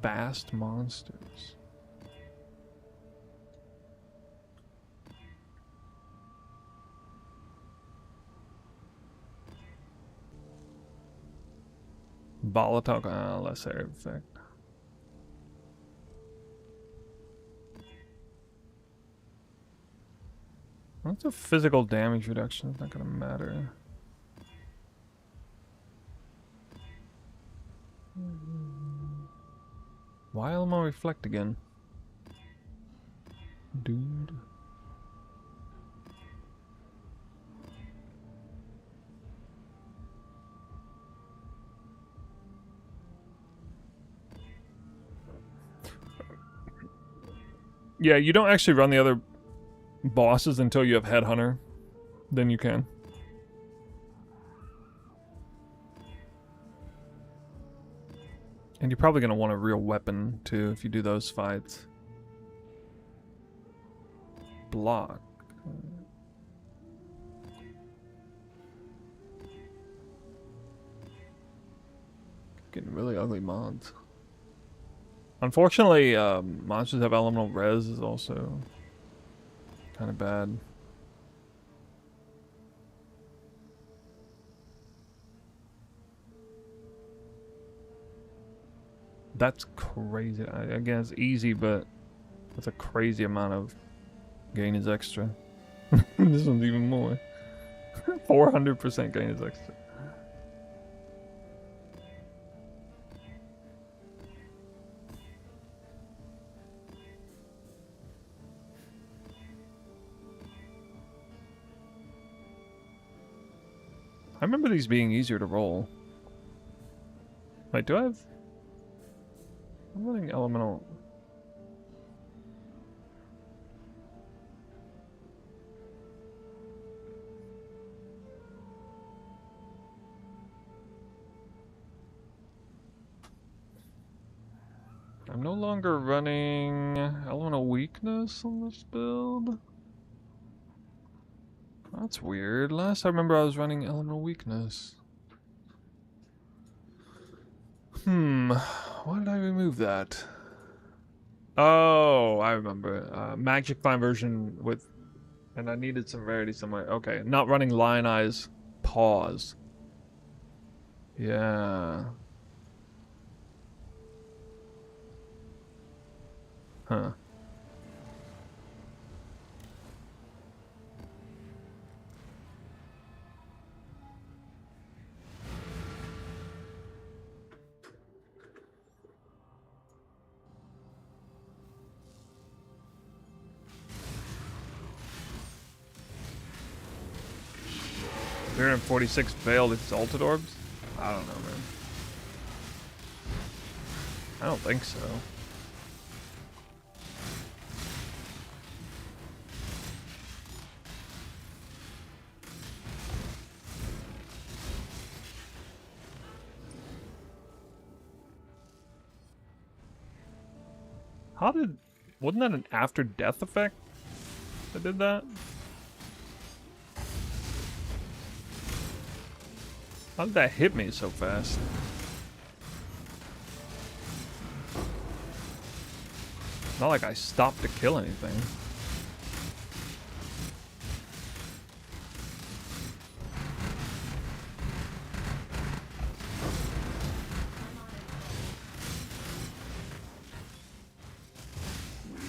Fast monsters. Volatile, less air effect. What's a physical damage reduction? It's not gonna matter. Why am I reflect again? Dude. Yeah, you don't actually run the other bosses until you have Headhunter. Then you can. And you're probably going to want a real weapon, too, if you do those fights. Block. Getting really ugly mods. Unfortunately, monsters have elemental res is also kind of bad. That's crazy. Again, it's easy, but that's a crazy amount of gain is extra. This one's even more. 400% gain is extra. I remember these being easier to roll. Wait, do I have... I'm running elemental... I'm no longer running elemental weakness on this build. That's weird. Last I remember I was running elemental weakness. Why did I remove that? Oh, I remember. Magic Find version with... And I needed some rarity somewhere. Okay, not running Lion Eyes. Pause. Yeah. Huh. 346 Veiled Exalted Orbs? I don't know, man. I don't think so. How did... Wasn't that an after death effect that did that? How did that hit me so fast? Not like I stopped to kill anything.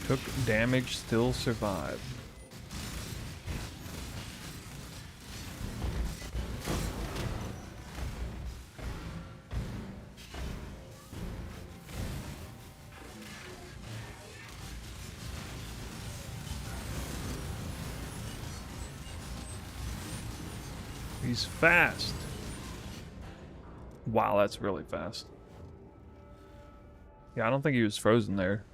Took damage, still survived. He's fast. Wow, that's really fast. Yeah, I don't think he was frozen there.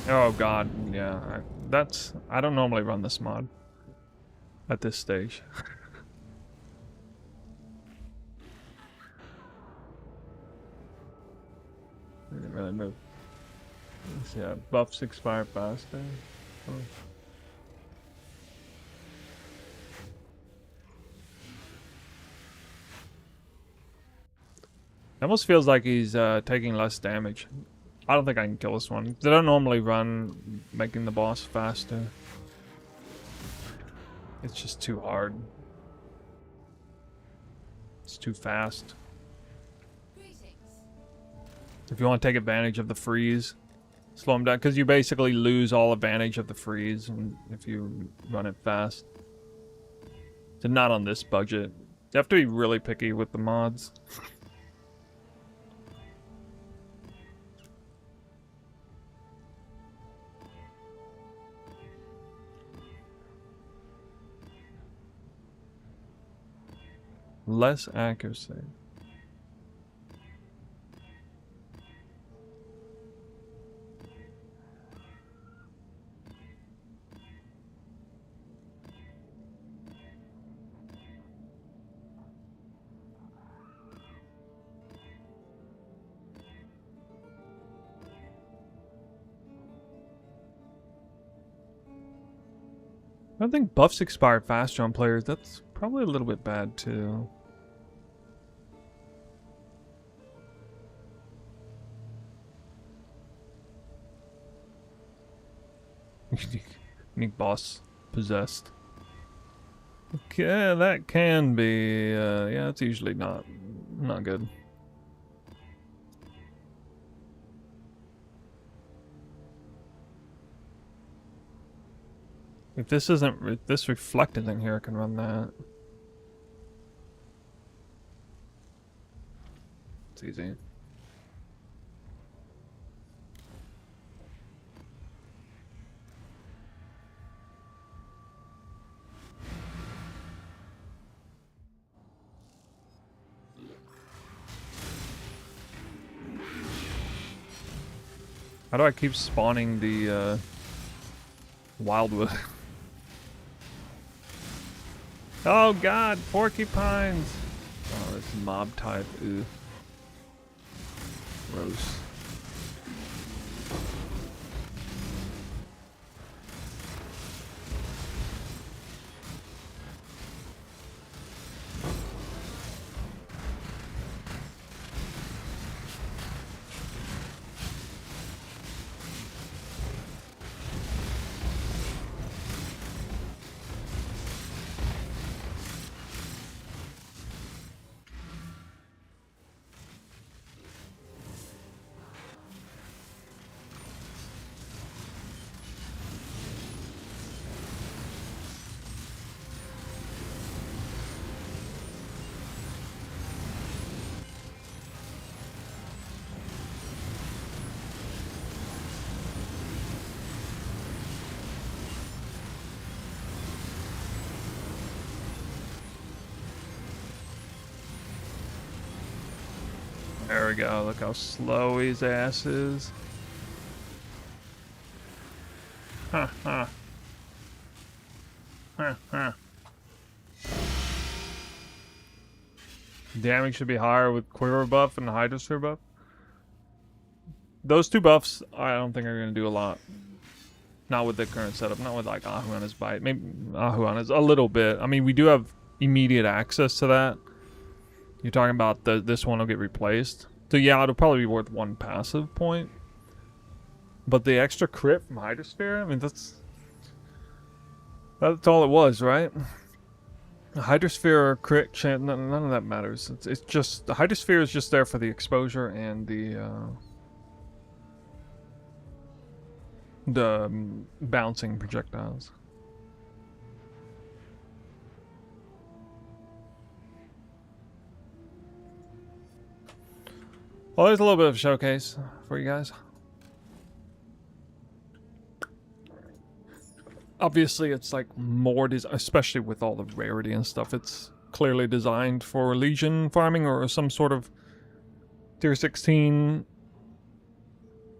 Oh god, yeah. I don't normally run this mod at this stage. Didn't really move. Yeah, buffs expire faster. Oh. It almost feels like he's taking less damage. I don't think I can kill this one. They don't normally run making the boss faster. It's just too hard. It's too fast. If you want to take advantage of the freeze, slow him down, because you basically lose all advantage of the freeze if you run it fast. So not on this budget. You have to be really picky with the mods. Less accuracy. I don't think buffs expire faster on players. That's probably a little bit bad too. Unique boss possessed. Okay, that can be. Yeah, it's usually not good. If this reflected in here, I can run that. It's easy. How do I keep spawning the wildwood? Oh god, porcupines! Oh, this mob type, ooh. Gross. There we go, look how slow his ass is. Ha ha. Damage should be higher with Quiver buff and Hydrosphere buff. Those two buffs, I don't think are going to do a lot. Not with the current setup. Not with like Ahuana's Bite. Maybe Ahuana's a little bit. I mean, we do have immediate access to that. You're talking about this one will get replaced. So yeah, it'll probably be worth one passive point. But the extra crit from Hydrosphere, I mean, that's all it was, right? Hydrosphere crit chance, none of that matters. It's just the Hydrosphere is just there for the exposure and the bouncing projectiles. Well, there's a little bit of a showcase for you guys. Obviously, it's like more, especially with all the rarity and stuff, it's clearly designed for Legion farming or some sort of tier 16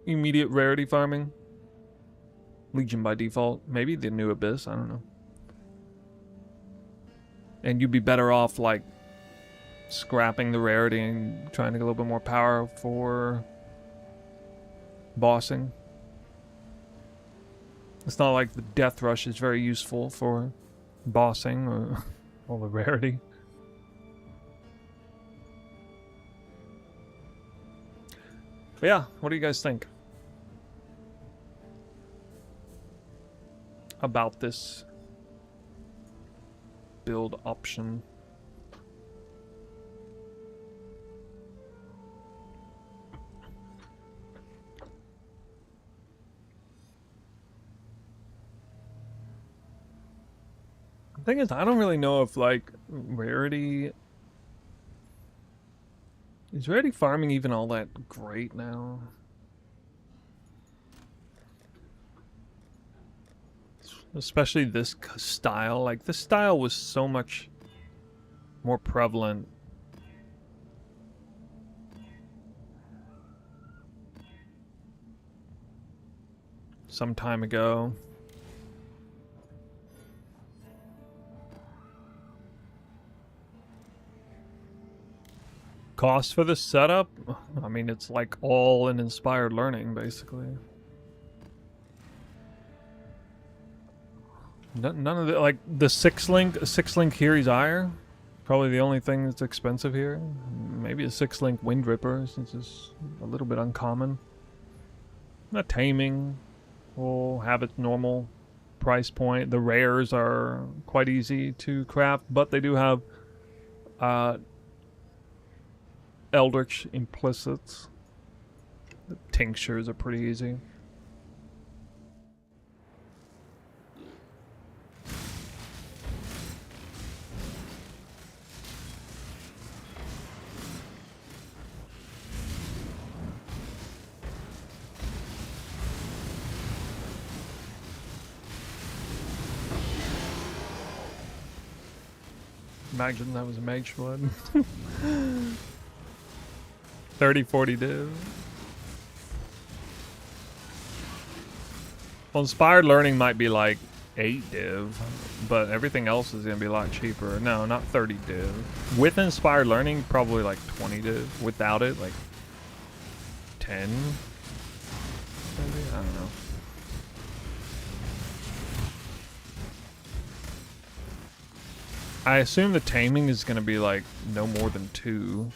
immediate rarity farming. Legion by default. Maybe the new Abyss, I don't know. And you'd be better off, like, scrapping the rarity and trying to get a little bit more power for bossing. It's not like the Death Rush is very useful for bossing or all the rarity. But yeah, what do you guys think about this build option? The thing is, I don't really know if like rarity is rarity farming even all that great now. Especially this style. Like, this style was so much more prevalent some time ago. Cost for the setup? I mean, it's like all in inspired learning, basically. None of the, like, the six link here is higher. Probably the only thing that's expensive here. Maybe a 6-link Wind Ripper, since it's a little bit uncommon. Not Taming will have its normal price point. The rares are quite easy to craft, but they do have Eldritch implicits. The tinctures are pretty easy. Imagine that was a mage one. 30-40 div. Well, inspired learning might be like 8 div, but everything else is gonna be a lot cheaper. No, not 30 div. With inspired learning, probably like 20 div. Without it, like 10. Maybe? I don't know. I assume the taming is gonna be like no more than 2.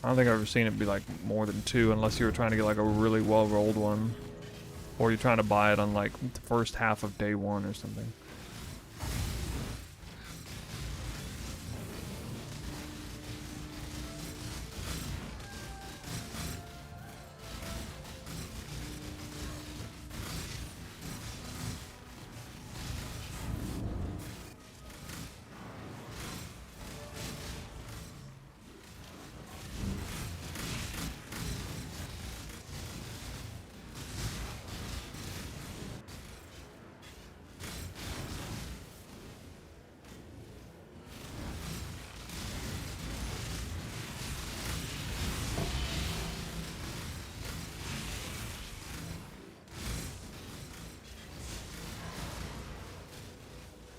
I don't think I've ever seen it be like more than 2 unless you were trying to get like a really well-rolled one. Or you're trying to buy it on like the first half of day 1 or something.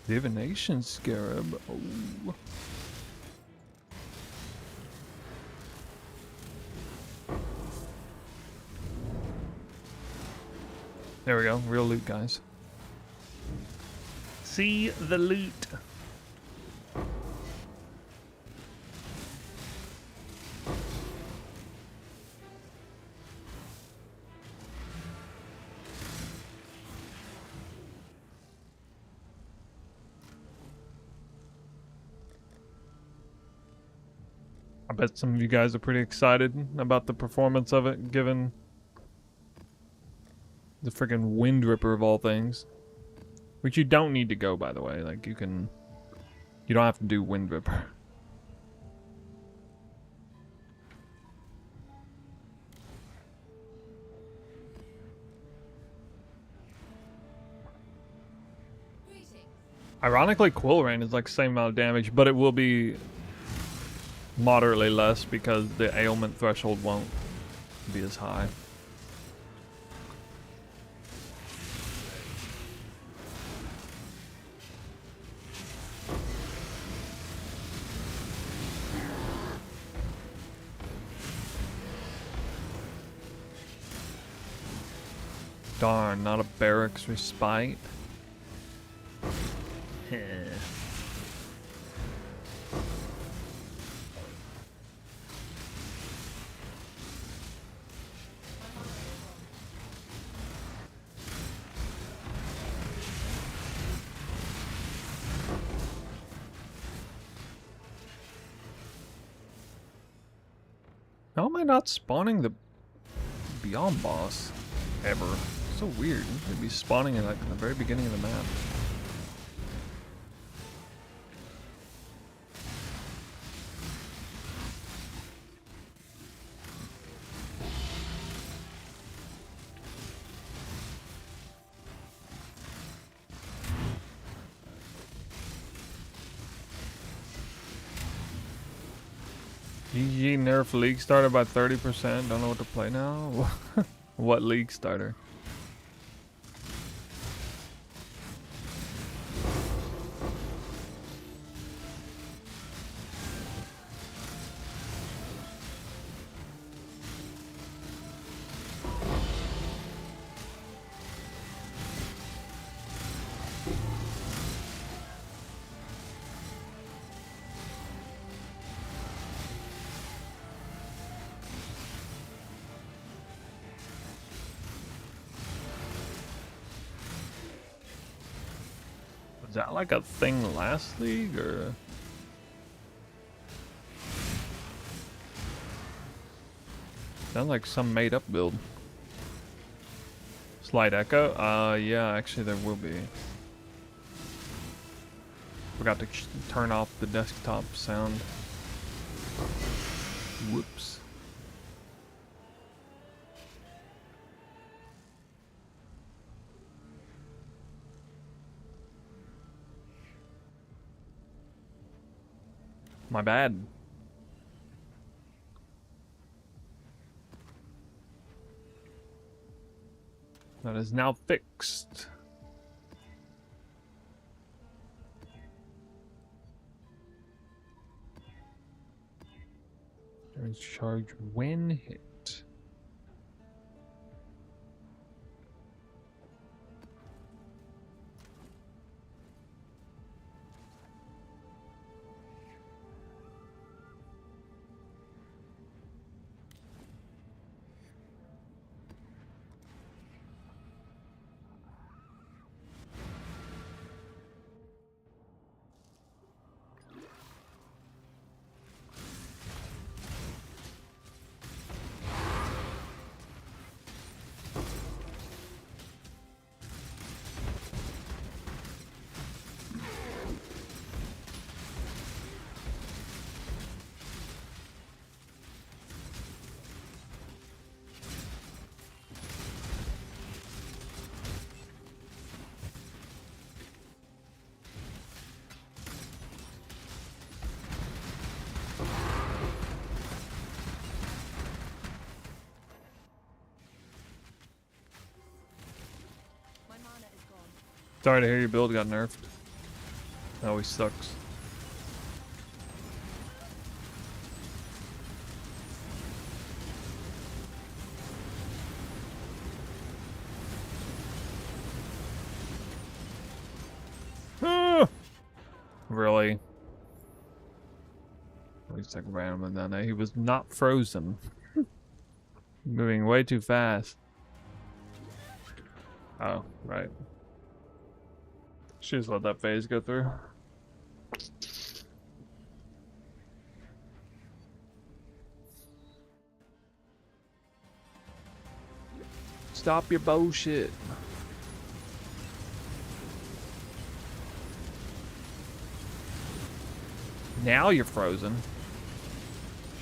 Divination Scarab. Oh. There we go. Real loot, guys. See the loot. I bet some of you guys are pretty excited about the performance of it, given the freaking Wind Ripper of all things. Which you don't need to go, by the way. Like, you don't have to do Wind Ripper. Ironically, Quill Rain is like the same amount of damage, but it will be moderately less because the ailment threshold won't be as high. Darn, not a barracks respite. How am I not spawning the Beyond boss ever? So weird. It'd be spawning in like the very beginning of the map. GG nerf league starter by 30%. Don't know what to play now. What league starter? Was that like a thing last league, or? Sounds like some made up build. Slight echo? Yeah, actually there will be. Forgot to turn off the desktop sound. Whoops. My bad. That is now fixed. Damage charge when hit. Sorry to hear your build got nerfed. That always sucks. Ah! Really? At least like randomly down there. He was not frozen. Moving way too fast. Oh, right. Should just let that phase go through. Stop your bullshit. Now you're frozen.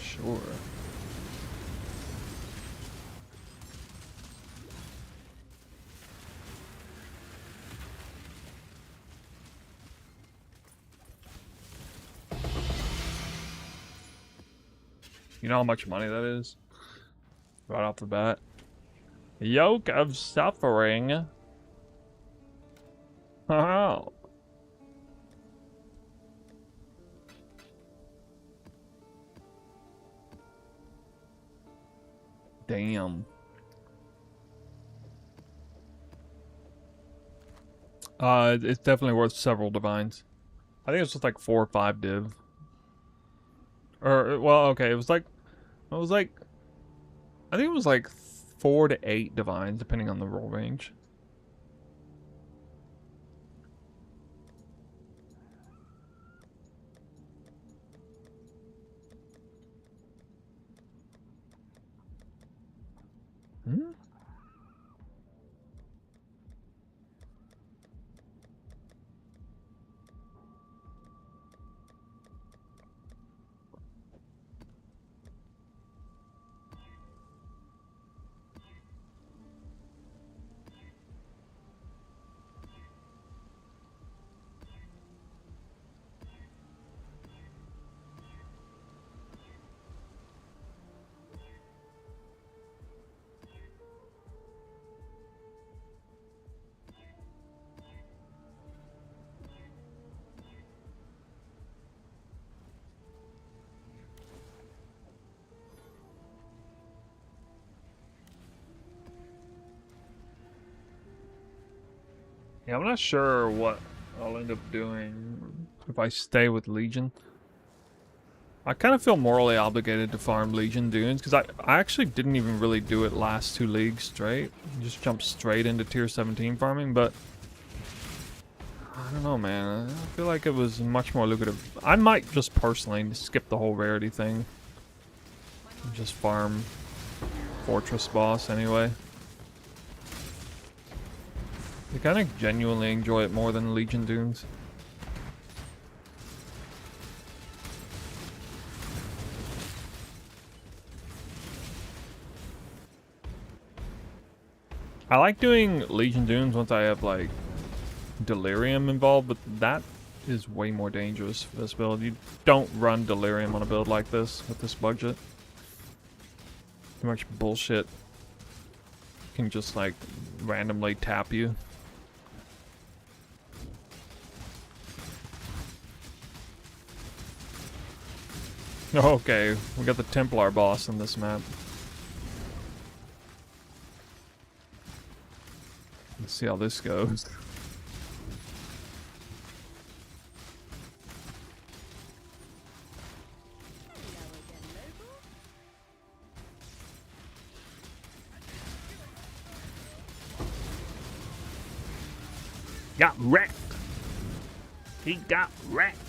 Sure. You know how much money that is? Right off the bat. Yoke of suffering. Oh. Damn. It's definitely worth several divines. I think it's just like 4 or 5 div. Or, well, okay, it was like, I think it was like 4 to 8 divines, depending on the roll range. Hmm? Yeah, I'm not sure what I'll end up doing if I stay with Legion. I kind of feel morally obligated to farm Legion Dunes, because I actually didn't even really do it last 2 leagues straight. Just jumped straight into tier 17 farming, but I don't know, man. I feel like it was much more lucrative. I might just personally skip the whole rarity thing. Just farm Fortress boss anyway. I kind of genuinely enjoy it more than Legion Dunes. I like doing Legion Dunes once I have like Delirium involved, but that is way more dangerous for this build. You don't run Delirium on a build like this with this budget. Too much bullshit can just like randomly tap you. Okay, we got the Templar boss in this map. Let's see how this goes. Got wrecked. He got wrecked.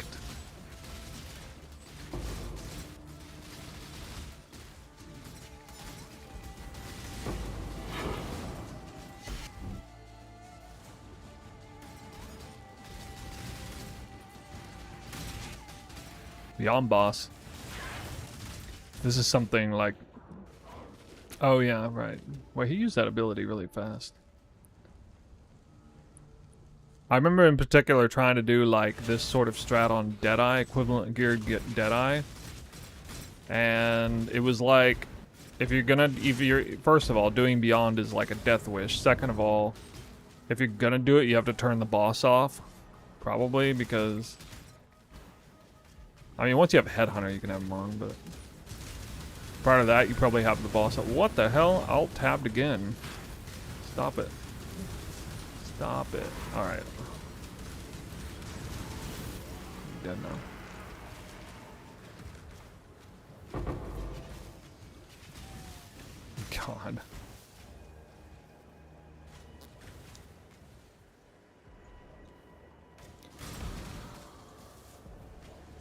Beyond boss. This is something like... Oh yeah, right. Wait, he used that ability really fast. I remember in particular trying to do like this sort of strat on Deadeye, equivalent geared Deadeye. And it was like, if you're first of all, doing Beyond is like a death wish. Second of all, if you're gonna do it, you have to turn the boss off. Probably because... I mean, once you have Headhunter, you can have them on, but... Prior to that, you probably have the boss. What the hell? Alt tabbed again. Stop it. Stop it. Alright. Dead now. God.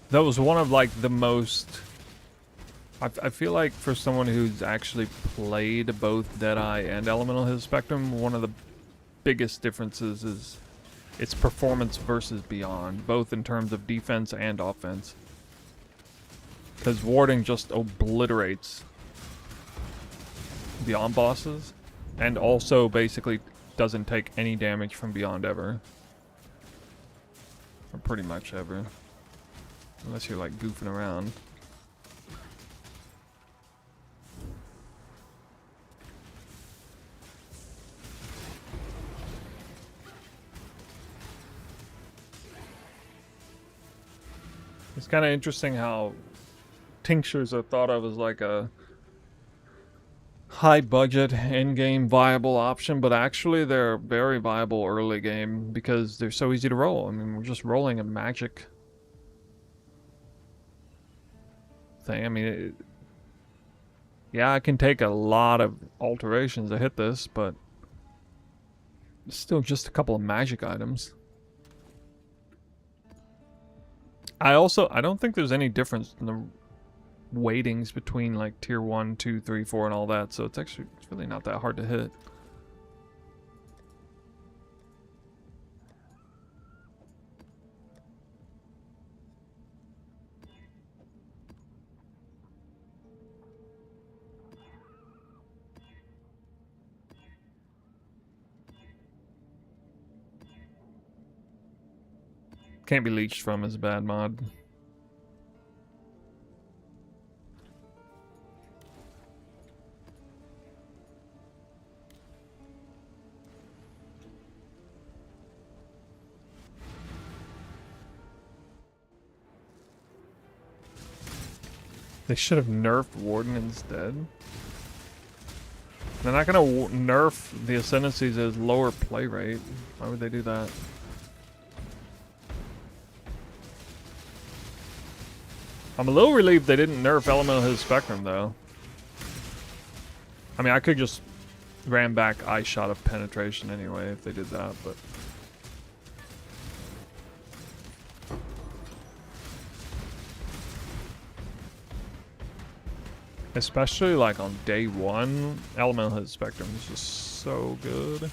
That was one of like the most... I feel like for someone who's actually played both Deadeye and Elemental Hidden Spectrum, one of the biggest differences is its performance versus Beyond, both in terms of defense and offense. Because warding just obliterates Beyond bosses, and also basically doesn't take any damage from Beyond ever. Or pretty much ever. Unless you're like goofing around. It's kind of interesting how tinctures are thought of as like a high budget in-game viable option, but actually they're very viable early game because they're so easy to roll. I mean, we're just rolling a magic thing. I mean, yeah, I can take a lot of alterations to hit this, but it's still just a couple of magic items. I don't think there's any difference in the weightings between like tier 1, 2, 3, 4 and all that, so it's really not that hard to hit. Can't be leached from is a bad mod. They should have nerfed Warden instead. They're not gonna nerf the Ascendancies as lower play rate. Why would they do that? I'm a little relieved they didn't nerf Elemental Hidden Spectrum though. I mean, I could just ram back Eye Shot of Penetration anyway if they did that, but... Especially like on day 1, Elemental Hidden Spectrum is just so good.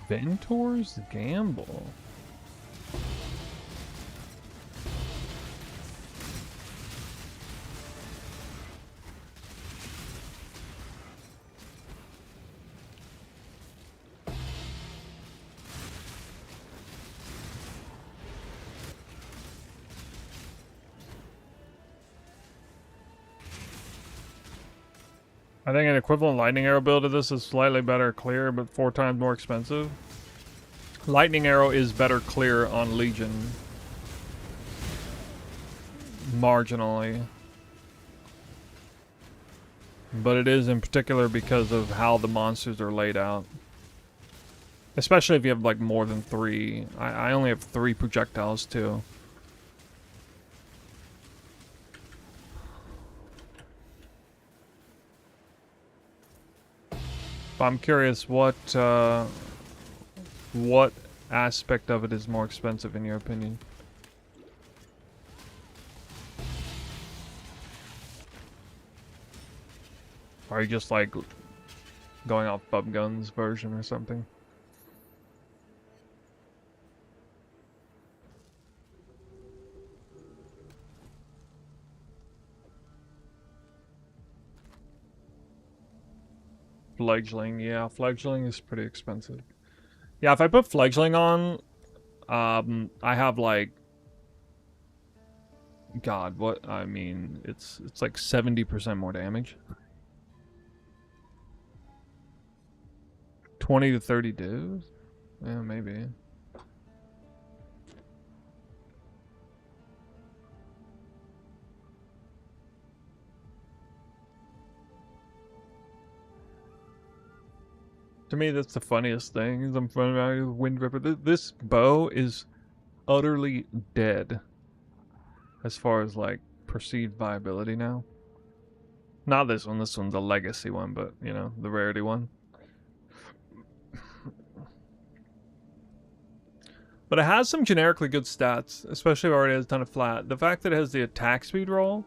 Ventor's Gamble. I think an equivalent lightning arrow build of this is slightly better clear, but 4 times more expensive. Lightning arrow is better clear on Legion. Marginally. But it is in particular because of how the monsters are laid out. Especially if you have like more than 3. I only have 3 projectiles too. But I'm curious what aspect of it is more expensive in your opinion? Are you just like going off Bub Gun's version or something? Fledgling, yeah, fledgling is pretty expensive. Yeah, if I put fledgling on, I have like, God, what I mean, it's like 70% more damage. 20 to 30 dudes? Yeah, maybe. To me, that's the funniest thing. Is I'm familiar with Wind Ripper. This bow is utterly dead as far as like perceived viability now. Not this one. This one's a legacy one, but you know, the rarity one. But it has some generically good stats, especially where it has done a flat. The fact that it has the attack speed roll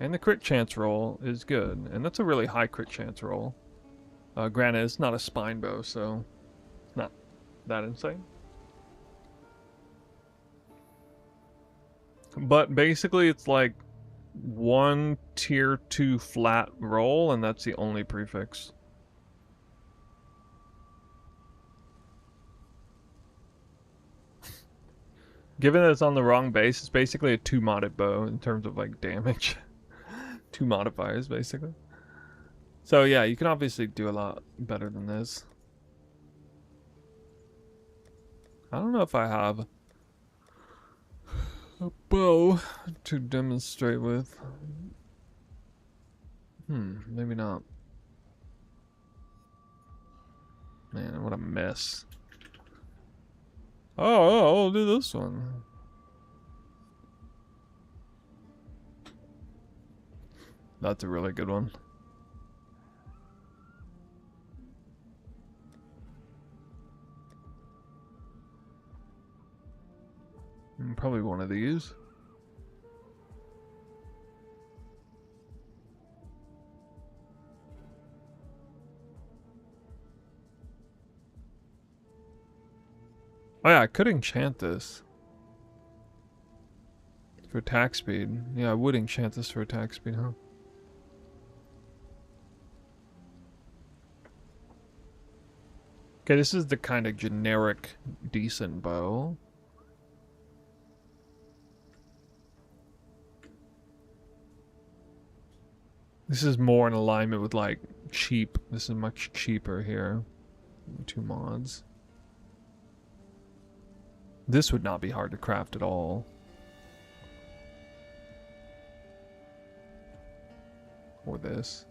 and the crit chance roll is good, and that's a really high crit chance roll. Granted, it's not a spine bow, so it's not that insane. But basically, it's like one tier 2 flat roll, and that's the only prefix. Given that it's on the wrong base, it's basically a 2 modded bow in terms of like damage. 2 modifiers, basically. So yeah, you can obviously do a lot better than this. I don't know if I have a bow to demonstrate with. Maybe not. Man, what a mess. Oh, I'll do this one. That's a really good one. Probably one of these. Oh yeah, I could enchant this. For attack speed. Yeah, I would enchant this for attack speed, huh? Okay, this is the kind of generic decent bow. This is more in alignment with like cheap. This is much cheaper here. 2 mods. This would not be hard to craft at all. Or this.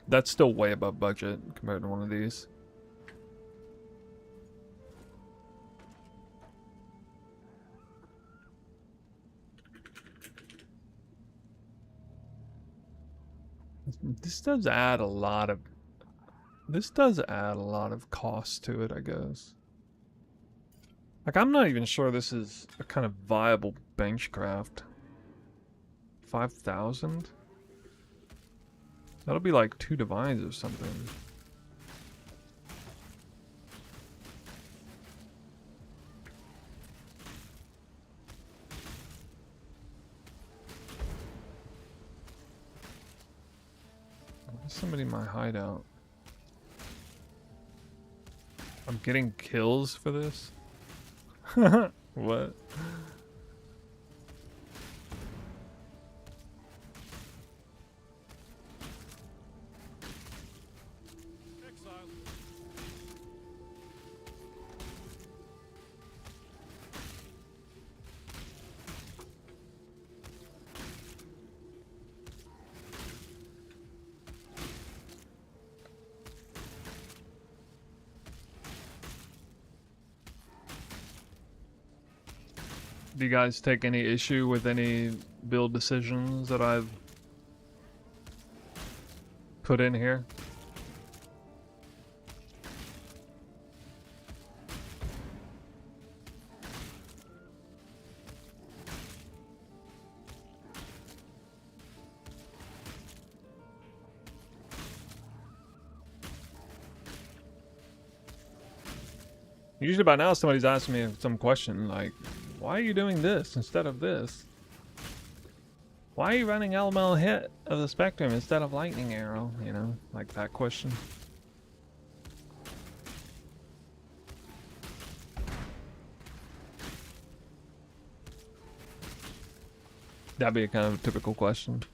That's still way above budget compared to one of these. This does add a lot of cost to it, I guess. Like, I'm not even sure this is a kind of viable benchcraft. 5,000? That'll be like 2 divines or something. There's somebody in my hideout. I'm getting kills for this? What? Do you guys take any issue with any build decisions that I've put in here? Usually by now somebody's asking me some question like, why are you doing this instead of this? Why are you running elemental hit of the spectrum instead of lightning arrow? You know, like that question. That'd be a kind of a typical question.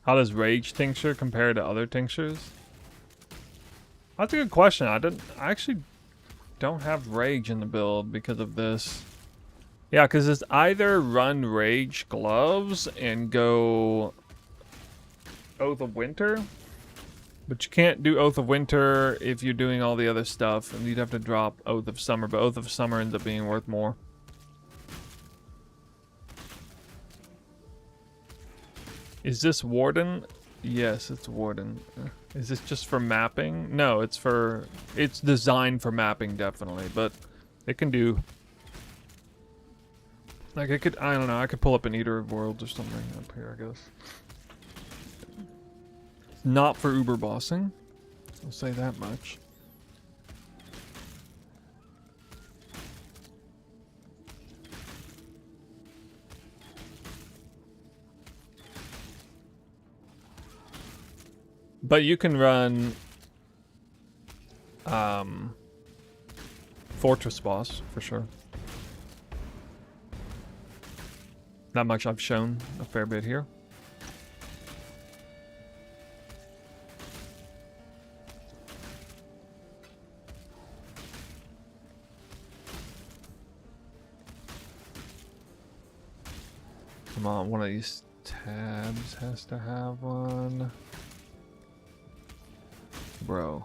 How does Rage Tincture compare to other tinctures? That's a good question. I actually don't have Rage in the build because of this. Yeah, because it's either run Rage Gloves and go Oath of Winter, but you can't do Oath of Winter if you're doing all the other stuff, and you'd have to drop Oath of Summer, but Oath of Summer ends up being worth more. Is this Warden? Yes, it's Warden. Is this just for mapping? No, it's designed for mapping, definitely, but it can do, like, I don't know, I could pull up an Eater of Worlds or something up here, I guess. Not for Uber bossing, I'll say that much. But you can run Fortress boss for sure. Not much I've shown a fair bit here. Come on, one of these tabs has to have one. Bro.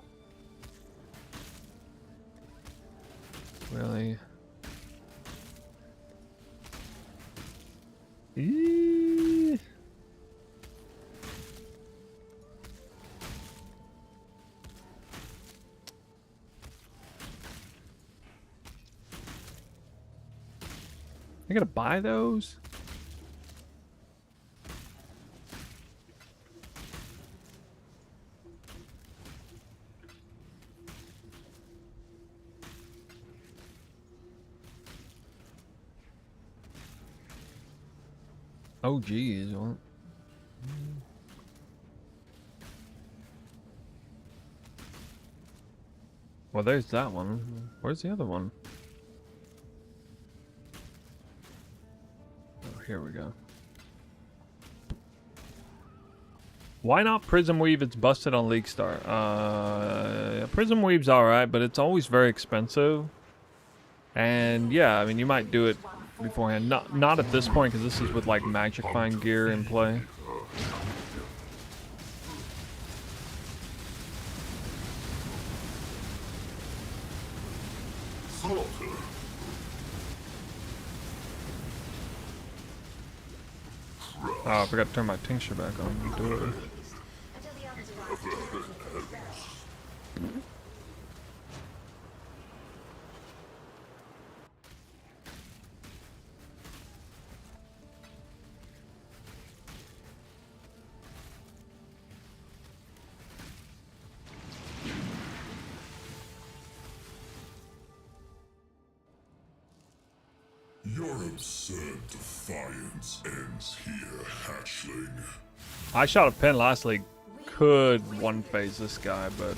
Really? Eee. I gotta buy those? Oh geez, what? Well, there's that one. Where's the other one? Oh, here we go. Why not Prism Weave? It's busted on League Star. Prism Weave's alright, but it's always very expensive. And yeah, I mean, you might do it beforehand. Not at this point, because this is with like Magic Find gear in play. Oh, I forgot to turn my tincture back on. Do it.
Your absurd defiance ends here, hatchling.
I shot a pin last league. Could one phase this guy, but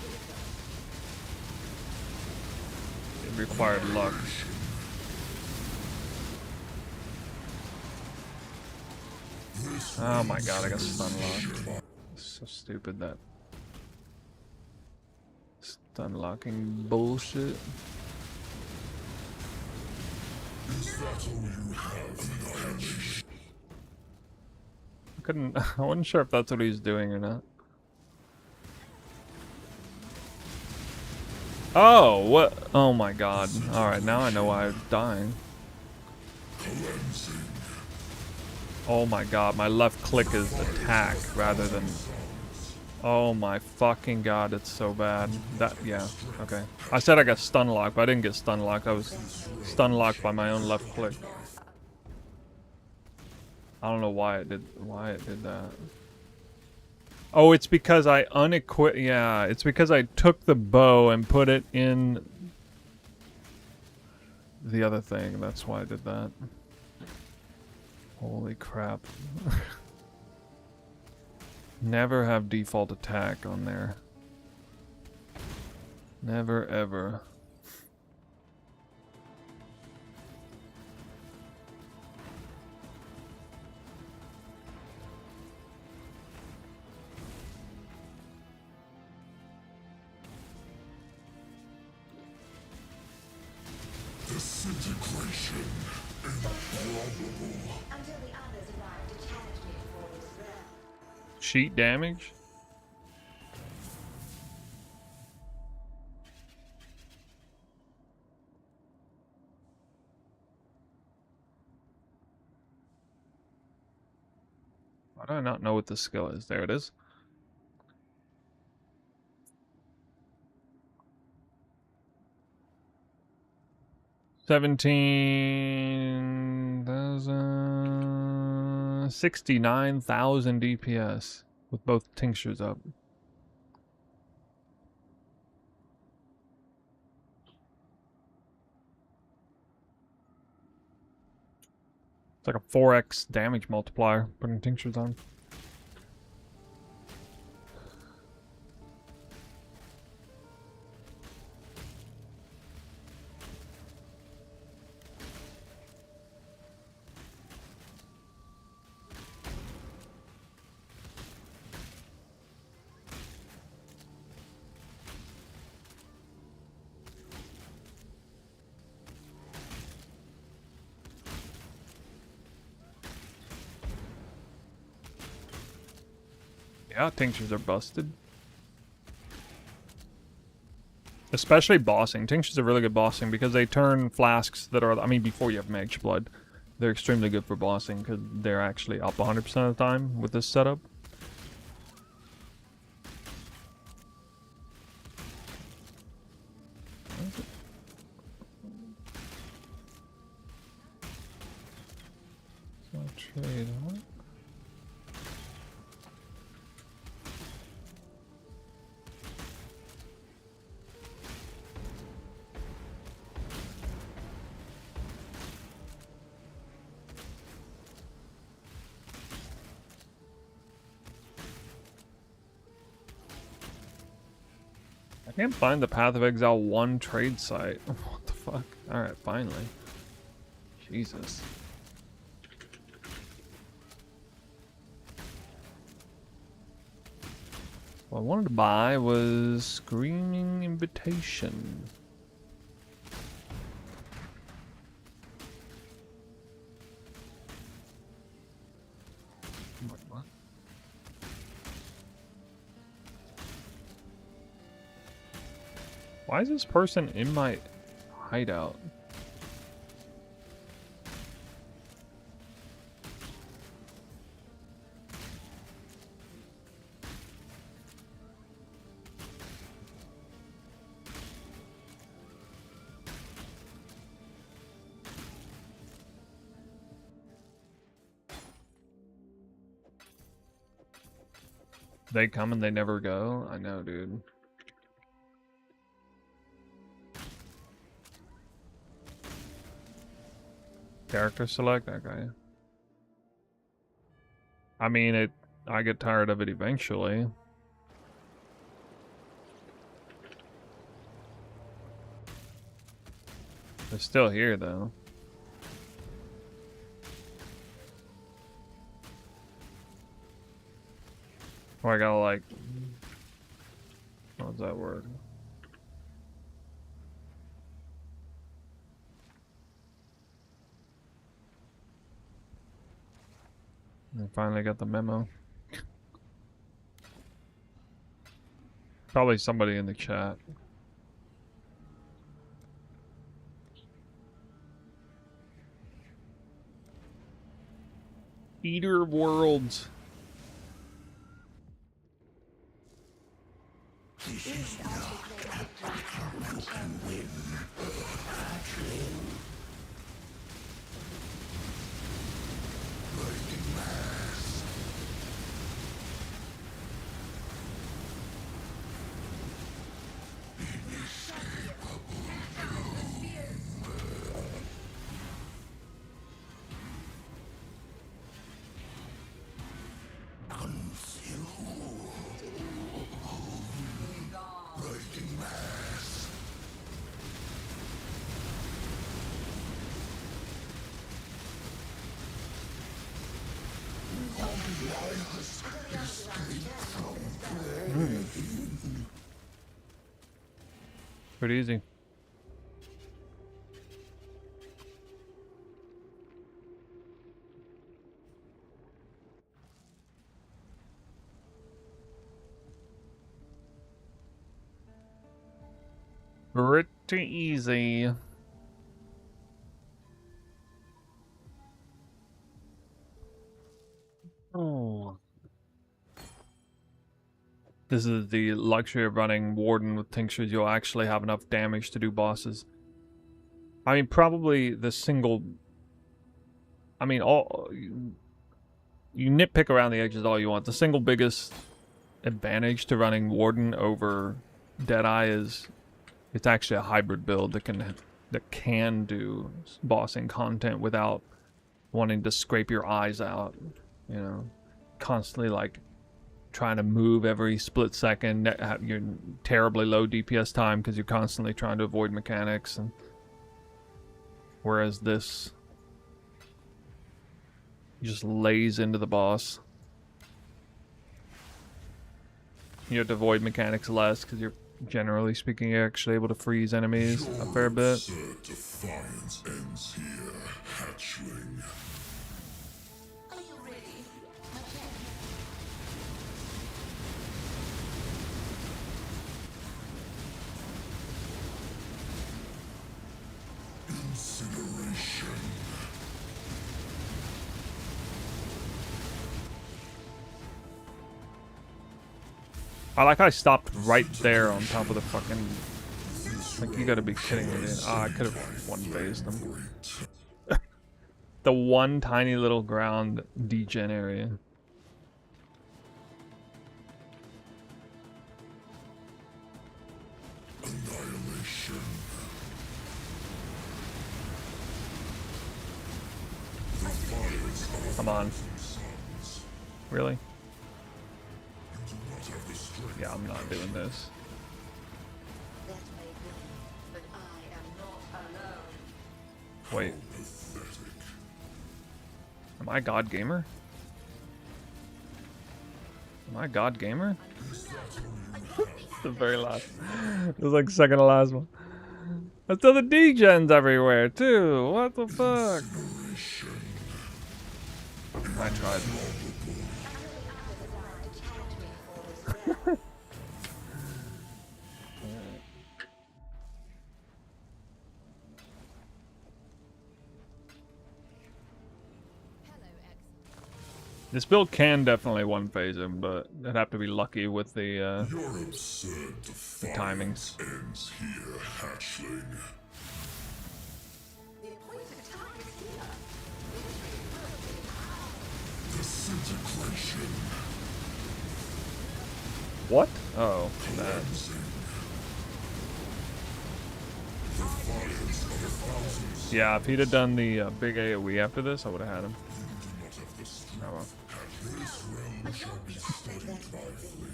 it required luck. Oh my god, I got stun locked. So stupid, that stun locking bullshit.
Is that all you have,
I wasn't sure if that's what he's doing or not. Oh, what? Oh my god. Alright, now I know why I'm dying. Oh my god, my left click is attack rather than... Oh my fucking god, it's so bad. That, yeah, okay. I said I got stun locked, but I didn't get stun locked. I was stun locked by my own left click. I don't know why it did that. Oh, it's because I unequipped, yeah, it's because I took the bow and put it in the other thing. That's why I did that. Holy crap. Never have default attack on there. Never ever.
Disintegration improbable.
Until the others arrive to challenge me for this realm.
Sheet damage? Why do I not know what this skill is? There it is. $17,000... 69,000 DPS with both tinctures up. It's like a 4x damage multiplier putting tinctures on. Yeah, tinctures are busted. Especially bossing. Tinctures are really good bossing because they turn flasks that are, I mean, before you have Mage Blood, they're extremely good for bossing because they're actually up 100% of the time with this setup. So trade, huh? I can't find the Path of Exile 1 trade site. What the fuck? Alright, finally. Jesus. What I wanted to buy was Screaming Invitation. Wait, what? Why is this person in my hideout? They come and they never go? I know, dude. Character select? Okay. I mean, I get tired of it eventually. They're still here, though. Oh, I gotta, like... What was that word? I finally got the memo. Probably somebody in the chat. Eater of Worlds. Pretty easy. Pretty easy. Oh. This is the luxury of running Warden with Tinctures. You'll actually have enough damage to do bosses. I mean, probably the single... I mean, all... You nitpick around the edges all you want. The single biggest advantage to running Warden over Deadeye is it's actually a hybrid build that can do bossing content without wanting to scrape your eyes out, you know, constantly like trying to move every split second. You're terribly low DPS time because you're constantly trying to avoid mechanics, and whereas this just lays into the boss. You have to avoid mechanics less because you're, generally speaking, you're actually able to freeze enemies a fair bit.
Defiance ends here, hatchling.
Are you ready?
Incineration.
I like how I stopped right there on top of the fucking... Like, you gotta be kidding me, dude. Oh, I could have one-phased them. The one tiny little ground degen area.
Annihilation.
Come on. Really? Yeah, I'm not doing this.
That may be, but I am not alone.
Wait. Am I God Gamer? Am I God Gamer? The very last. It was like second to last one. There's still the degens everywhere too. What the fuck? I tried. This build can definitely one-phase him, but I'd have to be lucky with the
Your absurd
timings.
ends here, hatchling. Disintegration.
What? Oh, that. Yeah, if he'd have done the big AoE after this, I would have had him. Oh well.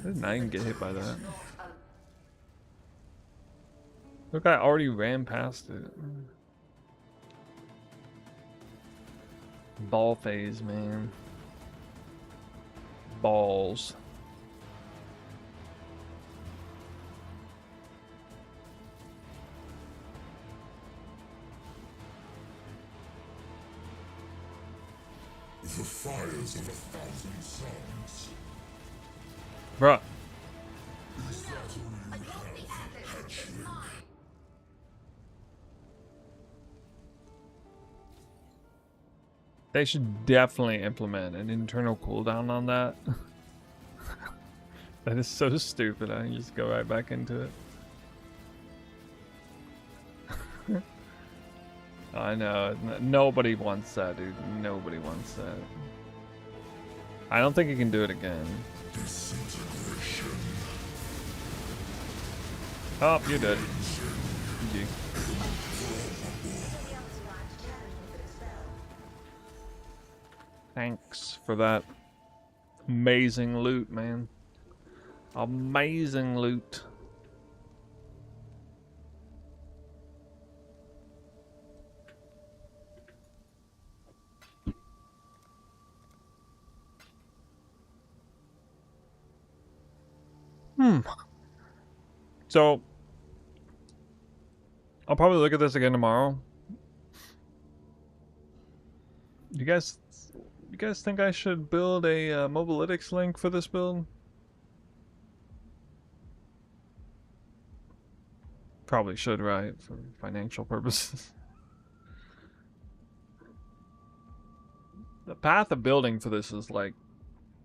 I did not even get hit by that. Look, I already ran past it. Ball phase, man. Balls.
The fires of 1,000 suns.
Bruh.
Is that all you have, hatchling?
They should definitely implement an internal cooldown on that. That is so stupid. I can just go right back into it. I know. Nobody wants that, dude. Nobody wants that. I don't think you can do it again. Oh, you're dead. GG. Thanks for that amazing loot, man. Amazing loot. So, I'll probably look at this again tomorrow. You guys think I should build a Mobalytics link for this build? Probably should, right? For financial purposes. The path of building for this is like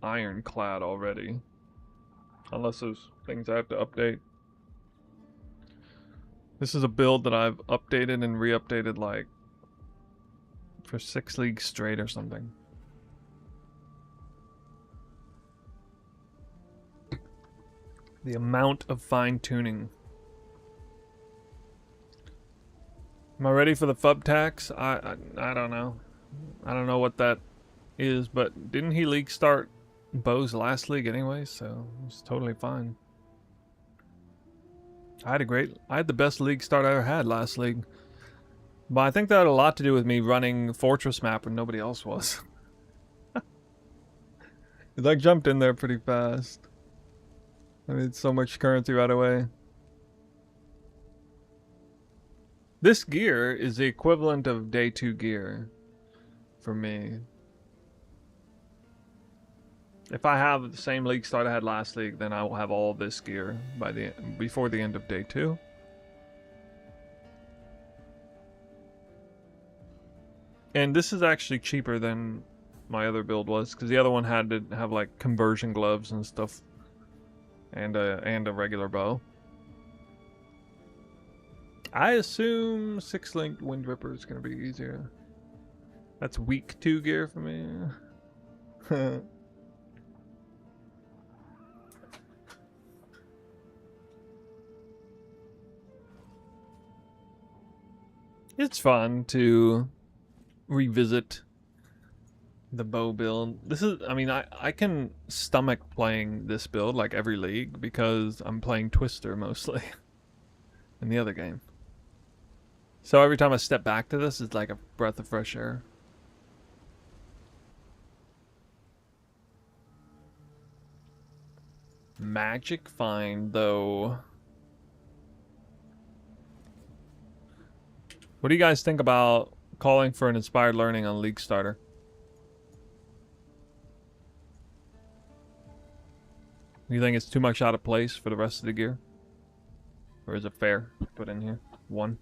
ironclad already. Unless there's things I have to update. This is a build that I've updated and re-updated like for 6 leagues straight or something. The amount of fine-tuning. Am I ready for the FUB tax? I don't know. I don't know what that is, but didn't he league start Bo's last league anyway, so it's totally fine. I had the best league start I ever had last league. But I think that had a lot to do with me running Fortress map when nobody else was. It like jumped in there pretty fast. I made so much currency right away. This gear is the equivalent of day 2 gear for me. If I have the same league start I had last league, then I will have all this gear before the end of day 2. And this is actually cheaper than my other build was, because the other one had to have like conversion gloves and stuff, and a regular bow. I assume 6-linked Wind Ripper is going to be easier. That's week 2 gear for me. It's fun to revisit the bow build. This is, I mean, I can stomach playing this build like every league because I'm playing Twister mostly in the other game. So every time I step back to this, it's like a breath of fresh air. Magic find, though. What do you guys think about calling for an inspired learning on League Starter? Do you think it's too much out of place for the rest of the gear? Or is it fair to put in here? 1.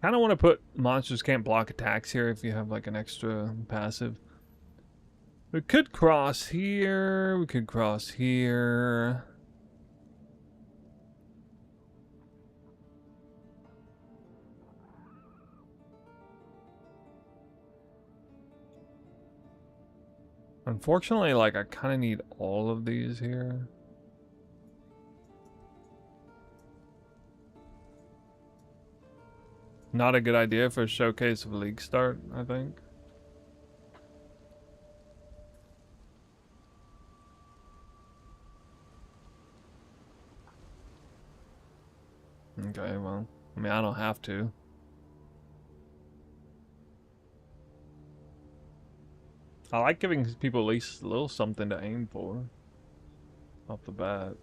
I don't want to put monsters can't block attacks here if you have like an extra passive. We could cross here. We could cross here. Unfortunately, like I kind of need all of these here. Not a good idea for a showcase of league start, I think. Okay, well, I mean, I don't have to. I like giving people at least a little something to aim for off the bat.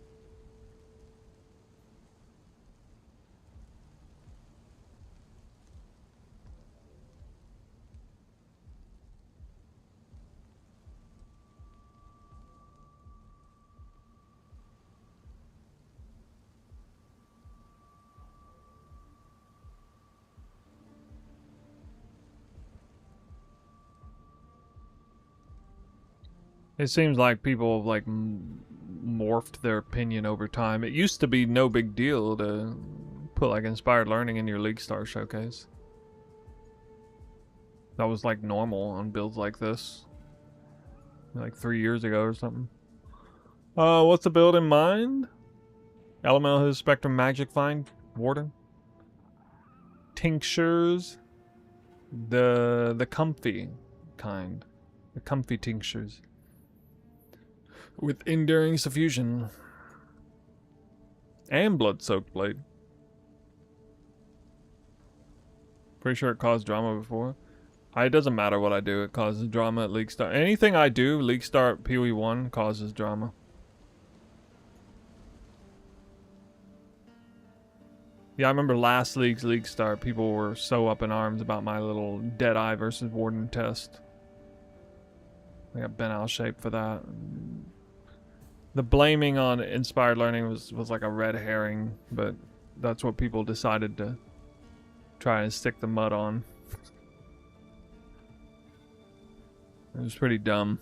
It seems like people have like morphed their opinion over time. It used to be no big deal to put like inspired learning in your League Star showcase. That was like normal on builds like this. Like 3 years ago or something. What's the build in mind? Elemental His Spectrum Magic Find Warden. Tinctures. The comfy kind. The comfy tinctures. With Enduring Suffusion. And Blood-Soaked Blade. Pretty sure it caused drama before. It doesn't matter what I do, it causes drama at League Star. Anything I do, League Star PoE 1 causes drama. Yeah, I remember last League's League Star, people were so up in arms about my little Deadeye versus Warden test. I got bent out of shape for that. The blaming on inspired learning was like a red herring, but that's what people decided to try and stick the mud on. It was pretty dumb.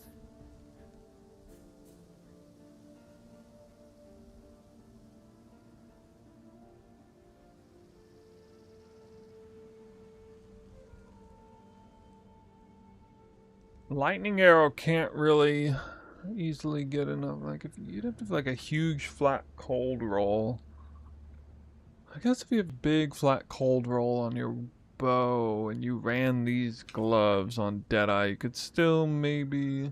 Lightning arrow can't really easily get enough. Like if you'd have to have like a huge flat cold roll. I guess if you have a big flat cold roll on your bow and you ran these gloves on Deadeye, you could still maybe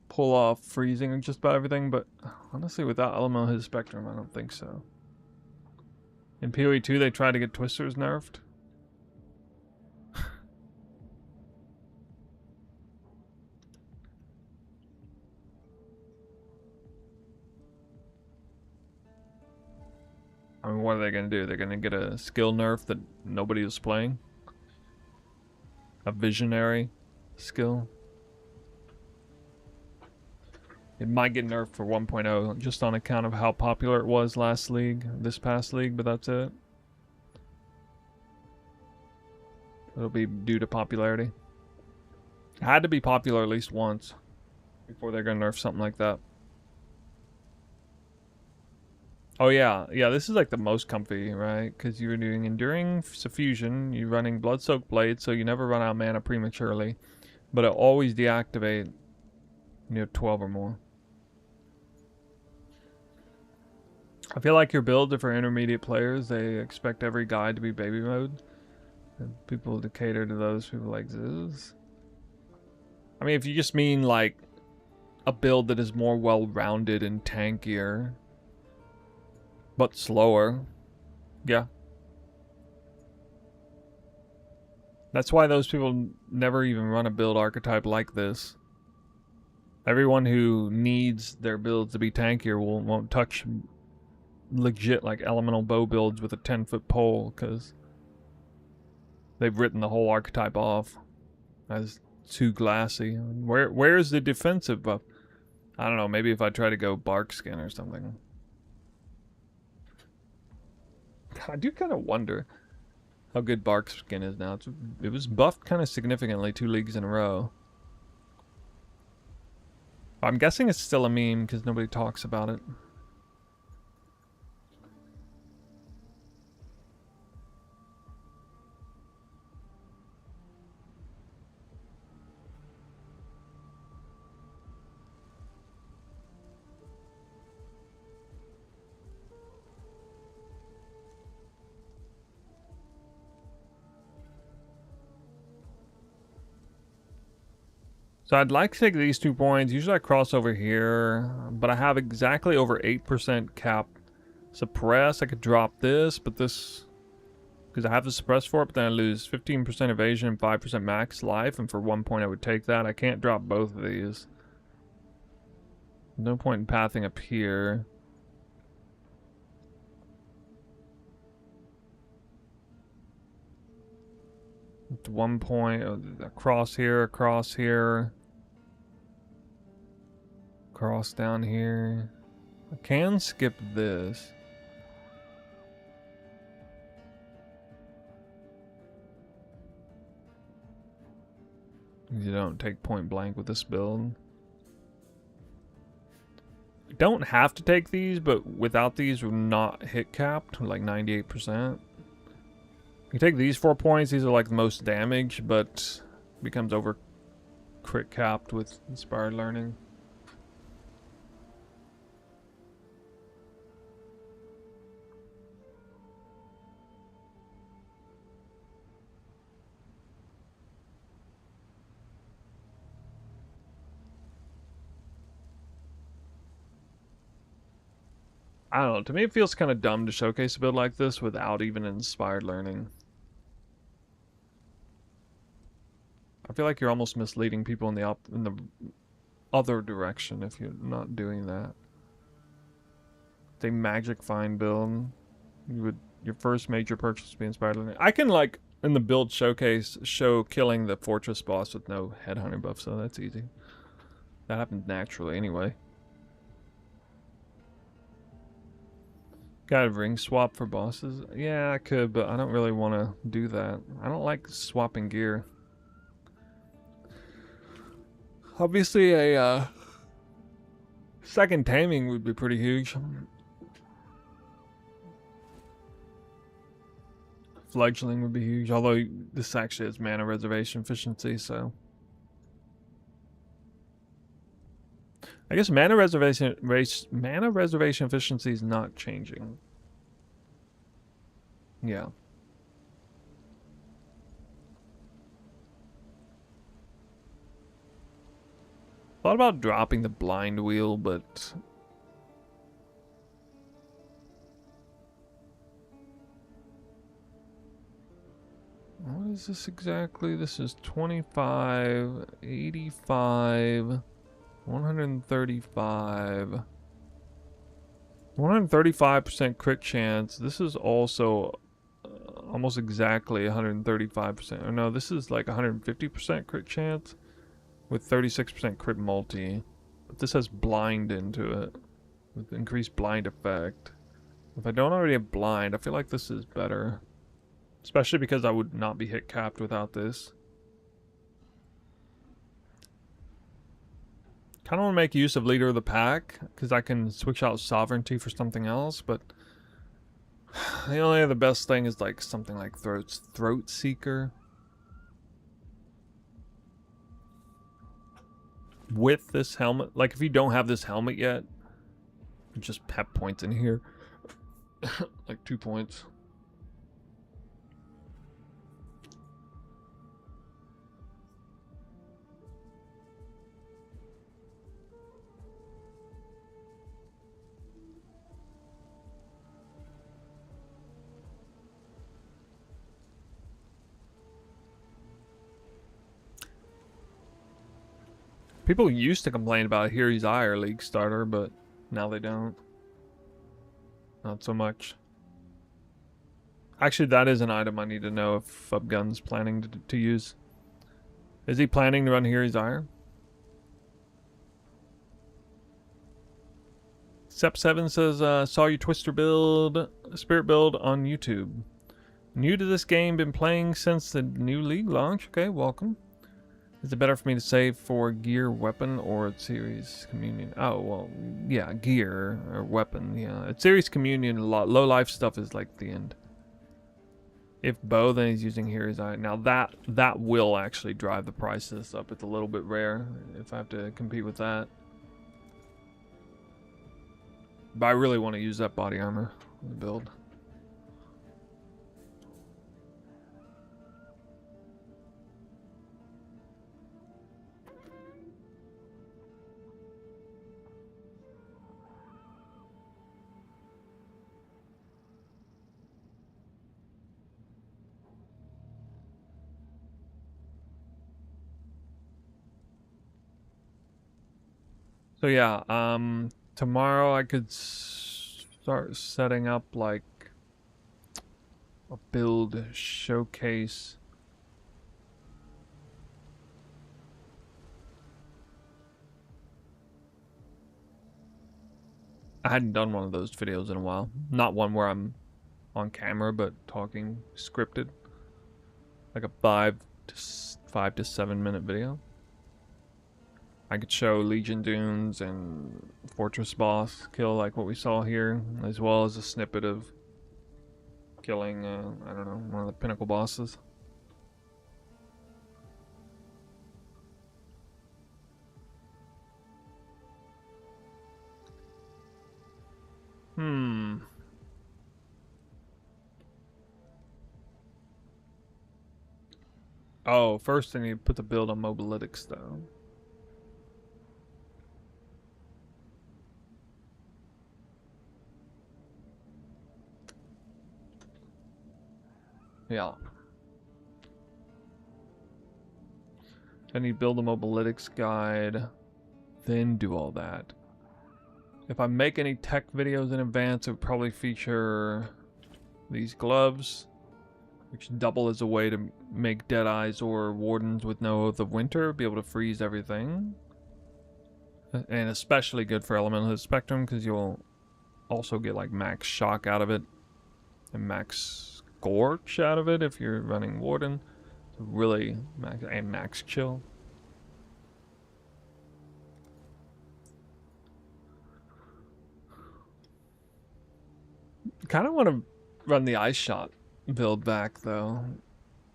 pull off freezing and just about everything, but honestly without Elemental His Spectrum, I don't think so. In PoE 2 they tried to get Twisters nerfed. I mean, what are they going to do? They're going to get a skill nerf that nobody was playing? A visionary skill? It might get nerfed for 1.0 just on account of how popular it was last league, this past league, but that's it. It'll be due to popularity. It had to be popular at least once before they're going to nerf something like that. Oh yeah, this is like the most comfy, right? Because you're doing Enduring Suffusion, you're running Blood-Soaked Blade, so you never run out of mana prematurely. But it always deactivate, 12 or more. I feel like your builds are for intermediate players. They expect every guide to be baby mode. And people to cater to those people like this. I mean, if you just mean like a build that is more well-rounded and tankier, but slower. Yeah. That's why those people never even run a build archetype like this. Everyone who needs their builds to be tankier won't touch legit like elemental bow builds with a 10-foot pole because they've written the whole archetype off as too glassy. Where's the defensive buff? I don't know, maybe if I try to go bark skin or something. I do kind of wonder how good bark skin is now. It was buffed kind of significantly 2 leagues in a row. I'm guessing it's still a meme because nobody talks about it. So I'd like to take these 2 points. Usually I cross over here, but I have exactly over 8% cap suppress. I could drop this, but this, because I have the suppress for it, but then I lose 15% evasion and 5% max life, and for 1 point I would take that. I can't drop both of these. No point in pathing up here. At 1 point, across here, across here. Cross down here. I can skip this. You don't take point blank with this build. don't have to take these, but without these, we're not hit capped, like 98%. You take these 4 points, these are like the most damage, but becomes over crit capped with Inspired Learning. I don't know, to me it feels kind of dumb to showcase a build like this without even Inspired Learning. I feel like you're almost misleading people in the other direction if you're not doing that. It's a Magic Find build. Your first major purchase would be Inspired Learning. I can, like, in the build showcase, show killing the Fortress boss with no Headhunter buff, so that's easy. That happens naturally anyway. Got a ring swap for bosses? Yeah, I could, but I don't really want to do that. I don't like swapping gear. Obviously, a second taming would be pretty huge. Fledgling would be huge, although this actually has mana reservation efficiency, so... I guess mana reservation efficiency is not changing. Yeah. Thought about dropping the blind wheel, but what is this exactly? This is 25, 85, 135. 135% crit chance. This is also almost exactly 135%. Or no, this is like 150% crit chance with 36% crit multi. But this has blind into it with increased blind effect. If I don't already have blind, I feel like this is better. Especially because I would not be hit capped without this. Kind of want to make use of Leader of the Pack, because I can switch out Sovereignty for something else, but the only other best thing is like something like Throat Seeker. With this helmet, like if you don't have this helmet yet, just have points in here. Like 2 points. People used to complain about Here He's Ire League starter, but now they don't. Not so much. Actually, that is an item I need to know if Fubgun's planning to use. Is he planning to run Here He's Ire? Sep7 says, saw your Twister build, Spirit build on YouTube. New to this game, been playing since the new league launch. Okay, welcome. Is it better for me to save for gear, weapon, or series communion? Oh, well, yeah, gear or weapon, yeah. At series communion, low life stuff is like the end. If bow, then he's using Here He's Ire. Now that will actually drive the prices up. It's a little bit rare if I have to compete with that. But I really want to use that body armor in the build. So yeah, tomorrow I could start setting up like a build showcase. I hadn't done one of those videos in a while. Not one where I'm on camera, but talking scripted. Like a 5 to 7 minute video. I could show Legion Dunes and Fortress boss kill like what we saw here, as well as a snippet of killing, I don't know, one of the pinnacle bosses. Oh, first I need to put the build on Mobalytics though. Yeah. I need to build a Mobalytics guide, then do all that. If I make any tech videos in advance, it would probably feature these gloves, which double as a way to make Deadeyes or Wardens with no Oath of Winter, be able to freeze everything. And especially good for Elemental Spectrum, because you'll also get like max shock out of it, and max scorch out of it if you're running Warden. So really, max chill. Kind of want to run the Ice Shot build back though.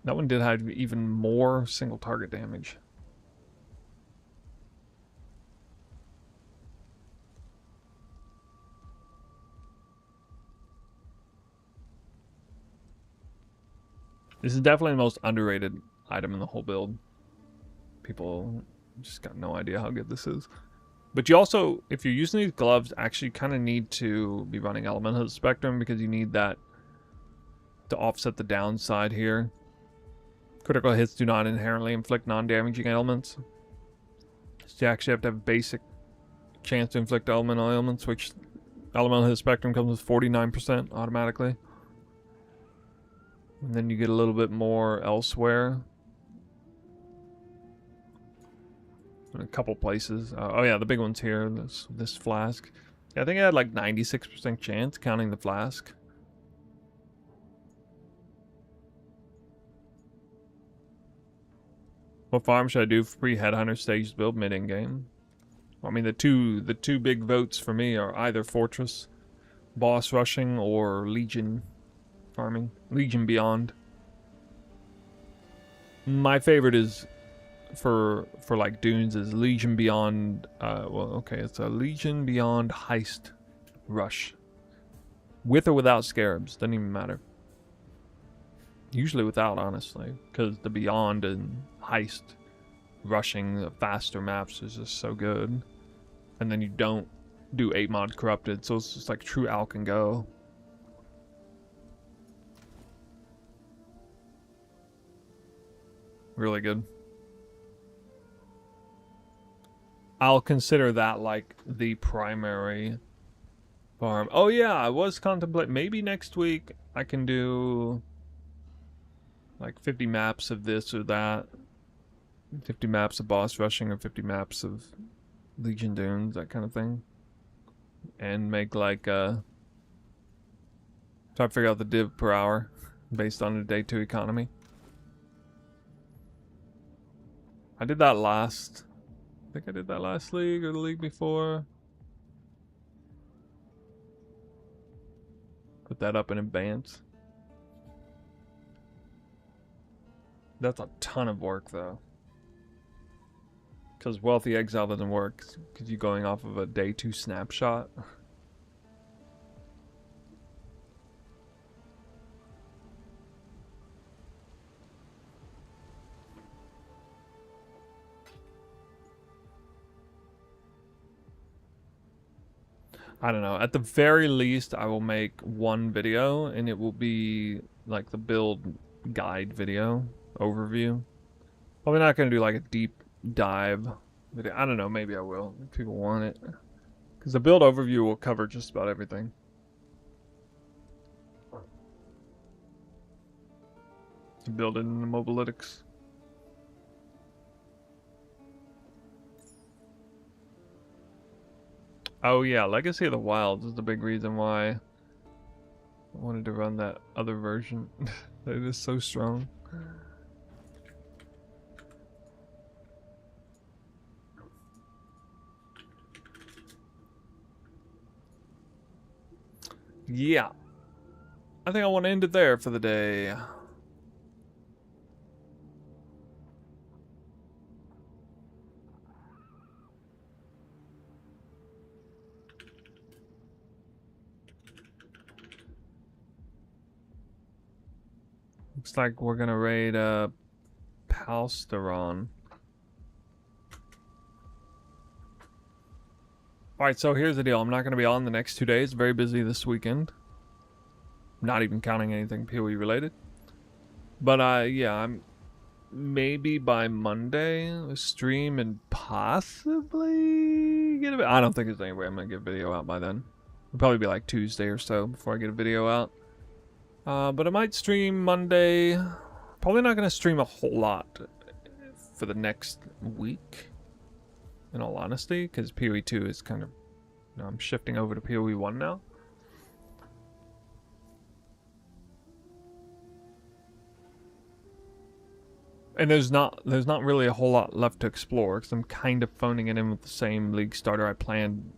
That one did have even more single target damage. This is definitely the most underrated item in the whole build. People just got no idea how good this is. But you also, if you're using these gloves, actually kind of need to be running Elemental Spectrum, because you need that to offset the downside here. Critical hits do not inherently inflict non-damaging elements. So you actually have to have basic chance to inflict elemental ailments, which Elemental Spectrum comes with 49% automatically. And then you get a little bit more elsewhere. In a couple places. Oh yeah, the big one's here. This flask. Yeah, I think I had like 96% chance counting the flask. What farm should I do for pre-Headhunter stage build mid-in game? I mean, the two big votes for me are either Fortress, boss rushing, or Legion farming. Legion Beyond. My favorite is for like Dunes is Legion Beyond. Well, okay, it's a Legion Beyond heist rush, with or without scarabs, doesn't even matter. Usually without, honestly, because the Beyond and heist rushing the faster maps is just so good. And then you don't do 8 mods corrupted, so it's just like true Alk and go. Really good. I'll consider that like the primary farm. Oh yeah, I was contemplating maybe next week I can do like 50 maps of this or that. 50 maps of boss rushing or 50 maps of Legion Dunes, that kind of thing. And make like try to figure out the div per hour based on the day 2 economy. I did that last. I think I did that last league or the league before. Put that up in advance. That's a ton of work though. Because Wealthy Exile doesn't work because you're going off of a day 2 snapshot. I don't know. At the very least, I will make one video, and it will be like the build guide video overview. Probably not going to do like a deep dive video. I don't know. Maybe I will if people want it, because the build overview will cover just about everything. To build it in the Mobalytics. Oh yeah, Legacy of the Wilds is the big reason why I wanted to run that other version. It is so strong. yeah. I think I want to end it there for the day. Looks like we're gonna raid Palsteron. Alright, so here's the deal. I'm not gonna be on the next 2 days. Very busy this weekend. Not even counting anything PoE related. But yeah, I'm maybe by Monday stream and possibly get a bit. I don't think there's any way I'm gonna get a video out by then. It'll probably be like Tuesday or so before I get a video out. But I might stream Monday. Probably not gonna stream a whole lot for the next week, in all honesty, because PoE 2 is kind of, you know, I'm shifting over to PoE 1 now. And there's not really a whole lot left to explore, because I'm kind of phoning it in with the same league starter I planned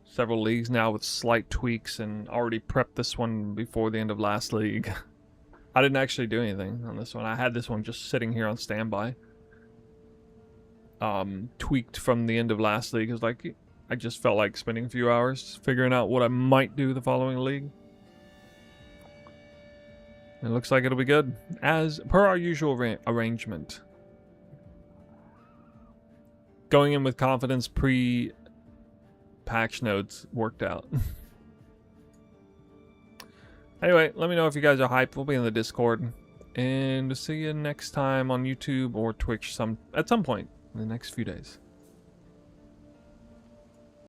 several leagues now with slight tweaks, and already prepped this one before the end of last league. I didn't actually do anything on this one. I had this one just sitting here on standby. Tweaked from the end of last league. It was like, I just felt like spending a few hours figuring out what I might do the following league. It looks like it'll be good, as per our usual arrangement. Going in with confidence, pre-patch notes worked out. Anyway, let me know if you guys are hyped. We'll be in the Discord. And see you next time on YouTube or Twitch at some point in the next few days.